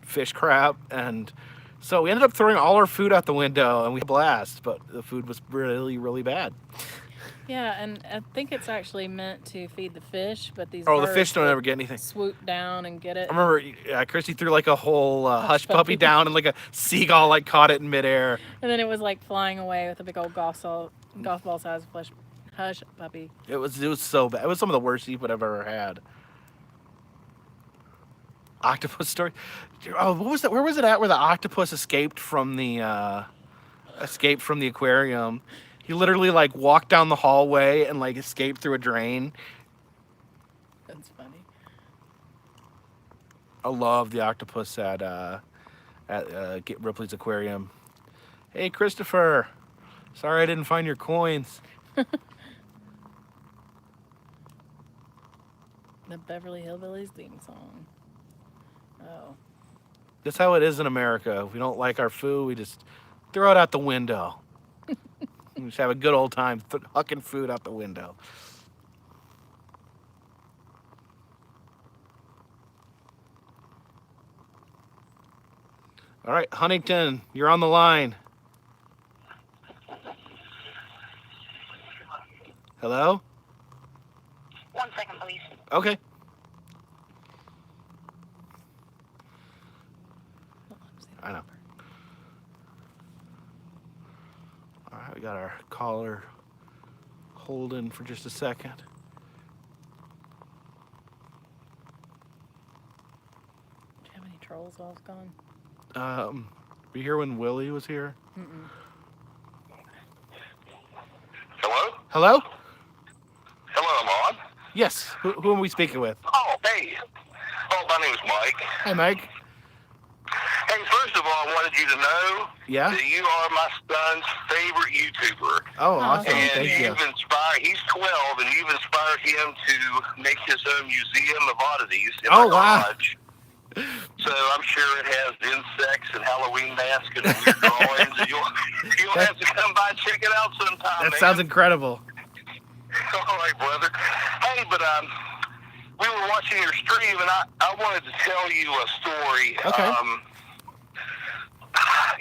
fish crap. And so we ended up throwing all our food out the window and we had a blast, but the food was really, really bad. Yeah, and I think it's actually meant to feed the fish, but these Oh, the birds fish don't would ever get anything. swoop down and get it. I remember Christy threw like a whole hush puppy down and like a seagull like caught it in midair. And then it was like flying away with a big old golf ball sized hush puppy. It was so bad. It was some of the worst seafood I've ever had. Octopus story. Oh, what was that? Where was it at? Where the octopus escaped from the aquarium? He literally like walked down the hallway and like escaped through a drain. That's funny. I love the octopus at Ripley's Aquarium. Hey, Christopher. Sorry I didn't find your coins. The Beverly Hillbillies theme song. Oh. That's how it is in America. If we don't like our food, we just throw it out the window. We just have a good old time hucking food out the window. All right, Huntington, you're on the line. Hello? 1 second, please. Okay. I know. All right, we got our caller holding for just a second. Do you have any trolls while I was gone? Were you here when Willie was here? Mm-mm. Hello? Hello? Hello, I'm on. Yes. Who are we speaking with? Oh, hey. Oh, my name's Mike. Hi, Mike. Hey, first of all, I wanted you to know Yeah? that you are my son's favorite YouTuber. Oh, awesome. And Thank you. he's 12, and you've inspired him to make his own museum of oddities in Oh, my wow. garage. So I'm sure it has insects and Halloween masks and weird drawings. And you'll have to come by and check it out sometime. That sounds incredible. All right, brother. Hey, but we were watching your stream, and I wanted to tell you a story. Okay.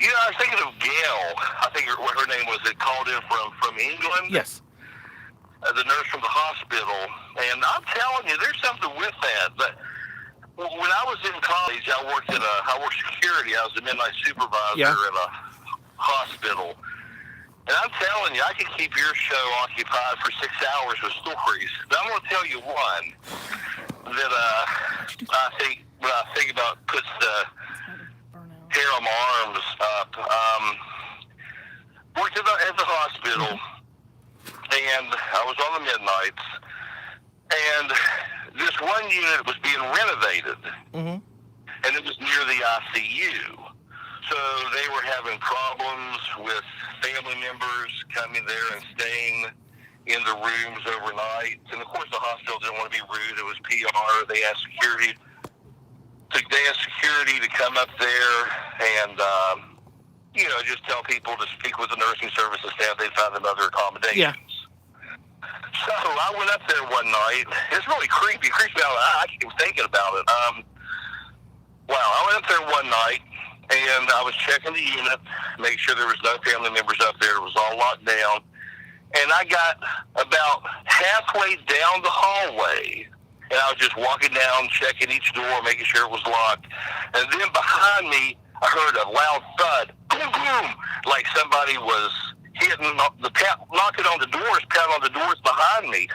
I was thinking of Gail. I think what her name was that called in from England. Yes. The nurse from the hospital. And I'm telling you, there's something with that. But when I was in college, I worked security. I was a midnight supervisor at a hospital. And I'm telling you, I could keep your show occupied for 6 hours with stories. But I'm going to tell you one that I think when I think about puts the hair on my arms up. Worked at the hospital, and I was on the midnights, and this one unit was being renovated, and it was near the ICU. So they were having problems with family members coming there and staying in the rooms overnight. And of course, the hospital didn't want to be rude. It was PR. They asked security to come up there and, just tell people to speak with the nursing services staff. They found them other accommodations. Yeah. So I went up there one night. It's really creepy. It creeps me out. I keep thinking about it. I went up there one night, and I was checking the unit, make sure there was no family members up there. It was all locked down. And I got about halfway down the hallway, and I was just walking down, checking each door, making sure it was locked. And then behind me, I heard a loud thud, boom, boom, like somebody was hitting knocking on the doors, pounding on the doors behind me.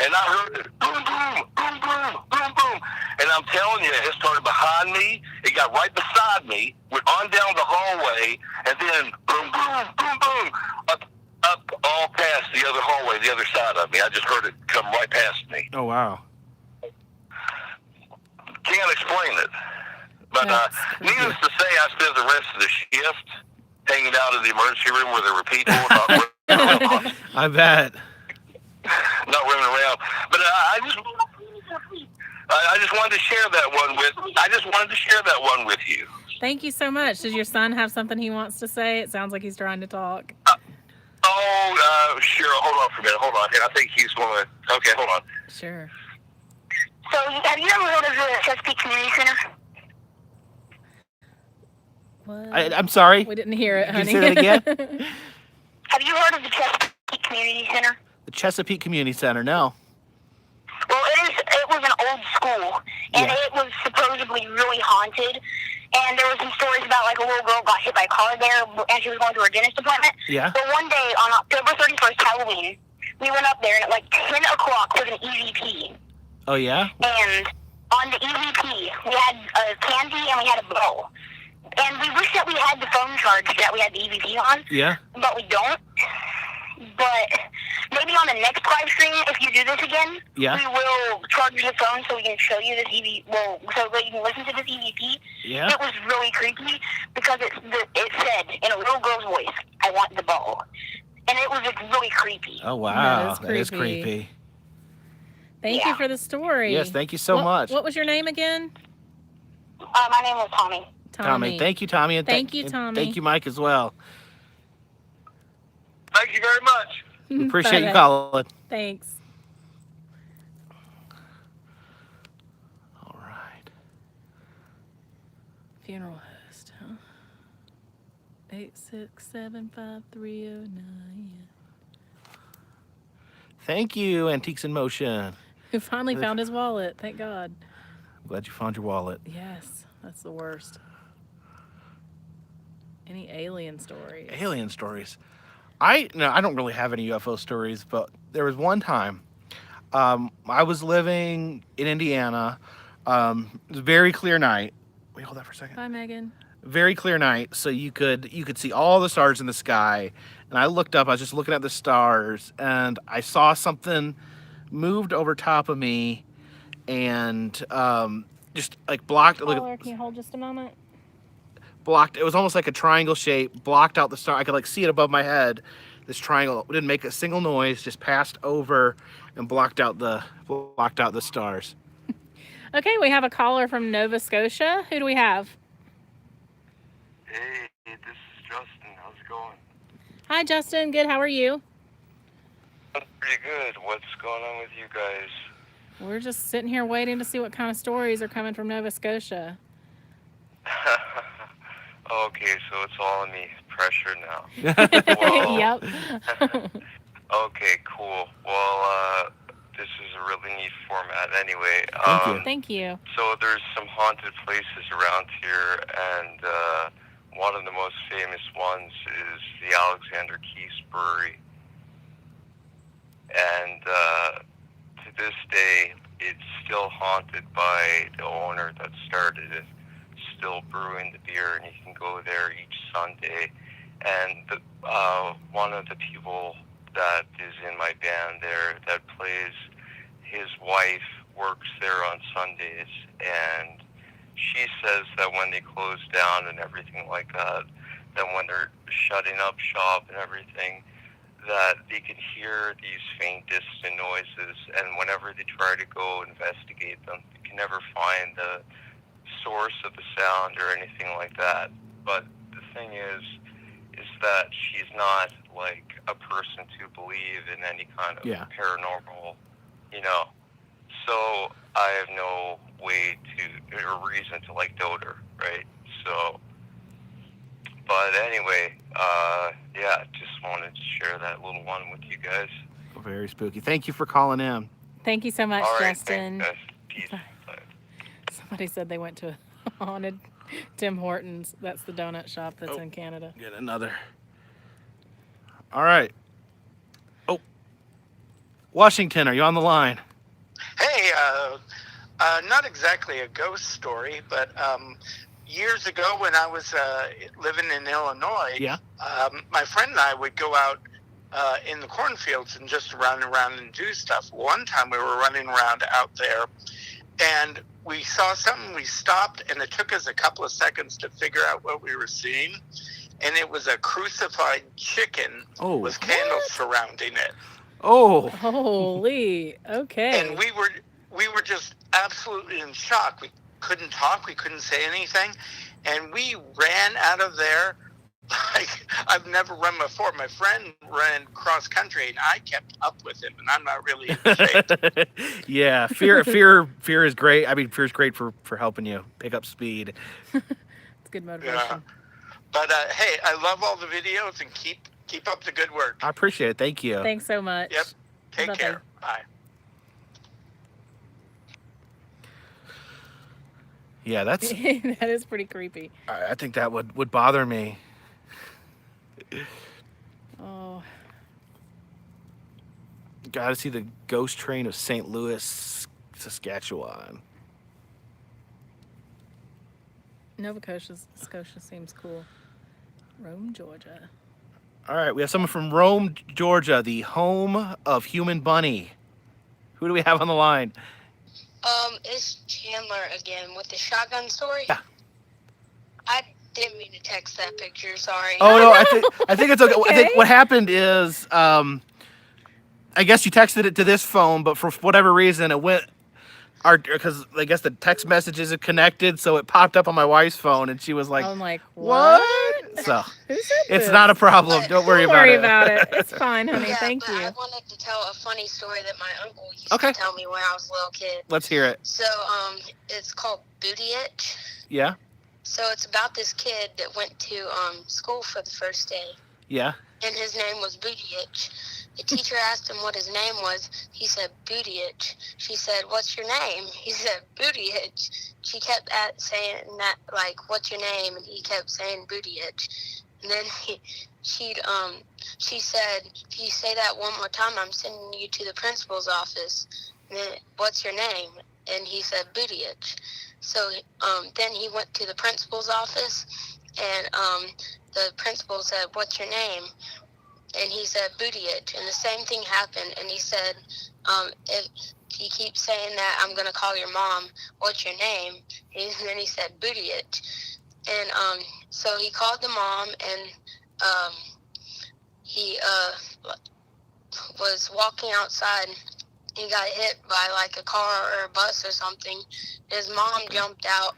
And I heard it, boom, boom, boom, boom, boom, boom. And I'm telling you, it started behind me. It got right beside me, went on down the hallway, and then boom, boom, boom, boom, the other side of me. I just heard it come right past me. Oh, wow. Can't explain it. But needless to say, I spent the rest of the shift hanging out in the emergency room where there were people I bet. not running around. But I just wanted to share that one with. I just wanted to share that one with you. Thank you so much. Does your son have something he wants to say? It sounds like he's trying to talk. Sure. Hold on for a minute. Hold on. I think he's going to. Okay, hold on. Sure. So, have you ever heard of the Chesapeake Community Center? What? I'm sorry. We didn't hear it, honey. Can you say that again? Have you heard of the Chesapeake Community Center? The Chesapeake Community Center, no. Well, it was an old school, and it was supposedly really haunted. And there were some stories about, like, a little girl got hit by a car there, and she was going to her dentist appointment. Yeah. But one day, on October 31st, Halloween, we went up there, and at, like, 10 o'clock was an EVP. Oh, yeah? And on the EVP, we had a candy and we had a bow. And we wish that we had the phone charge that we had the EVP on. Yeah. But we don't. But maybe on the next live stream, if you do this again, we will charge the phone so we can show you this EVP. Well, so that you can listen to this EVP. Yeah. It was really creepy because it said in a little girl's voice, "I want the bow," and it was like, really creepy. Oh, wow. That is creepy. Thank you for the story. Yes, thank you so much. What was your name again? My name was Tommy. Tommy. Thank you, Tommy. And Thank you, Tommy. Thank you, Mike, as well. Thank you very much. We appreciate you calling. Thanks. All right. Funeral host, huh? 8675309. Thank you, Antiques in Motion. Who finally found his wallet. Thank God. Glad you found your wallet. Yes, that's the worst. Any alien stories? Alien stories. I don't really have any UFO stories, but there was one time I was living in Indiana. It was a very clear night. Wait, hold that for a second. Hi, Megan. Very clear night, so you could see all the stars in the sky. And I looked up. I was just looking at the stars, and I saw something moved over top of me, and just like blocked. Caller, can you hold just a moment? Blocked. It was almost like a triangle shape. Blocked out the star. I could like see it above my head. This triangle didn't make a single noise. Just passed over and blocked out the stars. Okay, we have a caller from Nova Scotia. Who do we have? Hey, this is Justin. How's it going? Hi, Justin. Good. How are you? Pretty good. What's going on with you guys? We're just sitting here waiting to see what kind of stories are coming from Nova Scotia. Okay, so it's all on me. Pressure now. Yep. Okay, cool. Well, this is a really neat format anyway. Thank you. So there's some haunted places around here, and one of the most famous ones is the Alexander Keith's Brewery. And to this day, it's still haunted by the owner that started it, still brewing the beer, and you can go there each Sunday. And one of the people that is in my band there that plays, his wife works there on Sundays, and she says that when they close down and everything like that, then when they're shutting up shop and everything, that they can hear these faint distant noises, and whenever they try to go investigate them, they can never find the source of the sound or anything like that. But the thing is that she's not like a person to believe in any kind of paranormal, so I have no way to, or reason to like doubt her, right? So, but anyway, just wanted to share that little one with you guys. Very spooky. Thank you for calling in. Thank you so much, All right, Justin. thanks, guys. Peace. Bye. Somebody said they went to a haunted Tim Hortons. That's the donut shop that's in Canada. Get another. All right. Oh, Washington, are you on the line? Hey, not exactly a ghost story, but years ago when I was living in Illinois, my friend and I would go out in the cornfields and just run around and do stuff. One time we were running around out there, and we saw something. We stopped, and it took us a couple of seconds to figure out what we were seeing. And it was a crucified chicken with candles surrounding it. Oh, holy, okay. And we were just absolutely in shock. We couldn't talk. We couldn't say anything. And we ran out of there like I've never run before. My friend ran cross country, and I kept up with him, and I'm not really in shape. Yeah, fear is great. I mean, fear is great for helping you pick up speed. It's good motivation. Yeah. But hey, I love all the videos, and keep up the good work. I appreciate it. Thank you. Thanks so much. Yep. Take Bye-bye. care. Bye. Yeah, that's. That is pretty creepy. I think that would bother me. Oh. Got to see the ghost train of St. Louis, Saskatchewan. Nova Scotia seems cool. Rome, Georgia. All right, we have someone from Rome, Georgia, the home of Human Bunny. Who do we have on the line? It's Chandler again with the shotgun story. Yeah. I didn't mean to text that picture. Sorry. Oh no, I think it's okay. Okay. I think what happened is, I guess you texted it to this phone, but for whatever reason, it went. Because I guess the text messages are connected, so it popped up on my wife's phone, and she was like, I'm like, "What?" So Who said it's this? not a problem. Don't worry about it. It's fine, honey. Yeah, Thank but you. I wanted to tell a funny story that my uncle used Okay. to tell me when I was a little kid. Let's hear it. So, it's called Booty Itch. Yeah, So it's about this kid that went to school for the first day, yeah. and his name was Booty Itch. The teacher asked him what his name was. He said, Booty Itch. She said, what's your name? He said, Booty Itch. She kept saying that, like, what's your name? And he kept saying Booty Itch. And then she said, if you say that one more time, I'm sending you to the principal's office. And then, what's your name? And he said, Booty Itch. So then he went to the principal's office, and the principal said, what's your name? And he said, Booty Itch. And the same thing happened. And he said, if you keep saying that, I'm going to call your mom. What's your name? And then he said, Booty Itch. And so he called the mom, and he was walking outside. He got hit by like a car or a bus or something. His mom jumped out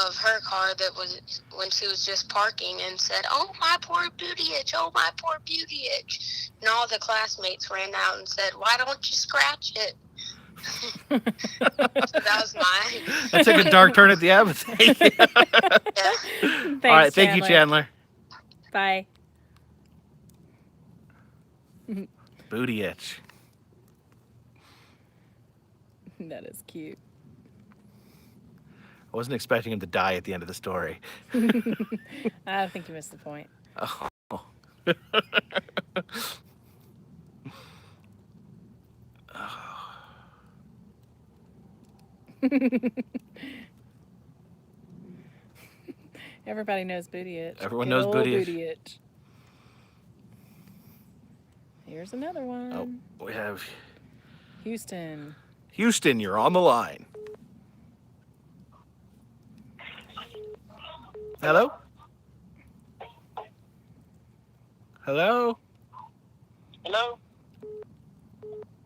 of her car that was when she was just parking and said, oh, my poor Booty Itch, oh, my poor Booty Itch. And all the classmates ran out and said, why don't you scratch it? So that was mine. That took a dark turn at the end. Thank you. Yeah. Thanks, All right, thank you, Chandler. Bye. Booty Itch. That is cute. I wasn't expecting him to die at the end of the story. I think you missed the point. Oh. Everybody knows Booty Itch. Everyone Good knows old Booty Itch. Here's another one. Oh, we have Houston. Houston, you're on the line. Hello? Hello? Hello?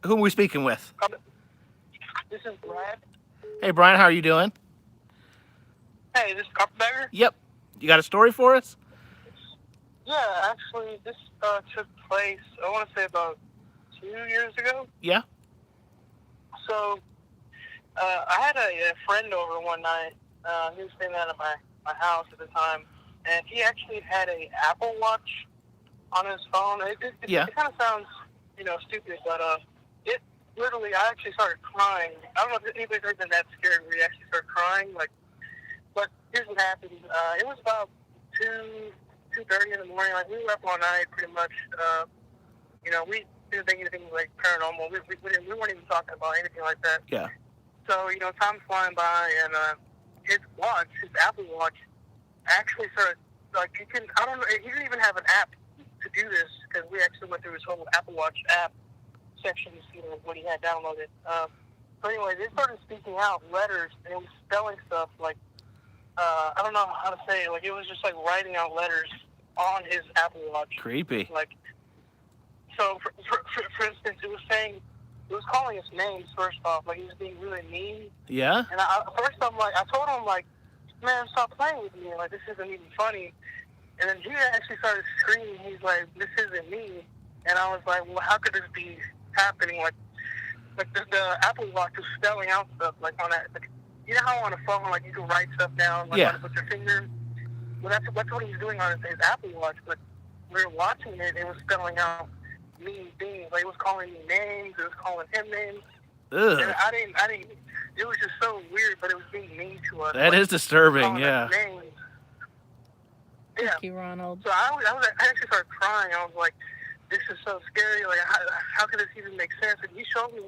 Who are we speaking with? This is Brad. Hey, Brian, how are you doing? Hey, this is Carpetbagger? Yep. You got a story for us? Yeah, actually, this took place, I want to say about 2 years ago. Yeah? So, I had a friend over one night. He was staying out of my house at the time, and he actually had a Apple Watch on his phone. It kind of sounds, stupid, but it literally, I actually started crying. I don't know if anybody's ever been that scared where you actually start crying, but here's what happened. It was about 2:30 in the morning. Like, we were up all night, pretty much. We didn't think anything like paranormal. We weren't even talking about anything like that. Yeah. So, time's flying by, and his Apple Watch, actually started, like, he didn't even have an app to do this because we actually went through his whole Apple Watch app section to see what he had downloaded. So anyway, they started speaking out letters, and it was spelling stuff like, I don't know how to say it. Like, it was just like writing out letters on his Apple Watch. Creepy. Like, so for instance, it was calling us names first off. Like, he was being really mean. Yeah? And I told him, like, man, stop playing with me. Like, this isn't even funny. And then he actually started screaming. He's like, this isn't me. And I was like, well, how could this be happening? Like the Apple Watch was spelling out stuff, like on that. Like, you know how on a phone, like you can write stuff down, like with your finger. Well, that's what he was doing on his Apple Watch. But we were watching it. It was spelling out mean things. Like, it was calling me names. It was calling him names. Ugh. And I didn't. It was just so weird, but it was being mean to us. That is disturbing. Yeah. Yeah. Thank you, Ronald. So I actually started crying. I was like, this is so scary. Like, how could this even make sense? And he showed me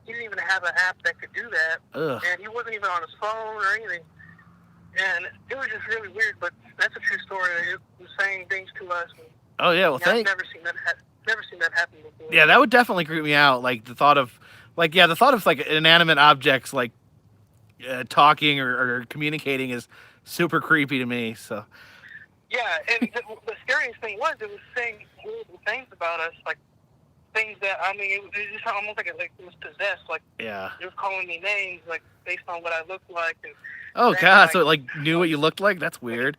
he didn't even have an app that could do that. Ugh. And he wasn't even on his phone or anything. And it was just really weird, but that's a true story. It was saying things to us. And, Oh, yeah. Well, I've never seen that happen before. Yeah, that would definitely creep me out. Like, the thought of, like, inanimate objects, like, talking or communicating is super creepy to me, so. Yeah, and the scariest thing was it was saying horrible things about us, like things that, I mean, it was just almost like it was possessed. Like, Yeah. it was calling me names, like, based on what I looked like. And Oh, God, so it, like, knew what you looked like? That's weird.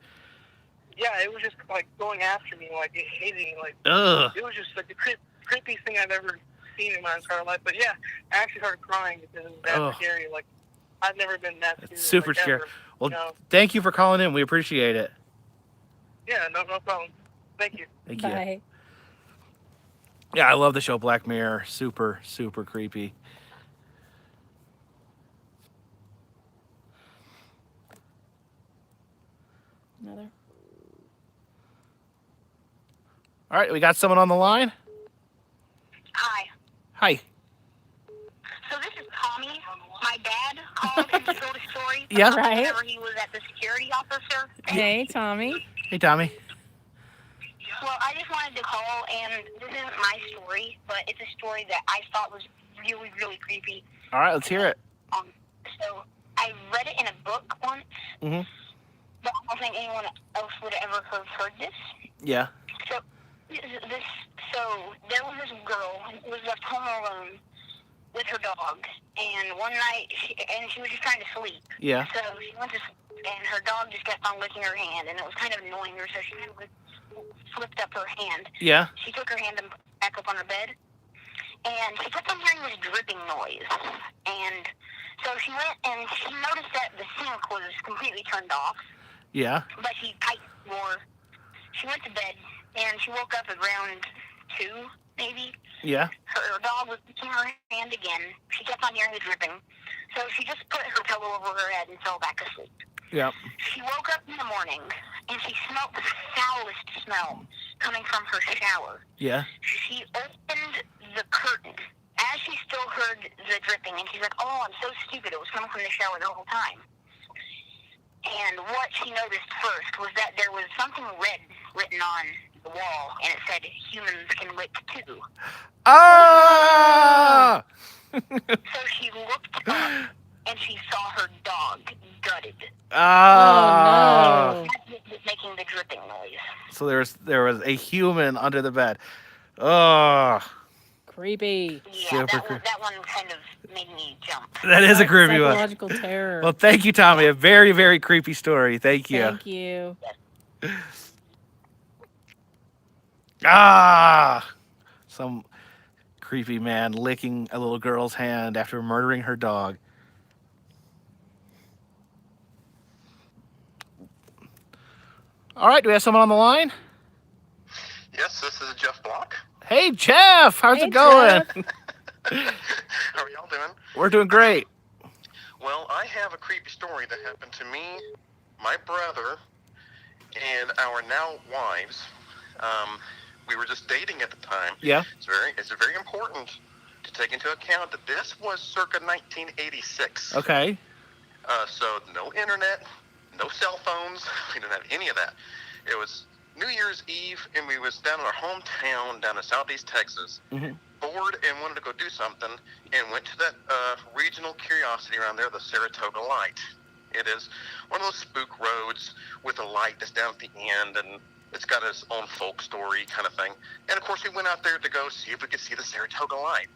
yeah, it was just, like, going after me, like, hating me. Like, Ugh. it was just, like, the creepiest thing I've ever seen in my entire life. But, yeah, I actually started crying because it was that scary. Like, I've never been that scared. Super like, scary. ever, Well, you know? thank you for calling in. We appreciate it. Yeah, no problem. Thank you. Thank you. Bye. Yeah, I love the show Black Mirror. Super, super creepy. Another. All right, we got someone on the line. Hi. Hi. So this is Tommy. My dad called and told a story. Yeah. About Right. Whenever he was at the security officer. Hey, Tommy. Hey, Tommy. Well, I just wanted to call, and this isn't my story, but it's a story that I thought was really, really creepy. All right, let's hear it. So I read it in a book once, Mm-hmm. but I don't think anyone else would ever have heard this. Yeah. So there was this girl who was left home alone with her dog, and one night, she was just trying to sleep. Yeah. So she went to sleep, and her dog just kept on licking her hand, and it was kind of annoying her, so she kind of flipped up her hand. Yeah. She took her hand and put it back up on her bed, and she kept on hearing this dripping noise. And so she went, and she noticed that the sink was completely turned off, Yeah. but she tightened more. She went to bed, and she woke up around 2, maybe. Yeah. Her dog was licking her hand again. She kept on hearing the dripping. So she just put her pillow over her head and fell back asleep. Yeah. She woke up in the morning, and she smelled the foulest smell coming from her shower. Yeah. She opened the curtain as she still heard the dripping, and she's like, oh, I'm so stupid. It was coming from the shower the whole time. And what she noticed first was that there was something red written on the wall, and it said, humans can lick too. Ah! So she looked up, and she saw her dog gutted. Ah! Oh, no. That was making the dripping noise. So there was a human under the bed. Oh, Creepy. Yeah, Super that one kind of made me jump. that is a creepy one. Psychological terror. Well, thank you, Tommy. A very, very creepy story. Thank you. Thank you. Ah! Some creepy man licking a little girl's hand after murdering her dog. All right, do we have someone on the line? Yes, this is Jeff Block. Hey, Jeff, how's Hey, it going? Jeff. How are y'all doing? We're doing great. Well, I have a creepy story that happened to me, my brother, and our now wives. We were just dating at the time. Yeah. It's very important to take into account that this was circa 1986. Okay. So no internet, no cell phones. We didn't have any of that. It was New Year's Eve, and we was down in our hometown down in southeast Texas, bored and wanted to go do something, and went to that regional curiosity around there, the Saratoga Light. It is one of those spook roads with a light that's down at the end, and it's got its own folk story kind of thing. And of course, we went out there to go see if we could see the Saratoga Light.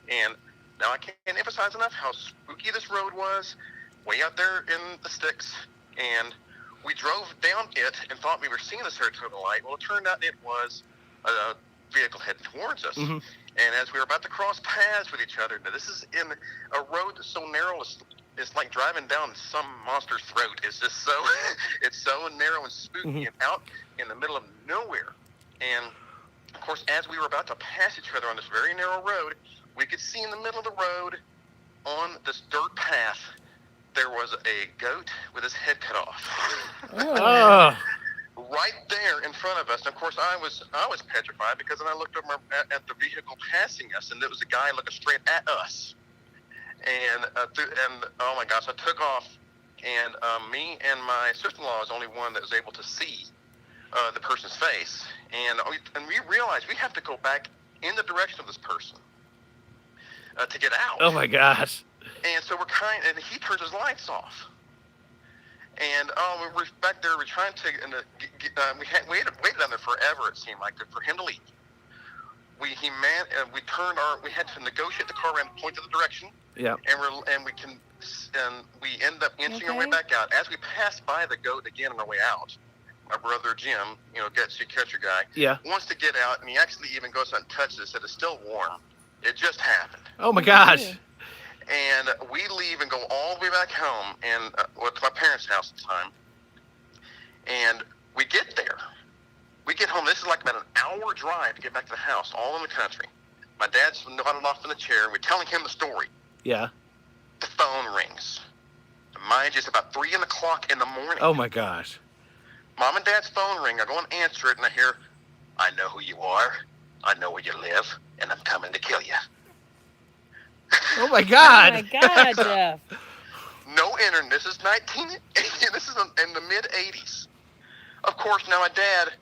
And now I can't emphasize enough how spooky this road was, way out there in the sticks. And we drove down it and thought we were seeing the Saratoga Light. Well, it turned out it was a vehicle heading towards us. And as we were about to cross paths with each other, now this is in a road that's so narrow, it's like driving down some monster's throat. It's just so, it's so narrow and spooky and out in the middle of nowhere. And of course, as we were about to pass each other on this very narrow road, we could see in the middle of the road on this dirt path, there was a goat with his head cut off. Right there in front of us. And of course, I was petrified because then I looked over at the vehicle passing us, and there was a guy looking straight at us. And oh my gosh, I took off, and me and my sister-in-law was the only one that was able to see the person's face. And we realized we have to go back in the direction of this person to get out. Oh my gosh. And so and he turns his lights off. And we're back there, we're trying to, we had waited down there forever, it seemed like, for him to leave. We had to negotiate the car around, point to the direction. Yeah. And we end up inching our way back out. As we passed by the goat again on our way out, my brother Jim, catcher guy, wants to get out, and he actually even goes out and touches it, said it's still warm. It just happened. Oh my gosh. And we leave and go all the way back home, and to my parents' house at the time. And we get there. We get home. This is like about an hour drive to get back to the house, all in the country. My dad's nodded off in the chair, and we're telling him the story. Yeah. The phone rings. Mind you, it's about 3 o'clock in the morning. Oh my gosh. Mom and Dad's phone ring. I go and answer it, and I hear, "I know who you are. I know where you live, and I'm coming to kill you." Oh my God. Oh my God, Jeff. No internet. This is this is in the mid 80s. Of course, now my dad,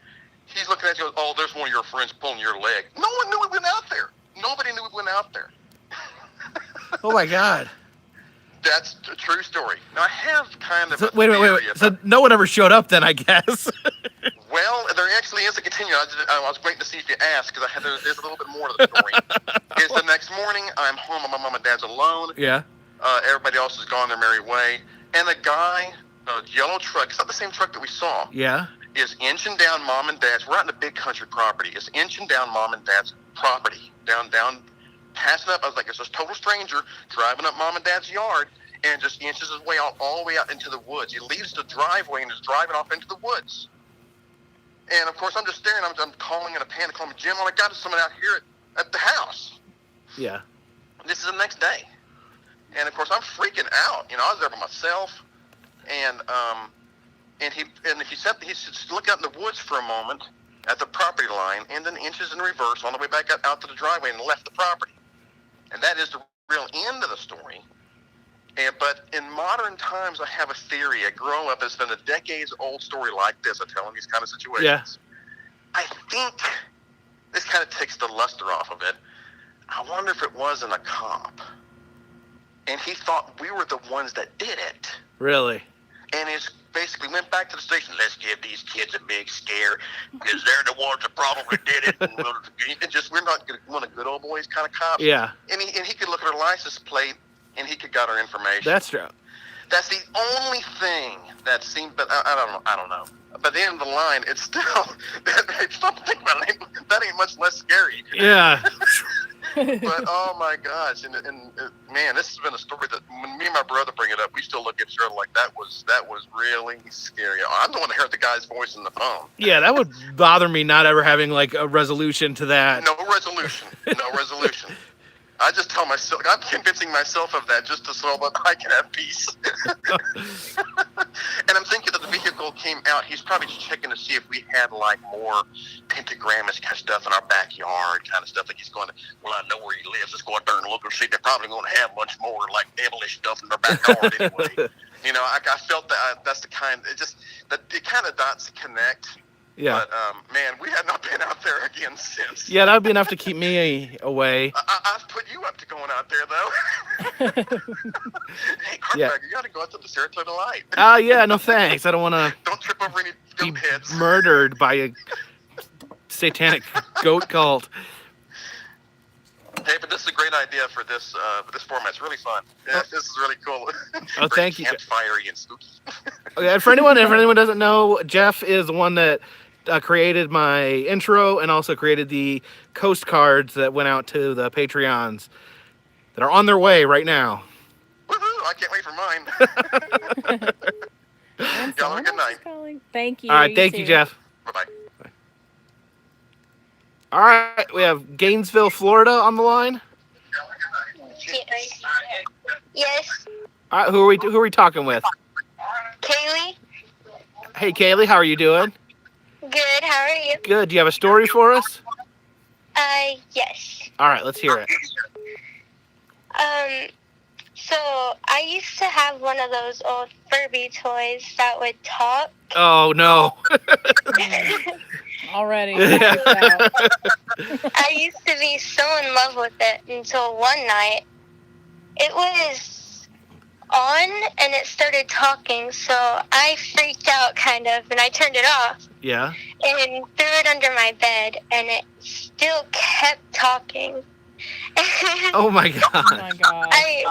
he's looking at you, goes, "Oh, there's one of your friends pulling your leg." No one knew we went out there. Nobody knew we went out there. Oh my God. That's a true story. Now I have kind of wait. So no one ever showed up then, I guess. Well, there actually is a continue. I was waiting to see if you asked, because there's a little bit more to the story. Is the next morning, I'm home, my mom and dad's alone. Yeah. Everybody else has gone their merry way. And a guy, a yellow truck, it's not the same truck that we saw. Yeah. Is inching down mom and dad's, we're out in a big country property, is inching down mom and dad's property. Down, passing up. I was like, it's this total stranger driving up mom and dad's yard, and just inches his way out, all the way out into the woods. He leaves the driveway and is driving off into the woods. And of course, I'm just staring. I'm calling in a panic, calling Jim. Oh my God, there's someone out here at the house. Yeah. This is the next day, and of course, I'm freaking out. I was there by myself, and he's just looking out in the woods for a moment at the property line, and then inches in reverse on the way back out to the driveway and left the property. And that is the real end of the story. But in modern times, I have a theory. I grew up, it's been a decades-old story like this. I tell them these kind of situations. Yeah. I think this kind of takes the luster off of it. I wonder if it wasn't a cop, and he thought we were the ones that did it. Really? And he basically went back to the station. Let's give these kids a big scare, because they're the ones that probably did it. And we're not one of good old boys kind of cops. Yeah. And he could look at our license plate, and he could got our information. That's true. That's the only thing that seemed, but I don't know. By the end of the line, it's still, stop to think about it, that ain't much less scary. Yeah. But oh my gosh, and man, this has been a story that when me and my brother bring it up, we still look at each other like that was really scary. I'm the one that heard the guy's voice in the phone. Yeah, that would bother me, not ever having like a resolution to that. No resolution. I just tell myself, I'm convincing myself of that just so that I can have peace. And I'm thinking that the vehicle came out, he's probably just checking to see if we had like more pentagramish kind of stuff in our backyard, kind of stuff that he's going to, well, I know where he lives, let's go out there and look and see. They're probably going to have much more like devilish stuff in their backyard anyway. I felt that that's the kind, it kind of dots connect. Yeah. But man, we have not been out there again since. Yeah, that would be enough to keep me away. I've put you up to going out there though. Hey, Yeah. Cartwright, you got to go out to the Saratoga Light. Yeah, no thanks. I don't want to Don't trip over any be goat heads. murdered by a satanic goat cult. Hey, but this is a great idea for this format. It's really fun. Yeah, this is really cool. Oh, thank you. Campfire-y and spooky. Okay, and if anyone doesn't know, Jeff is the one that created my intro and also created the Coast cards that went out to the Patreons that are on their way right now. Woohoo! I can't wait for mine. And Y'all have a good someone else night. is calling. Thank you. All right, thank you, too. Jeff. Bye-bye. All right, we have Gainesville, Florida on the line. Yes. All right, who are we talking with? Kaylee. Hey, Kaylee, how are you doing? Good. How are you? Good. Do you have a story for us? Yes. All right, let's hear it. So I used to have one of those old Furby toys that would talk. Oh no. Already. I used to be so in love with it until one night it was on and it started talking, so I freaked out kind of and I turned it off Yeah. and threw it under my bed and it still kept talking. Oh my god. Oh my god. I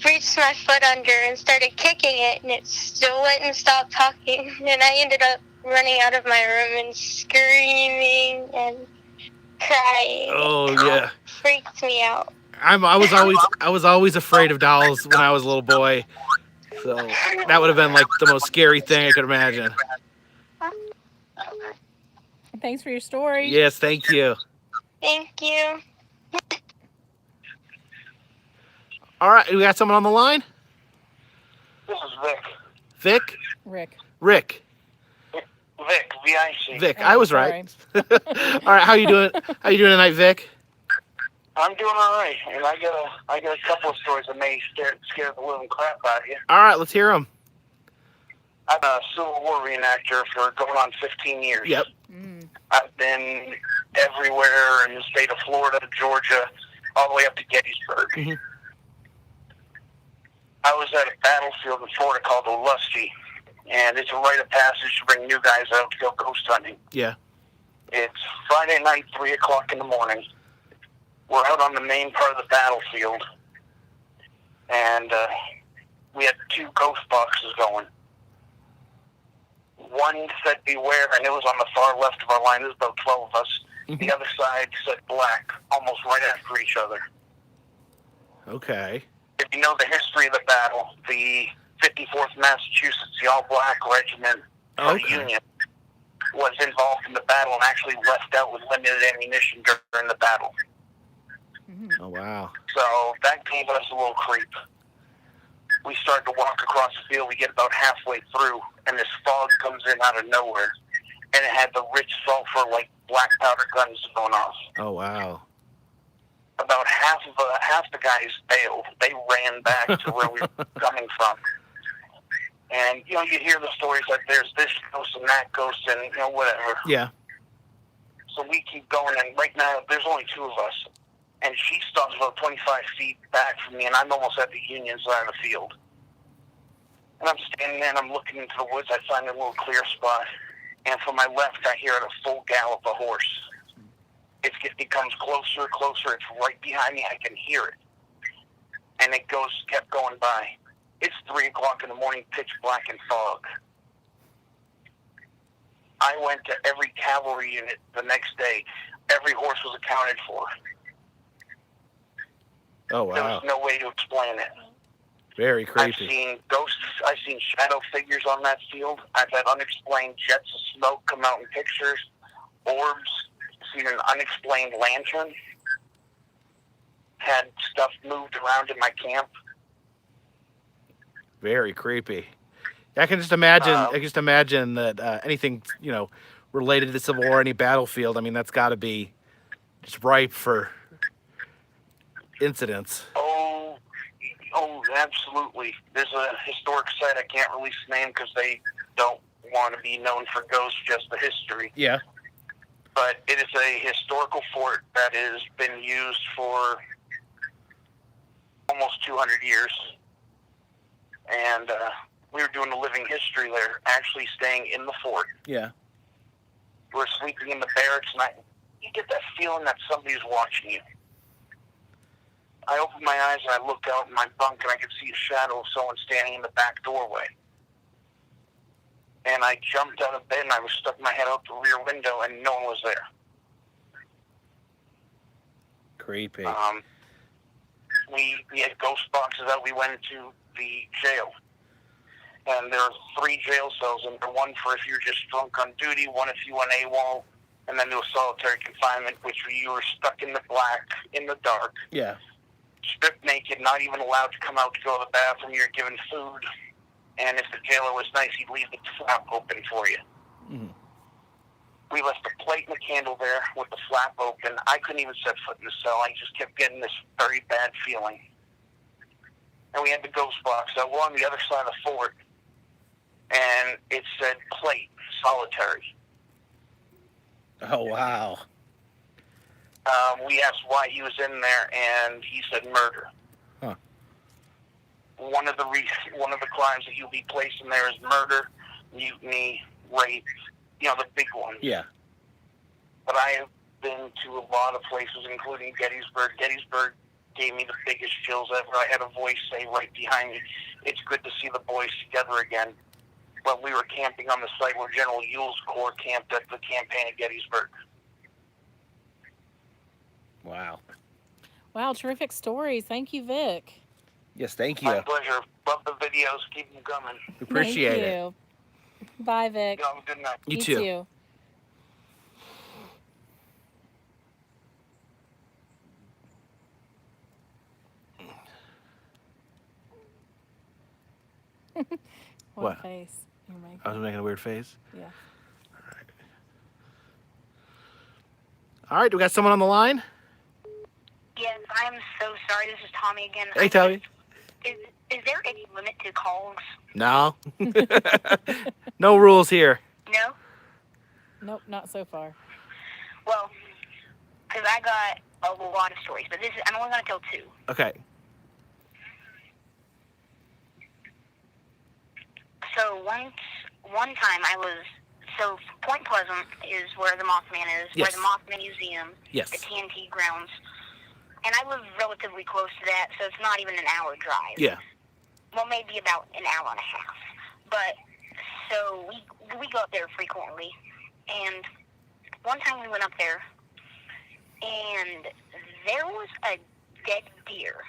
reached my foot under and started kicking it and it still wouldn't stop talking and I ended up running out of my room and screaming and crying. Oh yeah. It freaked me out. I was always afraid of dolls when I was a little boy. So that would have been like the most scary thing I could imagine. Thanks for your story. Yes, thank you. Thank you. All right, we got someone on the line? This is Vic. Vic? Rick. Rick. Vic, V-I-C. Vic, Oh, I was sorry. right. All right, how you doing? How you doing tonight, Vic? I'm doing all right, and I got a couple of stories that may scare the living crap out of you. All right, let's hear them. I'm a Civil War reenactor for going on 15 years. Yep. I've been everywhere in the state of Florida, Georgia, all the way up to Gettysburg. Mm-hmm. I was at a battlefield in Florida called Olusty, and it's a rite of passage to bring new guys out to go ghost hunting. Yeah. It's Friday night, 3 o'clock in the morning. We're out on the main part of the battlefield, and we had 2 ghost boxes going. One said beware, and it was on the far left of our line. There's about 12 of us. Mm-hmm. The other side said black, almost right after each other. Okay. If you know the history of the battle, the 54th Massachusetts, the All-Black Regiment for the Union, was involved in the battle and actually left out with limited ammunition during the battle. Oh, wow. So that gave us a little creep. We started to walk across the field. We get about halfway through, and this fog comes in out of nowhere, and it had the rich sulfur, like black powder guns going off. Oh, wow. About half the guys bailed. They ran back to where we were coming from. And, you hear the stories like there's this ghost and that ghost and, whatever. Yeah. So we keep going, and right now there's only 2 of us. And she stops about 25 feet back from me, and I'm almost at the Union side of the field. And I'm standing there, and I'm looking into the woods. I find a little clear spot. And from my left, I hear at a full gallop a horse. It comes closer and closer. It's right behind me. I can hear it. And it kept going by. It's 3 o'clock in the morning, pitch black and fog. I went to every cavalry unit the next day. Every horse was accounted for. Oh, wow. There was no way to explain it. Very creepy. I've seen ghosts. I've seen shadow figures on that field. I've had unexplained jets of smoke come out in pictures. Orbs. Seen an unexplained lantern. Had stuff moved around in my camp. Very creepy. I can just imagine that anything, related to the Civil War, any battlefield, I mean, that's got to be just ripe for incidents. Oh, absolutely. There's a historic site. I can't release the name because they don't want to be known for ghosts, just the history. Yeah. But it is a historical fort that has been used for almost 200 years. And we were doing a living history there, actually staying in the fort. Yeah. We're sleeping in the barracks, and you get that feeling that somebody's watching you. I opened my eyes, and I looked out in my bunk, and I could see a shadow of someone standing in the back doorway. And I jumped out of bed, and I was stuck my head out the rear window, and no one was there. Creepy. We had ghost boxes out. We went into the jail. And there are 3 jail cells, and there one for if you're just drunk on duty, one if you went AWOL, and then there was solitary confinement, which you were stuck in the black, in the dark, Yeah. stripped naked, not even allowed to come out to go to the bathroom. You're given food, and if the jailer was nice, he'd leave the flap open for you. Mm-hmm. We left a plate and a candle there with the flap open. I couldn't even set foot in the cell. I just kept getting this very bad feeling. And we had the ghost box. We're on the other side of the fort, and it said plate, solitary. Oh, wow. We asked why he was in there, and he said murder. Huh. One of the crimes that you'll be placed in there is murder, mutiny, rape, the big ones. Yeah. But I have been to a lot of places, including Gettysburg. Gettysburg gave me the biggest chills ever. I had a voice say right behind me, "It's good to see the boys together again." But we were camping on the site where General Ewell's Corps camped at the campaign at Gettysburg. Wow. Wow, terrific stories. Thank you, Vic. Yes, thank you. My pleasure. Love the videos. Keep them coming. We appreciate Thank it. you. Bye, Vic. You have a good night. You too. Too. What? Face you're making? I was making a weird face. Yeah. All right, do we got someone on the line? Yes, I'm so sorry. This is Tommy again. Hey, Tommy. Is there any limit to calls? No. No rules here. No? Nope, not so far. Well, because I got a lot of stories, but I'm only going to tell 2. Okay. So one time so Point Pleasant is where the Mothman is, Yes. where the Mothman Museum, Yes. the TNT grounds. And I live relatively close to that, so it's not even an hour drive. Yeah. Well, maybe about an hour and a half. But, so we go up there frequently. And one time we went up there, and there was a dead deer.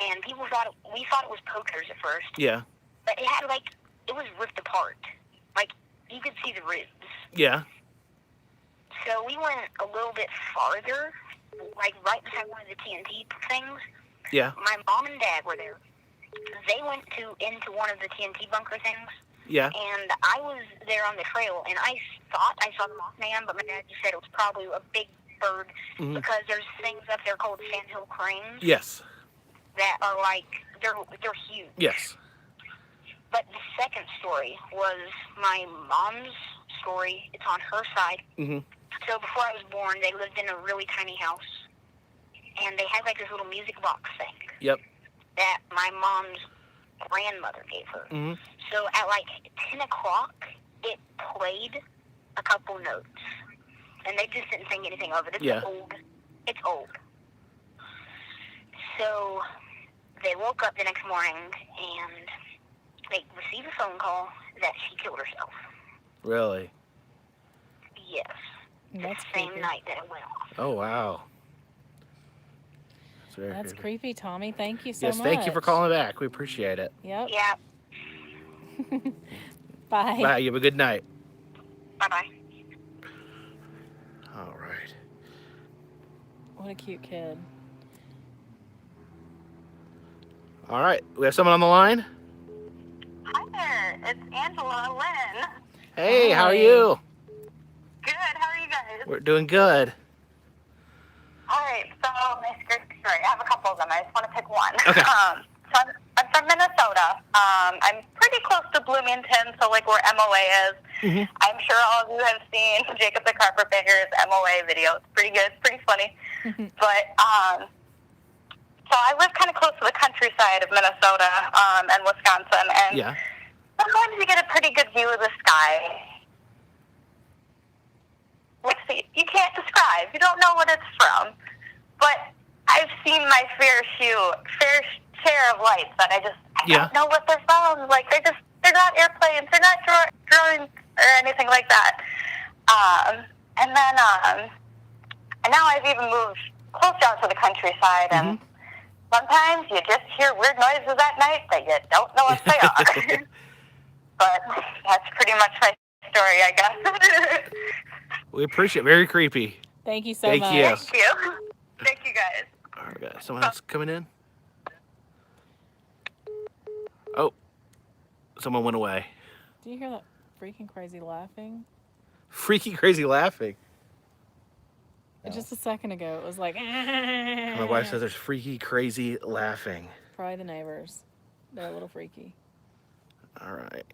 And we thought it was poachers at first. Yeah. But it had, it was ripped apart. You could see the ribs. Yeah. So we went a little bit farther, right beside one of the TNT things. Yeah. My mom and dad were there. They went into one of the TNT bunker things. Yeah. And I was there on the trail, and I thought I saw the Mothman, but my dad just said it was probably a big bird because there's things up there called sandhill cranes. Yes. That are they're huge. Yes. But the second story was my mom's story. It's on her side. Mm-hmm. So before I was born, they lived in a really tiny house. And they had this little music box thing. Yep. That my mom's grandmother gave her. Mm-hmm. So at 10 o'clock, it played a couple notes. And they just didn't sing anything of it. It's old. It's old. So they woke up the next morning and they received a phone call that she killed herself. Really? Yes. That's the same creepy. night that it went off. Oh, wow. That's creepy, Tommy. Thank you so yes, much. thank you for calling back. We appreciate it. Yep. Yeah. Bye. Bye. You have a good night. Bye-bye. All right. What a cute kid. All right. We have someone on the line. Hi there, it's Angela Lynn. Hey, Hi. how are you? Good, how are you guys? We're doing good. All right, so my scary story, I have a couple of them. I just want to pick one. Okay. So I'm from Minnesota. I'm pretty close to Bloomington, so like where MOA is. Mm-hmm. I'm sure all of you have seen Jacob the Carpetbagger's MOA video. It's pretty good. It's pretty funny. But so I live kind of close to the countryside of Minnesota and Wisconsin, and Yeah. sometimes you get a pretty good view of the sky. You can't describe. You don't know what it's from. But I've seen my fair share of lights that I don't know what they're from. Like they're not airplanes. They're not drones or anything like that. And then and now I've even moved close down to the countryside, and sometimes you just hear weird noises at night that you don't know what they are. But that's pretty much my story, I guess. We appreciate it. Very creepy. Thank you so Thank much. you. Thank you. Thank you, guys. All right, guys. Someone else coming in? Oh, someone went away. Do you hear that freaking crazy laughing? Freaky crazy laughing. Just a second ago, it was like. My wife says there's freaky crazy laughing. Probably the neighbors. They're a little freaky. All right.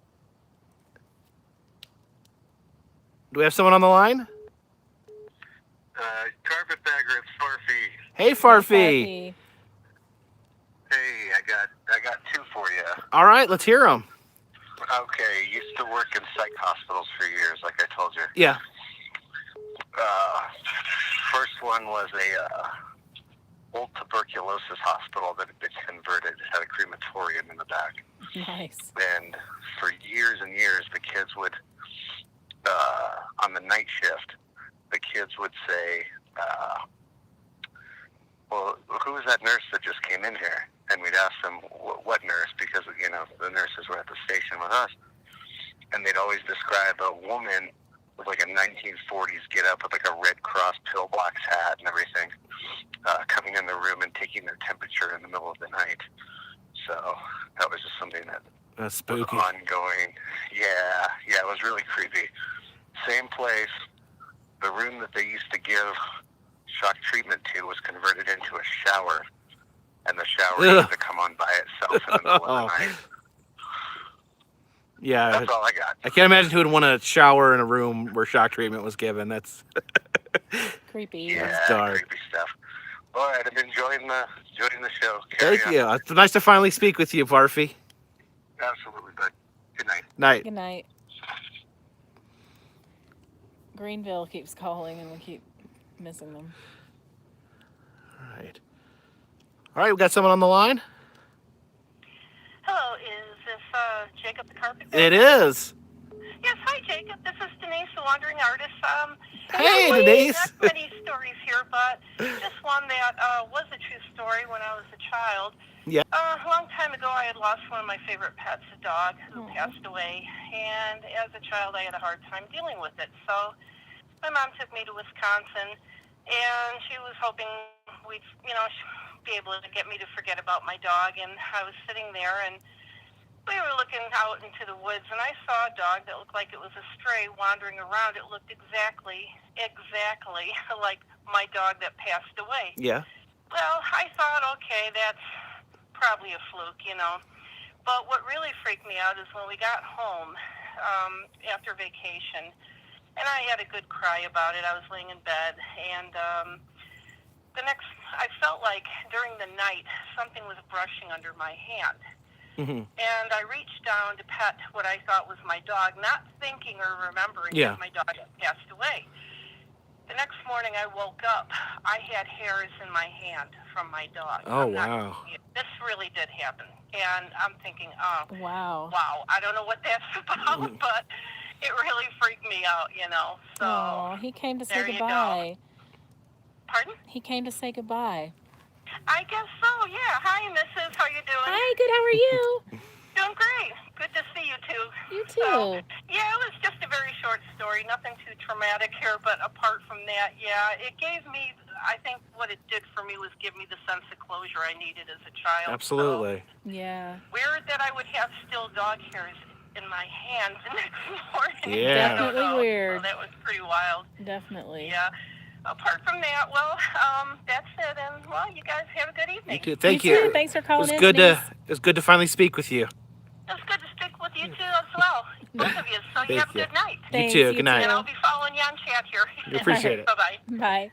Do we have someone on the line? Carpetbagger, it's Farfy. Hey, Farfy. Hey, I got two for you. All right, let's hear them. Okay, used to work in psych hospitals for years, like I told you. Yeah. First one was a old tuberculosis hospital that had been converted. It had a crematorium in the back. Nice. And for years and years, the kids would, on the night shift, the kids would say, well, who was that nurse that just came in here? And we'd ask them, what nurse? Because, you know, the nurses were at the station with us. And they'd always describe a woman with like a 1940s get up with like a Red Cross pillbox hat and everything, coming in the room and taking their temperature in the middle of the night. So that was just something that That's spooky. was ongoing. Yeah, it was really creepy. Same place. The room that they used to give shock treatment to was converted into a shower, and the shower used to come on by itself in the middle of the night. Yeah. That's all I got. I can't imagine who would want to shower in a room where shock treatment was given. That's creepy. Yeah, That's dark. creepy stuff. All right, I'm enjoying the show. Thank you. It's nice to finally speak with you, Farfy. Absolutely, bud. Good night. Night. Good night. Greenville keeps calling and we keep missing them. All right, we got someone on the line. Hello, is this Jacob the Carpetbagger? It is. Yes, hi Jacob. This is Denise, the Wandering Artist. Hey, Denise. Not many stories here, but just one that was a true story when I was a child. Yeah. A long time ago, I had lost one of my favorite pets, a dog, who passed away. And as a child, I had a hard time dealing with it. So my mom took me to Wisconsin, and she was hoping we'd, be able to get me to forget about my dog. And I was sitting there, and we were looking out into the woods, and I saw a dog that looked like it was a stray wandering around. It looked exactly like my dog that passed away. Yeah. Well, I thought, okay, that's probably a fluke, But what really freaked me out is when we got home after vacation, and I had a good cry about it. I was laying in bed, and I felt like during the night something was brushing under my hand. Mm-hmm. And I reached down to pet what I thought was my dog, not thinking or remembering that my dog had passed away. The next morning I woke up, I had hairs in my hand from my dog. Oh, wow. This really did happen. And I'm thinking, wow, I don't know what that's about, but it really freaked me out, So oh, he came to say there you goodbye. go. Pardon? He came to say goodbye. I guess so, yeah. Hi, Mrs. How you doing? Hi, good. How are you? Doing great. Good to see you, too. You too. So, yeah, it was just a very short story. Nothing too traumatic here, but apart from that, it gave me, I think what it did for me was give me the sense of closure I needed as a child. Absolutely. So, yeah. Weird that I would have still dog hairs in my hands the next morning. Yeah. Definitely weird. So that was pretty wild. Definitely. Yeah. apart from that, well, that's it. And, well, you guys have a good evening. You too. Thank you. too. Thanks for calling in, It Denise. was good to finally speak with you. It's good to speak with you, too, as well. Both of you. So you have a good night. Thanks, you too. Good night. And I'll be following you on chat here. We appreciate it. Bye-bye. Bye.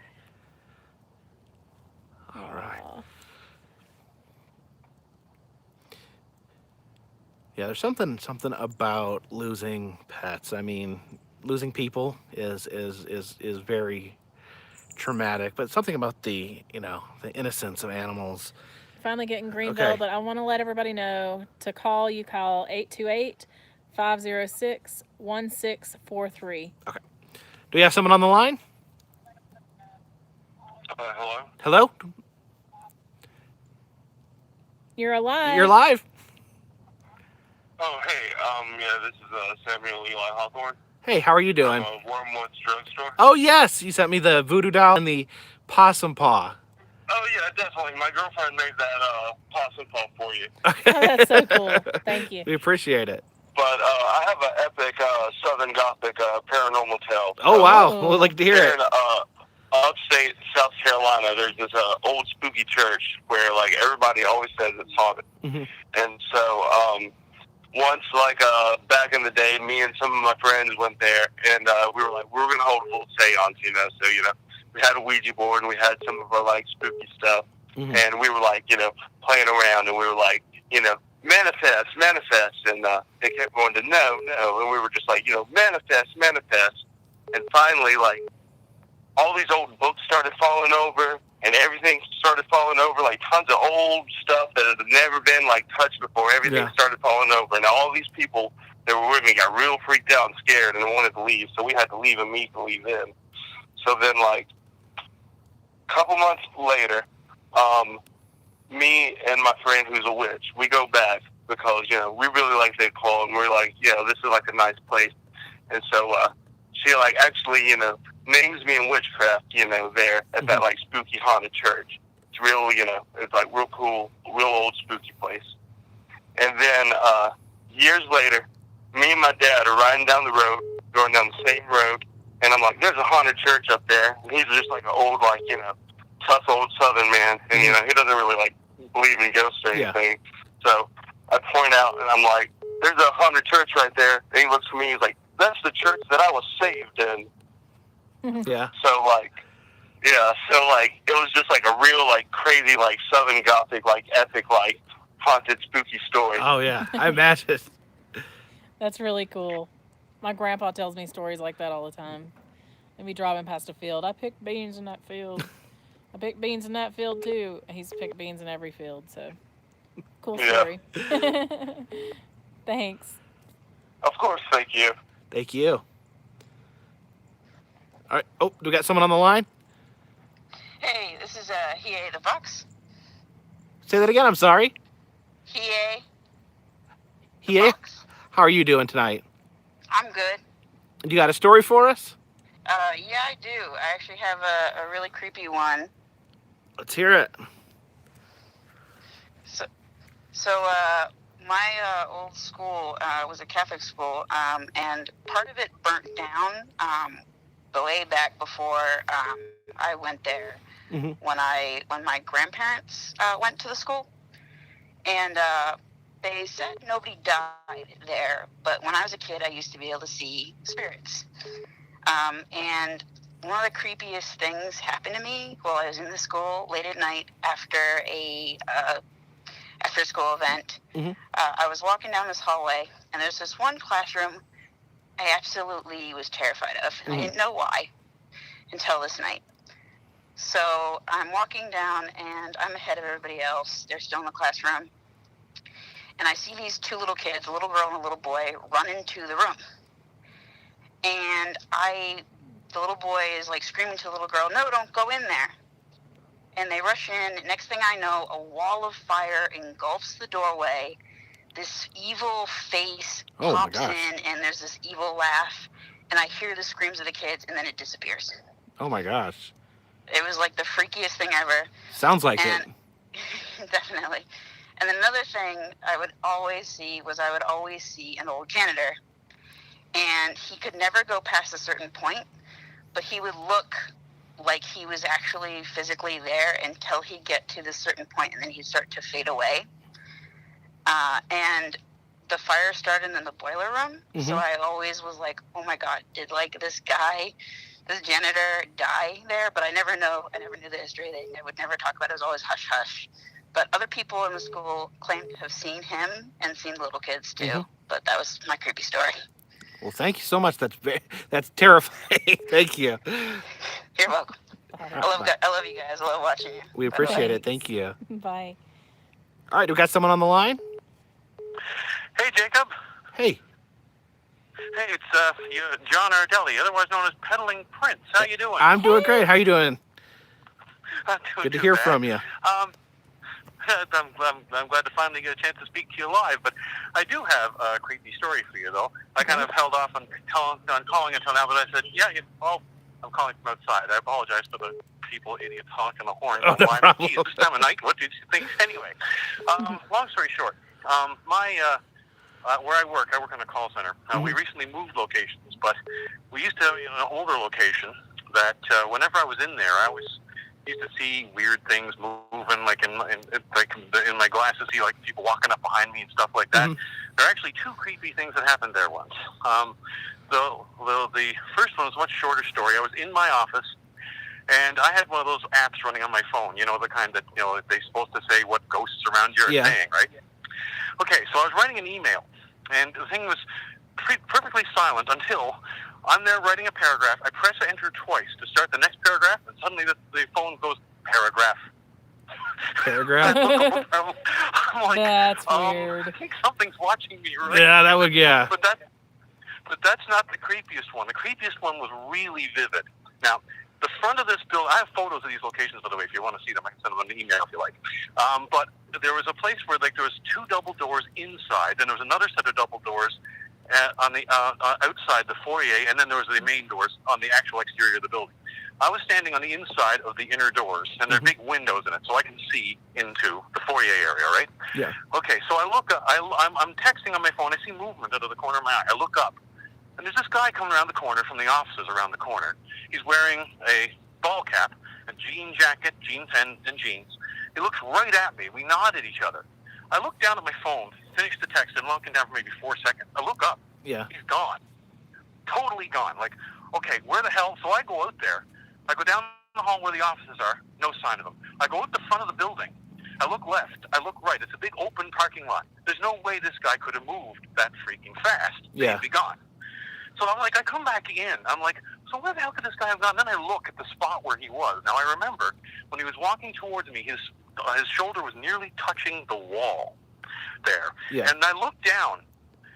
All right. Yeah, there's something about losing pets. I mean, losing people is very traumatic, but something about the innocence of animals. Finally getting Greenville, Okay. but I want to let everybody know to call. You call 828-506-1643. Okay. Do we have someone on the line? Hello? Hello? You're alive. You're live. Oh, hey, yeah, this is Samuel Eli Hawthorne. Hey, how are you doing? Wormwood's drugstore. Oh, yes. You sent me the voodoo doll and the possum paw. Oh, yeah, definitely. My girlfriend made that possum paw for you. Oh, that's so cool. Thank you. We appreciate it. But I have an epic Southern Gothic paranormal tale. Oh, wow. We'd like to hear Here it. in upstate South Carolina, there's this old spooky church where, like, everybody always says it's haunted. Mm-hmm. And so once, like, back in the day, me and some of my friends went there, and we were like, we were going to hold a little seance, So, we had a Ouija board, and we had some of our, like, spooky stuff. Mm-hmm. And we were, like, playing around, and we were like, manifest. And they kept going to no. And we were just like, manifest. And finally, like, all these old books started falling over, and everything started falling over, like tons of old stuff that had never been, like, touched before. Everything started falling over. And all these people that were with me got real freaked out and scared and wanted to leave. So we had to leave immediately then. So then, like, a couple months later, me and my friend who's a witch, we go back because, we really like St. Paul, and we're like, this is like a nice place. And so she, like, actually, names me in witchcraft, there at that, like, spooky haunted church. It's real, it's like real cool, real old spooky place. And then years later, me and my dad are riding down the road, going down the same road, and I'm like, there's a haunted church up there. And he's just like an old, like, tough old Southern man, and he doesn't really like believe in ghosts or anything. So I point out, and I'm like, "There's a haunted church right there." And he looks at me, he's like, "That's the church that I was saved in." Yeah. So like, it was just like a real like crazy like Southern Gothic like epic like haunted spooky story. Oh yeah, I imagine. That's really cool. My grandpa tells me stories like that all the time. And we driving past a field. I picked beans in that field. I picked beans in that field too. He's picked beans in every field, so cool story. Thanks. Of course, thank you. Thank you. All right. Oh, do we got someone on the line? Hey, this is Hiei the Bucks. Say that again. I'm sorry. Hiei. Hiei. How are you doing tonight? I'm good. You got a story for us? Yeah, I do. I actually have a really creepy one. Let's hear it. So my old school was a Catholic school, and part of it burnt down the way back before I went there. Mm-hmm. When my grandparents went to the school, and they said nobody died there, but when I was a kid, I used to be able to see spirits. And one of the creepiest things happened to me while I was in the school late at night after a after-school event. Mm-hmm. I was walking down this hallway, and there's this one classroom I absolutely was terrified of. And I didn't know why until this night. So I'm walking down, and I'm ahead of everybody else. They're still in the classroom. And I see these two little kids, a little girl and a little boy, run into the room. And the little boy is like screaming to the little girl, "No, don't go in there." And they rush in. Next thing I know, a wall of fire engulfs the doorway. This evil face pops in, and there's this evil laugh. And I hear the screams of the kids, and then it disappears. Oh my gosh. It was like the freakiest thing ever. Sounds like it. Definitely. And another thing I would always see an old janitor. And he could never go past a certain point, but he would look like he was actually physically there until he'd get to this certain point, and then he'd start to fade away. And the fire started in the boiler room, so I always was like, oh my God, did like this janitor die there? But I never knew the history. They would never talk about it. It was always hush hush. But other people in the school claimed to have seen him and seen little kids too. But that was my creepy story. Well, thank you so much. That's terrifying. Thank you. You're welcome. I love you guys. I love watching you. We appreciate it. Thank you. Bye. All right, we got someone on the line. Hey, Jacob. Hey. Hey, it's John Ardelli, otherwise known as Peddling Prince. How you doing? I'm doing great. How you doing? Not doing Good to too hear bad. from you. I'm glad to finally get a chance to speak to you live, but I do have a creepy story for you, though. I kind of held off on calling until now, but I said, I'm calling from outside. I apologize for the idiots honking the horn. Oh, no problem. This time of night, what did you think? Anyway, long story short, where I work in a call center. We recently moved locations, but we used to have an older location that whenever I was in there, I always used to see weird things moving, like in my glasses, see like people walking up behind me and stuff like that. There are actually two creepy things that happened there once. The first one was a much shorter story. I was in my office, and I had one of those apps running on my phone. You know, the kind that they're supposed to say what ghosts around you are saying, right? Okay, so I was writing an email, and the thing was perfectly silent until I'm there writing a paragraph. I press enter twice to start the next paragraph, and suddenly the phone goes, paragraph. Paragraph? I'm like, that's weird. I think something's watching me, right? Yeah, that would, yeah. But that's not the creepiest one. The creepiest one was really vivid. Now, the front of this building, I have photos of these locations, by the way. If you want to see them, I can send them an email if you like. But there was a place where there was two double doors inside, then there was another set of double doors on the outside the foyer, and then there was the main doors on the actual exterior of the building. I was standing on the inside of the inner doors, and there are big windows in it, so I can see into the foyer area, right? Yeah. Okay, so I look up. I'm texting on my phone. I see movement out of the corner of my eye. I look up, and there's this guy coming around the corner from the offices around the corner. He's wearing a ball cap, a jean jacket, jeans and jeans. He looks right at me. We nod at each other. I look down at my phone, finish the text, and looking down for maybe 4 seconds. I look up. Yeah. He's gone. Totally gone. Like, okay, where the hell? So I go out there. I go down the hall where the offices are. No sign of him. I go out the front of the building. I look left. I look right. It's a big open parking lot. There's no way this guy could have moved that freaking fast. Yeah. He'd be gone. So I'm like, I come back in. I'm like, so where the hell could this guy have gone? Then I look at the spot where he was. Now, I remember when he was walking towards me, his shoulder was nearly touching the wall there. Yeah. And I looked down,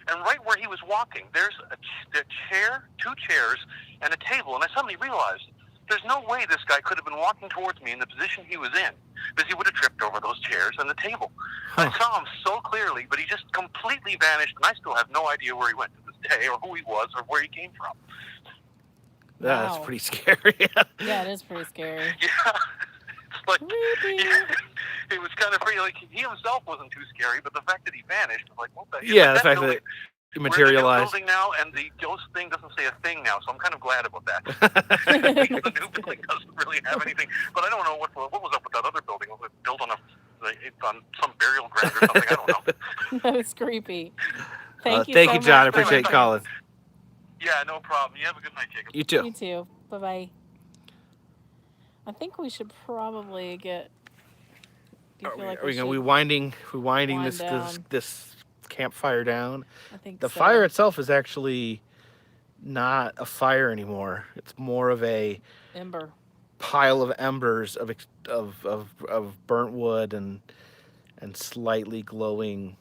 and right where he was walking, there's a chair, two chairs, and a table. And I suddenly realized there's no way this guy could have been walking towards me in the position he was in, because he would have tripped over those chairs and the table. I saw him so clearly, but he just completely vanished, and I still have no idea where he went to this day, or who he was, or where he came from. That's pretty scary. Yeah, it is pretty scary. Yeah. It's like, it was kind of pretty, like, he himself wasn't too scary, but the fact that he vanished, was like, what the hell? Yeah, the fact that it materialized. We're in the new building now, and the ghost thing doesn't say a thing now, so I'm kind of glad about that. The new building doesn't really have anything, but I don't know what was up with that other building. Was it built on some burial ground or something? I don't know. That was creepy. Thank you, thank so you, John. I much. appreciate you calling. Yeah, no problem. You have a good night, Jacob. You too. You too. Bye-bye. I think we should probably get... Do you feel like we should winding wind this campfire down? I think the so. fire itself is actually not a fire anymore. It's more of a Ember. pile of embers of burnt wood and slightly glowing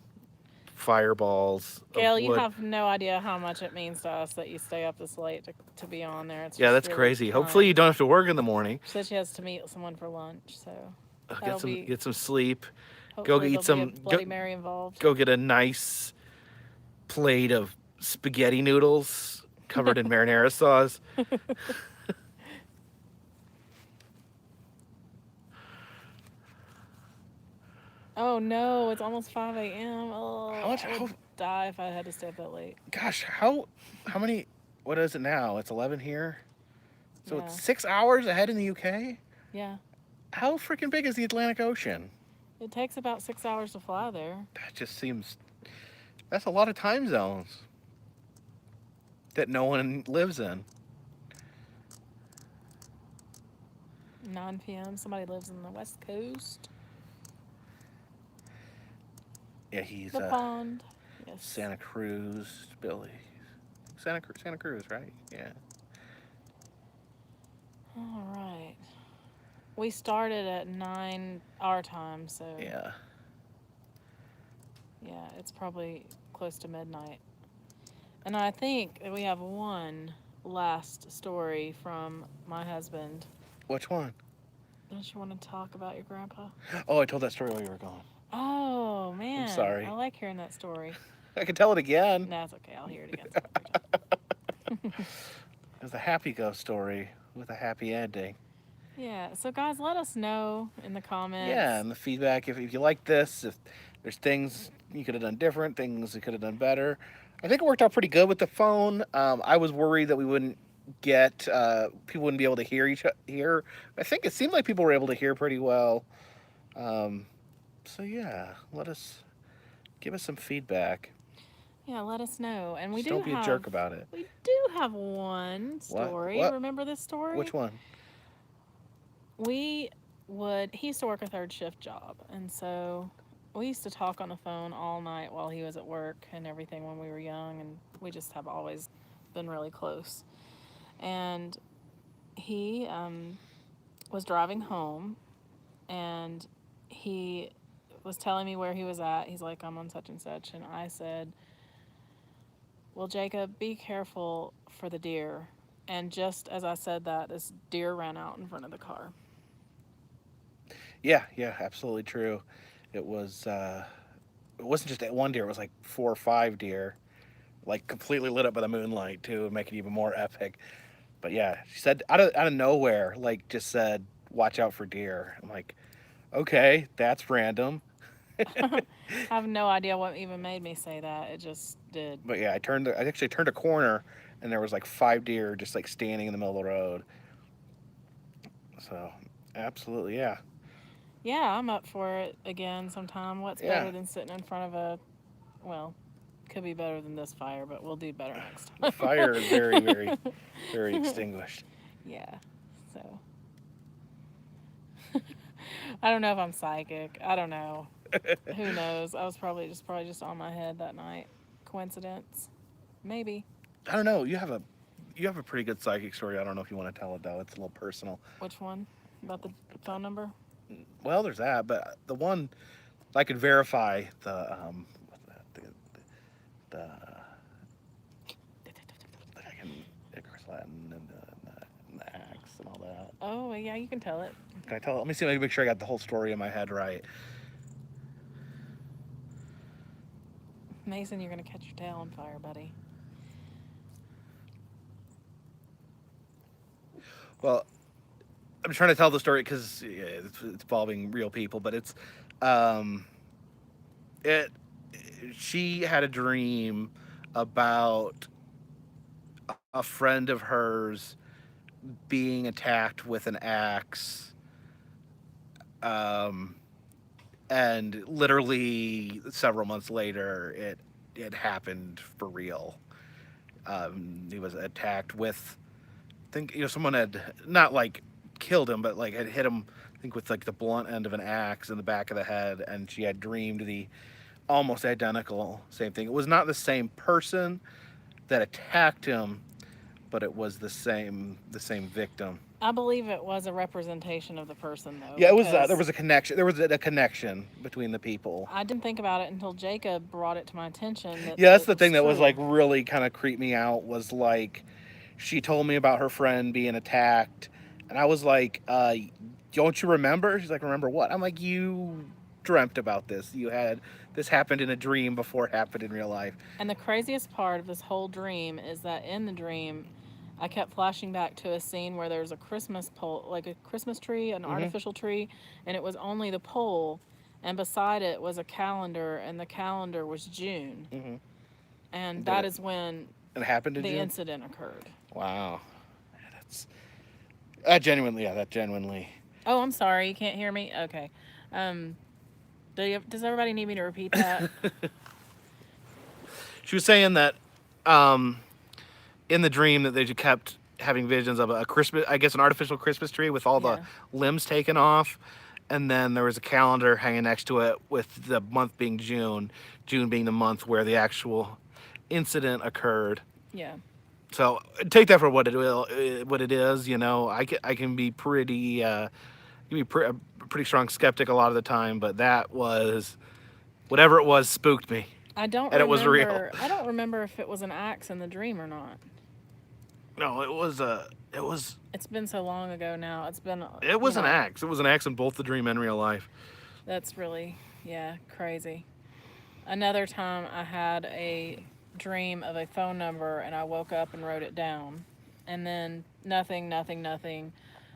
fireballs. Gail, of you wood. have no idea how much it means to us that you stay up this late to be on there. It's Yeah, just that's really crazy. fun. Hopefully you don't have to work in the morning. She said she has to meet someone for lunch, so Get some sleep. Go hopefully eat there'll be some. a Bloody Mary involved. Go get a nice plate of spaghetti noodles covered in marinara sauce. Oh no, it's almost 5 a.m. Oh, How I would die if I had to stay up that late. Gosh, how many? What is it now? It's 11 here. So Yeah. it's 6 hours ahead in the UK? Yeah. How freaking big is the Atlantic Ocean? It takes about 6 hours to fly there. That just seems... That's a lot of time zones that no one lives in. 9 p.m. Somebody lives in the West Coast. Yeah, he's The pond. Yes. Santa Cruz, Billy. Santa Cruz, right? Yeah. All right. We started at 9 our time, so Yeah. yeah, it's probably close to midnight. And I think that we have one last story from my husband. Which one? Don't you want to talk about your grandpa? Oh, I told that story while you were gone. Oh, man. sorry. I like hearing that story. I can tell it again. No, it's okay. I'll hear it again. It was a happy ghost story with a happy ending. Yeah, so guys, let us know in the comments. Yeah, and the feedback, if you like this, if there's things you could have done different, things you could have done better. I think it worked out pretty good with the phone. I was worried that we wouldn't get, people wouldn't be able to hear. I think it seemed like people were able to hear pretty well. So yeah, give us some feedback. Yeah, let us know. And we Just do don't be a jerk about it. We do have one story. What? Remember this story? Which one? He used to work a third shift job, and so we used to talk on the phone all night while he was at work and everything when we were young, and we just have always been really close. And he was driving home, and he was telling me where he was at. He's like, I'm on such and such, and I said, well, Jacob, be careful for the deer. And just as I said that, this deer ran out in front of the car. Yeah, absolutely true. It was, it wasn't just that one deer, it was like 4 or 5 deer, like completely lit up by the moonlight too, and make it even more epic. But yeah, she said out of nowhere, like just said, watch out for deer. I'm like, okay, that's random. I have no idea what even made me say that. It just did. But yeah, I actually turned a corner, and there was like 5 deer just like standing in the middle of the road. So, absolutely, yeah. Yeah, I'm up for it again sometime. What's better than sitting in front of could be better than this fire, but we'll do better next time. The fire is very, very, very extinguished. Yeah, so. I don't know if I'm psychic. I don't know. Who knows? I was probably just on my head that night. Coincidence? Maybe. I don't know. You have a pretty good psychic story. I don't know if you want to tell it though. It's a little personal. Which one? About the phone number? Well, there's that, but the one I could verify the I can Icarus Latin and the axe and all that. Oh yeah, you can tell it. Can I tell it? Let me see. Let me make sure I got the whole story in my head right. Mason, you're gonna catch your tail on fire, buddy. Well, I'm trying to tell the story because it's involving real people, but it's she had a dream about a friend of hers being attacked with an axe, and literally several months later it happened for real. He was attacked with, I think, someone had not like killed him, but like had hit him, I think, with like the blunt end of an axe in the back of the head, and she had dreamed the almost identical same thing. It was not the same person that attacked him, but it was the same victim. I believe it was a representation of the person, though. Yeah, it was. There was a connection. There was a connection between the people. I didn't think about it until Jacob brought it to my attention. Yeah, that's the thing that was like really kind of creeped me out. Was like, she told me about her friend being attacked, and I was like, "Don't you remember?" She's like, "Remember what?" I'm like, "You dreamt about this. This happened in a dream before it happened in real life." And the craziest part of this whole dream is that in the dream, I kept flashing back to a scene where there's a Christmas pole, like a Christmas tree, an artificial tree, and it was only the pole, and beside it was a calendar, and the calendar was June. And that is when it happened in the June? incident occurred. Wow. Genuinely, yeah, that genuinely. Oh, I'm sorry. You can't hear me? Okay. Does everybody need me to repeat that? She was saying that in the dream that they just kept having visions of a Christmas, I guess an artificial Christmas tree with all the limbs taken off. And then there was a calendar hanging next to it with the month being June, June being the month where the actual incident occurred. Yeah. So take that for what it is. You know, I can be pretty, a pretty strong skeptic a lot of the time, but that was, whatever it was, spooked me. I don't and remember. It was real. I don't remember if it was an axe in the dream or not. No, it was. It's been so long ago now. It was an axe. It was an axe in both the dream and real life. That's really, crazy. Another time I had a dream of a phone number and I woke up and wrote it down. And then nothing.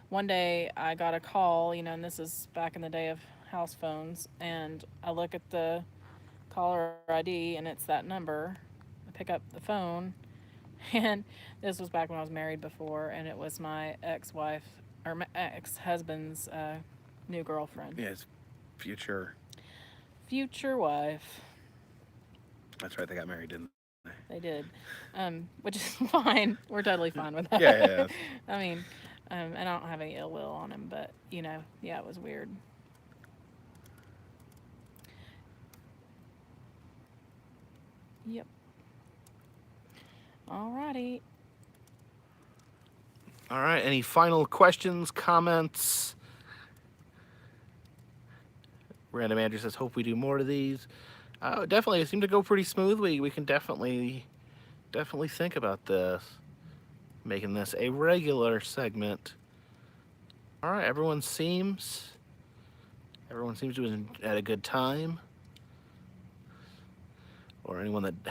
One day I got a call, and this is back in the day of house phones, and I look at the caller ID and it's that number. I pick up the phone, and this was back when I was married before, and it was my ex-wife, or my ex-husband's new girlfriend. Yes, future wife. That's right, they got married, didn't they? They did, which is fine. We're totally fine with that. Yeah. I mean, and I don't have any ill will on him, but, it was weird. Yep. Alrighty. All right. Any final questions, comments? Random Andrew says, "Hope we do more of these." Definitely, it seemed to go pretty smoothly. We can definitely think about this, making this a regular segment. All right. Everyone seems to have had a good time. Or anyone that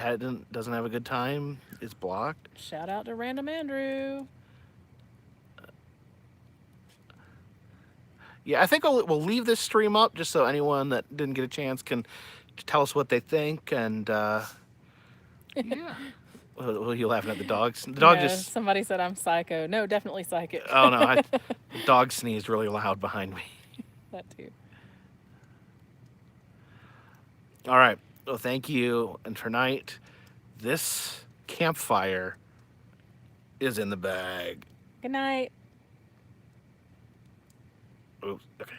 doesn't have a good time is blocked. Shout out to Random Andrew. Yeah, I think we'll leave this stream up just so anyone that didn't get a chance can tell us what they think. And yeah, well, you laughing at the dogs? The dog just. Somebody said I'm psycho. No, definitely psychic. Oh no, the dog sneezed really loud behind me. That too. All right. Well, thank you. And tonight, this campfire is in the bag. Good night. Oops. Okay.